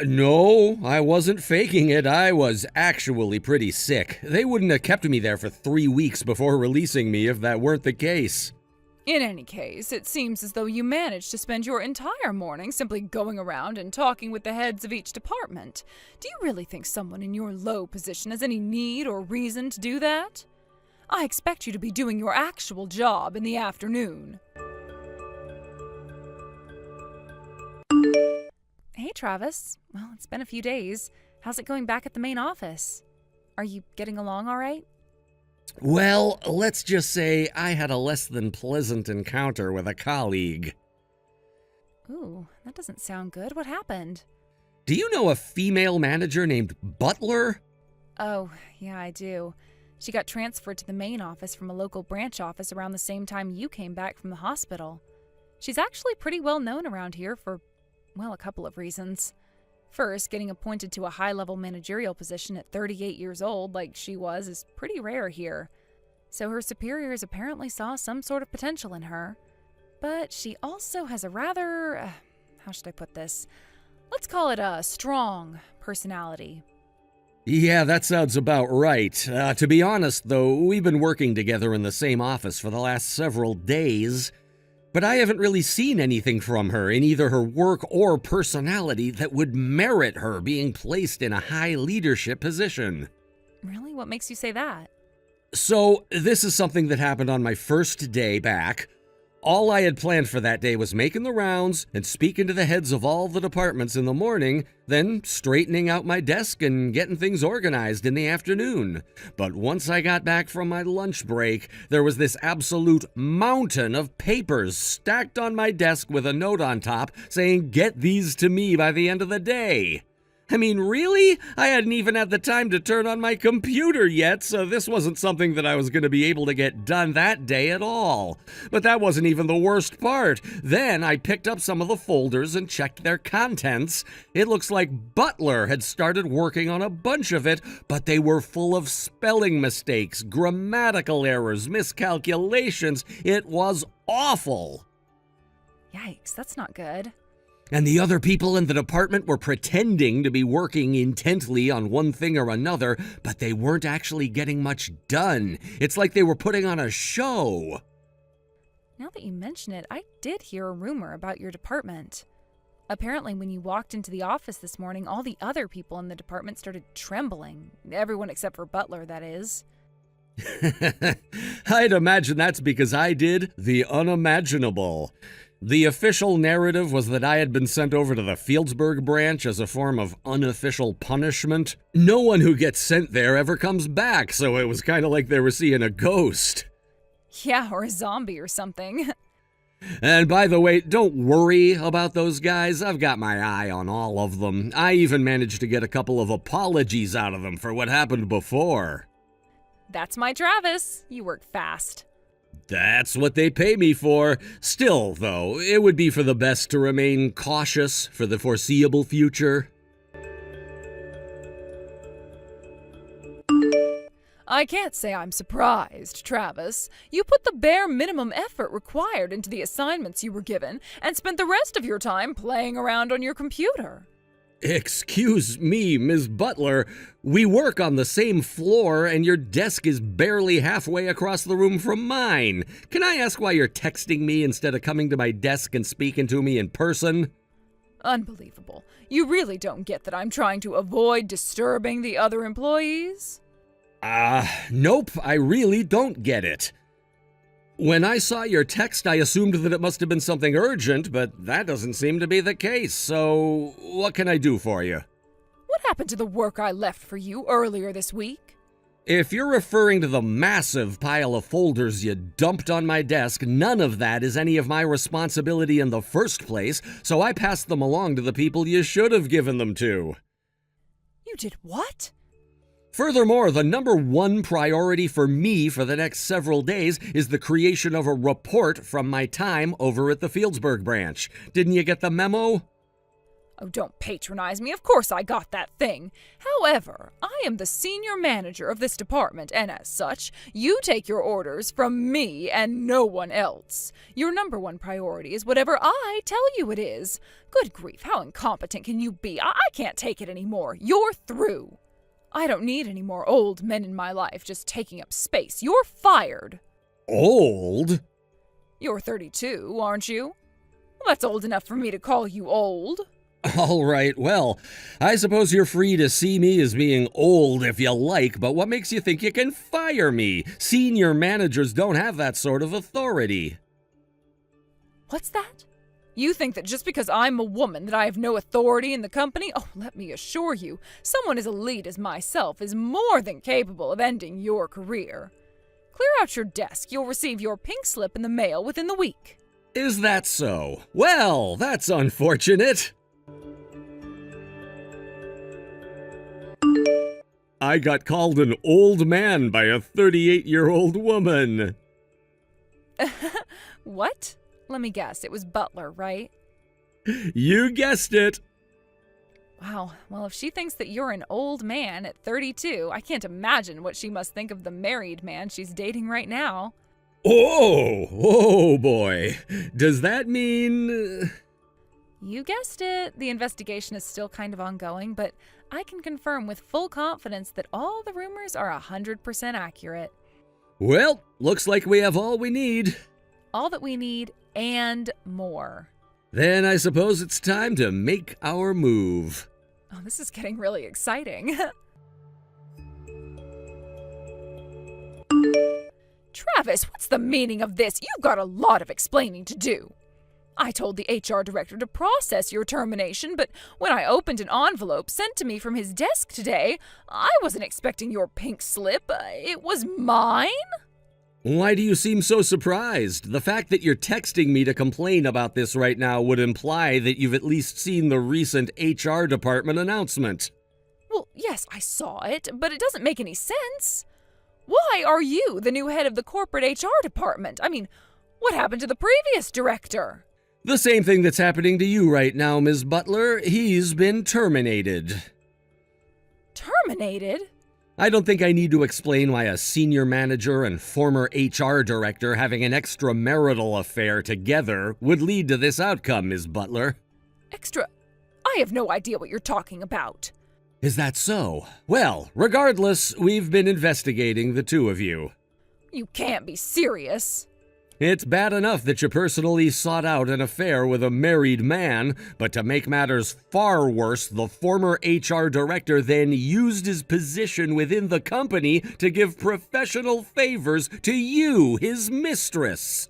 No, I wasn't faking it. I was actually pretty sick. They wouldn't have kept me there for 3 weeks before releasing me if that weren't the case.
In any case, it seems as though you managed to spend your entire morning simply going around and talking with the heads of each department. Do you really think someone in your low position has any need or reason to do that? I expect you to be doing your actual job in the afternoon. Hey, Travis. Well, it's been a few days. How's it going back at the main office? Are you getting along all right?
Well, let's just say I had a less than pleasant encounter with a colleague.
Ooh, that doesn't sound good. What happened?
Do you know a female manager named Butler?
Oh, yeah, I do. She got transferred to the main office from a local branch office around the same time you came back from the hospital. She's actually pretty well known around here for, well, a couple of reasons. First, getting appointed to a high-level managerial position at 38 years old, like she was, is pretty rare here. So her superiors apparently saw some sort of potential in her. But she also has a rather, how should I put this? Let's call it a strong personality.
Yeah, that sounds about right. To be honest, though, we've been working together in the same office for the last several days, but I haven't really seen anything from her in either her work or personality that would merit her being placed in a high leadership position.
Really? What makes you say that?
So, this is something that happened on my first day back. All I had planned for that day was making the rounds and speaking to the heads of all the departments in the morning, then straightening out my desk and getting things organized in the afternoon. But once I got back from my lunch break, there was this absolute mountain of papers stacked on my desk with a note on top saying, "Get these to me by the end of the day." I mean, really? I hadn't even had the time to turn on my computer yet, so this wasn't something that I was going to be able to get done that day at all. But that wasn't even the worst part. Then I picked up some of the folders and checked their contents. It looks like Butler had started working on a bunch of it, but they were full of spelling mistakes, grammatical errors, miscalculations. It was awful.
Yikes, that's not good.
And the other people in the department were pretending to be working intently on one thing or another, but they weren't actually getting much done. It's like they were putting on a show.
Now that you mention it, I did hear a rumor about your department. Apparently, when you walked into the office this morning, all the other people in the department started trembling. Everyone except for Butler, that is.
I'd imagine that's because I did the unimaginable. The official narrative was that I had been sent over to the Fieldsburg branch as a form of unofficial punishment. No one who gets sent there ever comes back, so it was kind of like they were seeing a ghost.
Yeah, or a zombie or something.
And by the way, don't worry about those guys. I've got my eye on all of them. I even managed to get a couple of apologies out of them for what happened before.
That's my Travis. You work fast.
That's what they pay me for. Still, though, it would be for the best to remain cautious for the foreseeable future.
I can't say I'm surprised, Travis. You put the bare minimum effort required into the assignments you were given and spent the rest of your time playing around on your computer.
Excuse me, Ms. Butler. We work on the same floor, and your desk is barely halfway across the room from mine. Can I ask why you're texting me instead of coming to my desk and speaking to me in person?
Unbelievable. You really don't get that I'm trying to avoid disturbing the other employees?
Nope, I really don't get it. When I saw your text, I assumed that it must have been something urgent, but that doesn't seem to be the case, so what can I do for you?
What happened to the work I left for you earlier this week?
If you're referring to the massive pile of folders you dumped on my desk, none of that is any of my responsibility in the first place, so I passed them along to the people you should have given them to.
You did what?
Furthermore, the number one priority for me for the next several days is the creation of a report from my time over at the Fieldsburg branch. Didn't you get the memo?
Oh, don't patronize me. Of course I got that thing. However, I am the senior manager of this department, and as such, you take your orders from me and no one else. Your number one priority is whatever I tell you it is. Good grief, how incompetent can you be? I can't take it anymore. You're through. I don't need any more old men in my life just taking up space. You're fired.
Old?
You're 32, aren't you? Well, that's old enough for me to call you old.
All right, well, I suppose you're free to see me as being old if you like, but what makes you think you can fire me? Senior managers don't have that sort of authority.
What's that? You think that just because I'm a woman that I have no authority in the company? Oh, let me assure you, someone as elite as myself is more than capable of ending your career. Clear out your desk. You'll receive your pink slip in the mail within the week.
Is that so? Well, that's unfortunate. I got called an old man by a 38-year-old woman.
What? Let me guess, it was Butler, right?
You guessed it.
Wow, well, if she thinks that you're an old man at 32, I can't imagine what she must think of the married man she's dating right now.
Oh boy. Does that mean...
You guessed it. The investigation is still kind of ongoing, but I can confirm with full confidence that all the rumors are 100% accurate.
Well, looks like we have all we need.
All that we need and more.
Then I suppose it's time to make our move.
Oh, this is getting really exciting. Travis, what's the meaning of this? You've got a lot of explaining to do. I told the HR director to process your termination, but when I opened an envelope sent to me from his desk today, I wasn't expecting your pink slip. It was mine?
Why do you seem so surprised? The fact that you're texting me to complain about this right now would imply that you've at least seen the recent HR department announcement.
Well, yes, I saw it, but it doesn't make any sense. Why are you the new head of the corporate HR department? I mean, what happened to the previous director?
The same thing that's happening to you right now, Ms. Butler. He's been terminated.
Terminated?
I don't think I need to explain why a senior manager and former HR director having an extramarital affair together would lead to this outcome, Ms. Butler.
I have no idea what you're talking about.
Is that so? Well, regardless, we've been investigating the two of you.
You can't be serious.
It's bad enough that you personally sought out an affair with a married man, but to make matters far worse, the former HR director then used his position within the company to give professional favors to you, his mistress.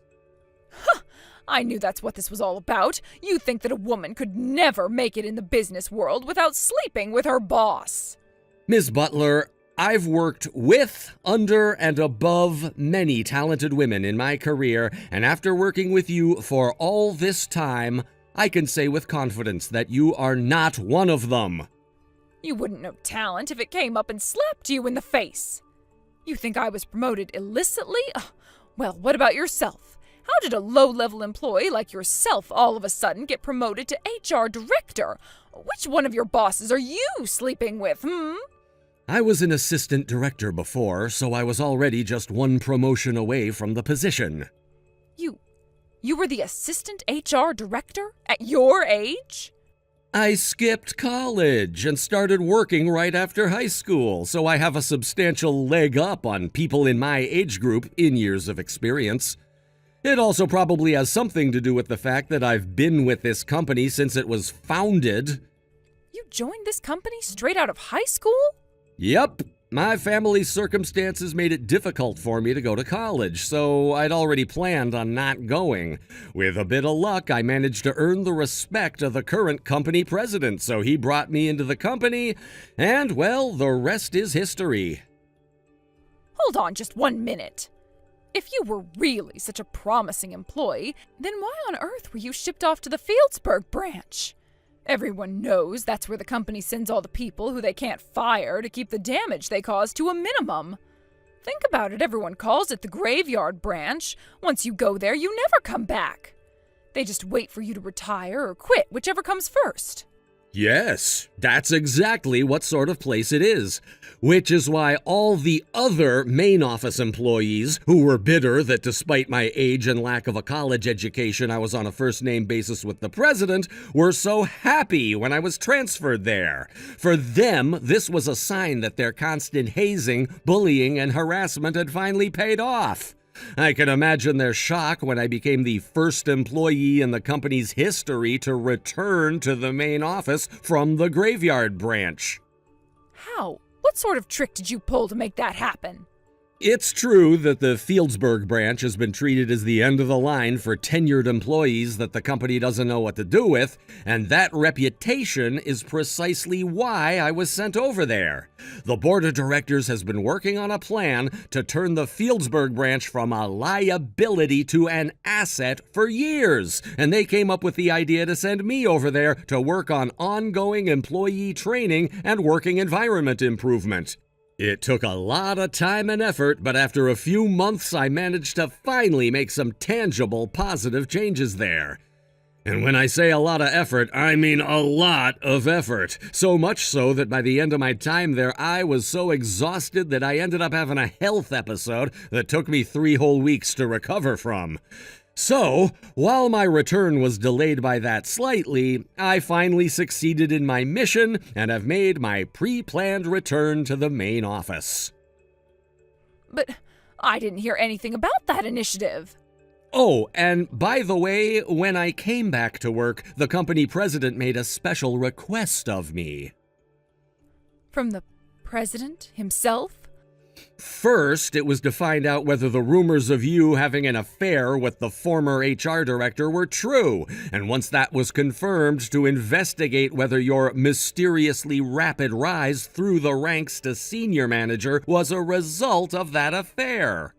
Huh, I knew that's what this was all about. You think that a woman could never make it in the business world without sleeping with her boss.
Ms. Butler, I've worked with, under, and above many talented women in my career, and after working with you for all this time, I can say with confidence that you are not one of them.
You wouldn't know talent if it came up and slapped you in the face. You think I was promoted illicitly? Well, what about yourself? How did a low-level employee like yourself all of a sudden get promoted to HR director? Which one of your bosses are you sleeping with,
I was an assistant director before, so I was already just one promotion away from the position.
You were the assistant HR director at your age?
I skipped college and started working right after high school, so I have a substantial leg up on people in my age group in years of experience. It also probably has something to do with the fact that I've been with this company since it was founded.
You joined this company straight out of high school?
Yep. My family's circumstances made it difficult for me to go to college, so I'd already planned on not going. With a bit of luck, I managed to earn the respect of the current company president, so he brought me into the company, and, well, the rest is history.
Hold on just 1 minute. If you were really such a promising employee, then why on earth were you shipped off to the Fieldsburg branch? Everyone knows that's where the company sends all the people who they can't fire to keep the damage they cause to a minimum. Think about it, everyone calls it the graveyard branch. Once you go there, you never come back. They just wait for you to retire or quit, whichever comes first.
Yes, that's exactly what sort of place it is. Which is why all the other main office employees, who were bitter that despite my age and lack of a college education I was on a first-name basis with the president, were so happy when I was transferred there. For them, this was a sign that their constant hazing, bullying, and harassment had finally paid off. I can imagine their shock when I became the first employee in the company's history to return to the main office from the graveyard branch.
How? What sort of trick did you pull to make that happen?
It's true that the Fieldsburg branch has been treated as the end of the line for tenured employees that the company doesn't know what to do with, and that reputation is precisely why I was sent over there. The board of directors has been working on a plan to turn the Fieldsburg branch from a liability to an asset for years, and they came up with the idea to send me over there to work on ongoing employee training and working environment improvement. It took a lot of time and effort, but after a few months, I managed to finally make some tangible, positive changes there. And when I say a lot of effort, I mean a lot of effort. So much so that by the end of my time there, I was so exhausted that I ended up having a health episode that took me 3 whole weeks to recover from. So, while my return was delayed by that slightly, I finally succeeded in my mission and have made my pre-planned return to the main office.
But I didn't hear anything about that initiative.
Oh, and by the way, when I came back to work, the company president made a special request of me.
From the president himself?
First, it was to find out whether the rumors of you having an affair with the former HR director were true, and once that was confirmed, to investigate whether your mysteriously rapid rise through the ranks to senior manager was a result of that affair.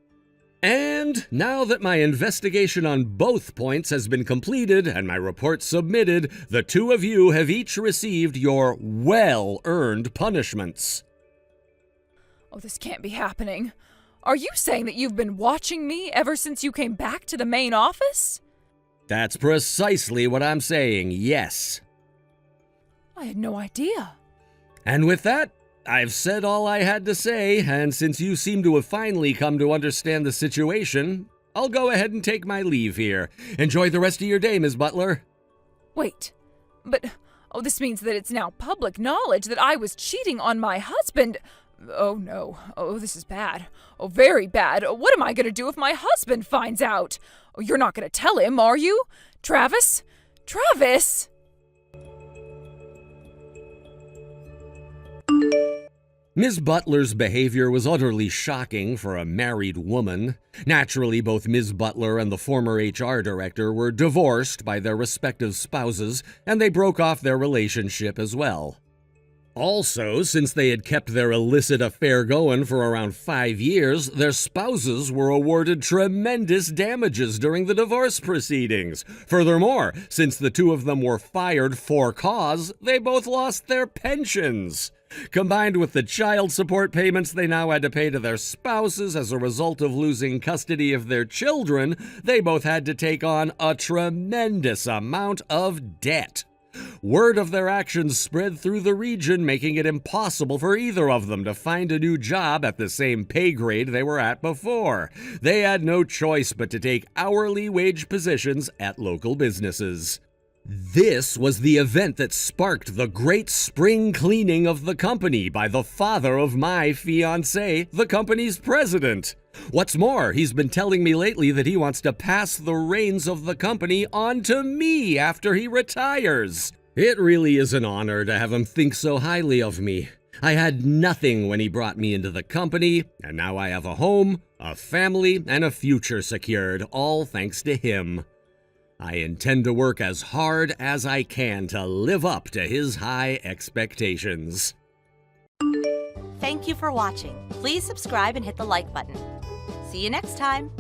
And now that my investigation on both points has been completed and my report submitted, the 2 of you have each received your well-earned punishments.
Oh, this can't be happening. Are you saying that you've been watching me ever since you came back to the main office?
That's precisely what I'm saying, yes.
I had no idea.
And with that, I've said all I had to say, and since you seem to have finally come to understand the situation, I'll go ahead and take my leave here. Enjoy the rest of your day, Ms. Butler.
Wait, but this means that it's now public knowledge that I was cheating on my husband. Oh no, this is bad. Oh, very bad. What am I going to do if my husband finds out? Oh, you're not going to tell him, are you? Travis? Travis!
Ms. Butler's behavior was utterly shocking for a married woman. Naturally, both Ms. Butler and the former HR director were divorced by their respective spouses, and they broke off their relationship as well. Also, since they had kept their illicit affair going for around 5 years, their spouses were awarded tremendous damages during the divorce proceedings. Furthermore, since the 2 of them were fired for cause, they both lost their pensions. Combined with the child support payments they now had to pay to their spouses as a result of losing custody of their children, they both had to take on a tremendous amount of debt. Word of their actions spread through the region, making it impossible for either of them to find a new job at the same pay grade they were at before. They had no choice but to take hourly wage positions at local businesses. This was the event that sparked the great spring cleaning of the company by the father of my fiancée, the company's president. What's more, he's been telling me lately that he wants to pass the reins of the company on to me after he retires. It really is an honor to have him think so highly of me. I had nothing when he brought me into the company, and now I have a home, a family, and a future secured, all thanks to him. I intend to work as hard as I can to live up to his high expectations.
Thank you for watching. Please subscribe and hit the like button. See you next time.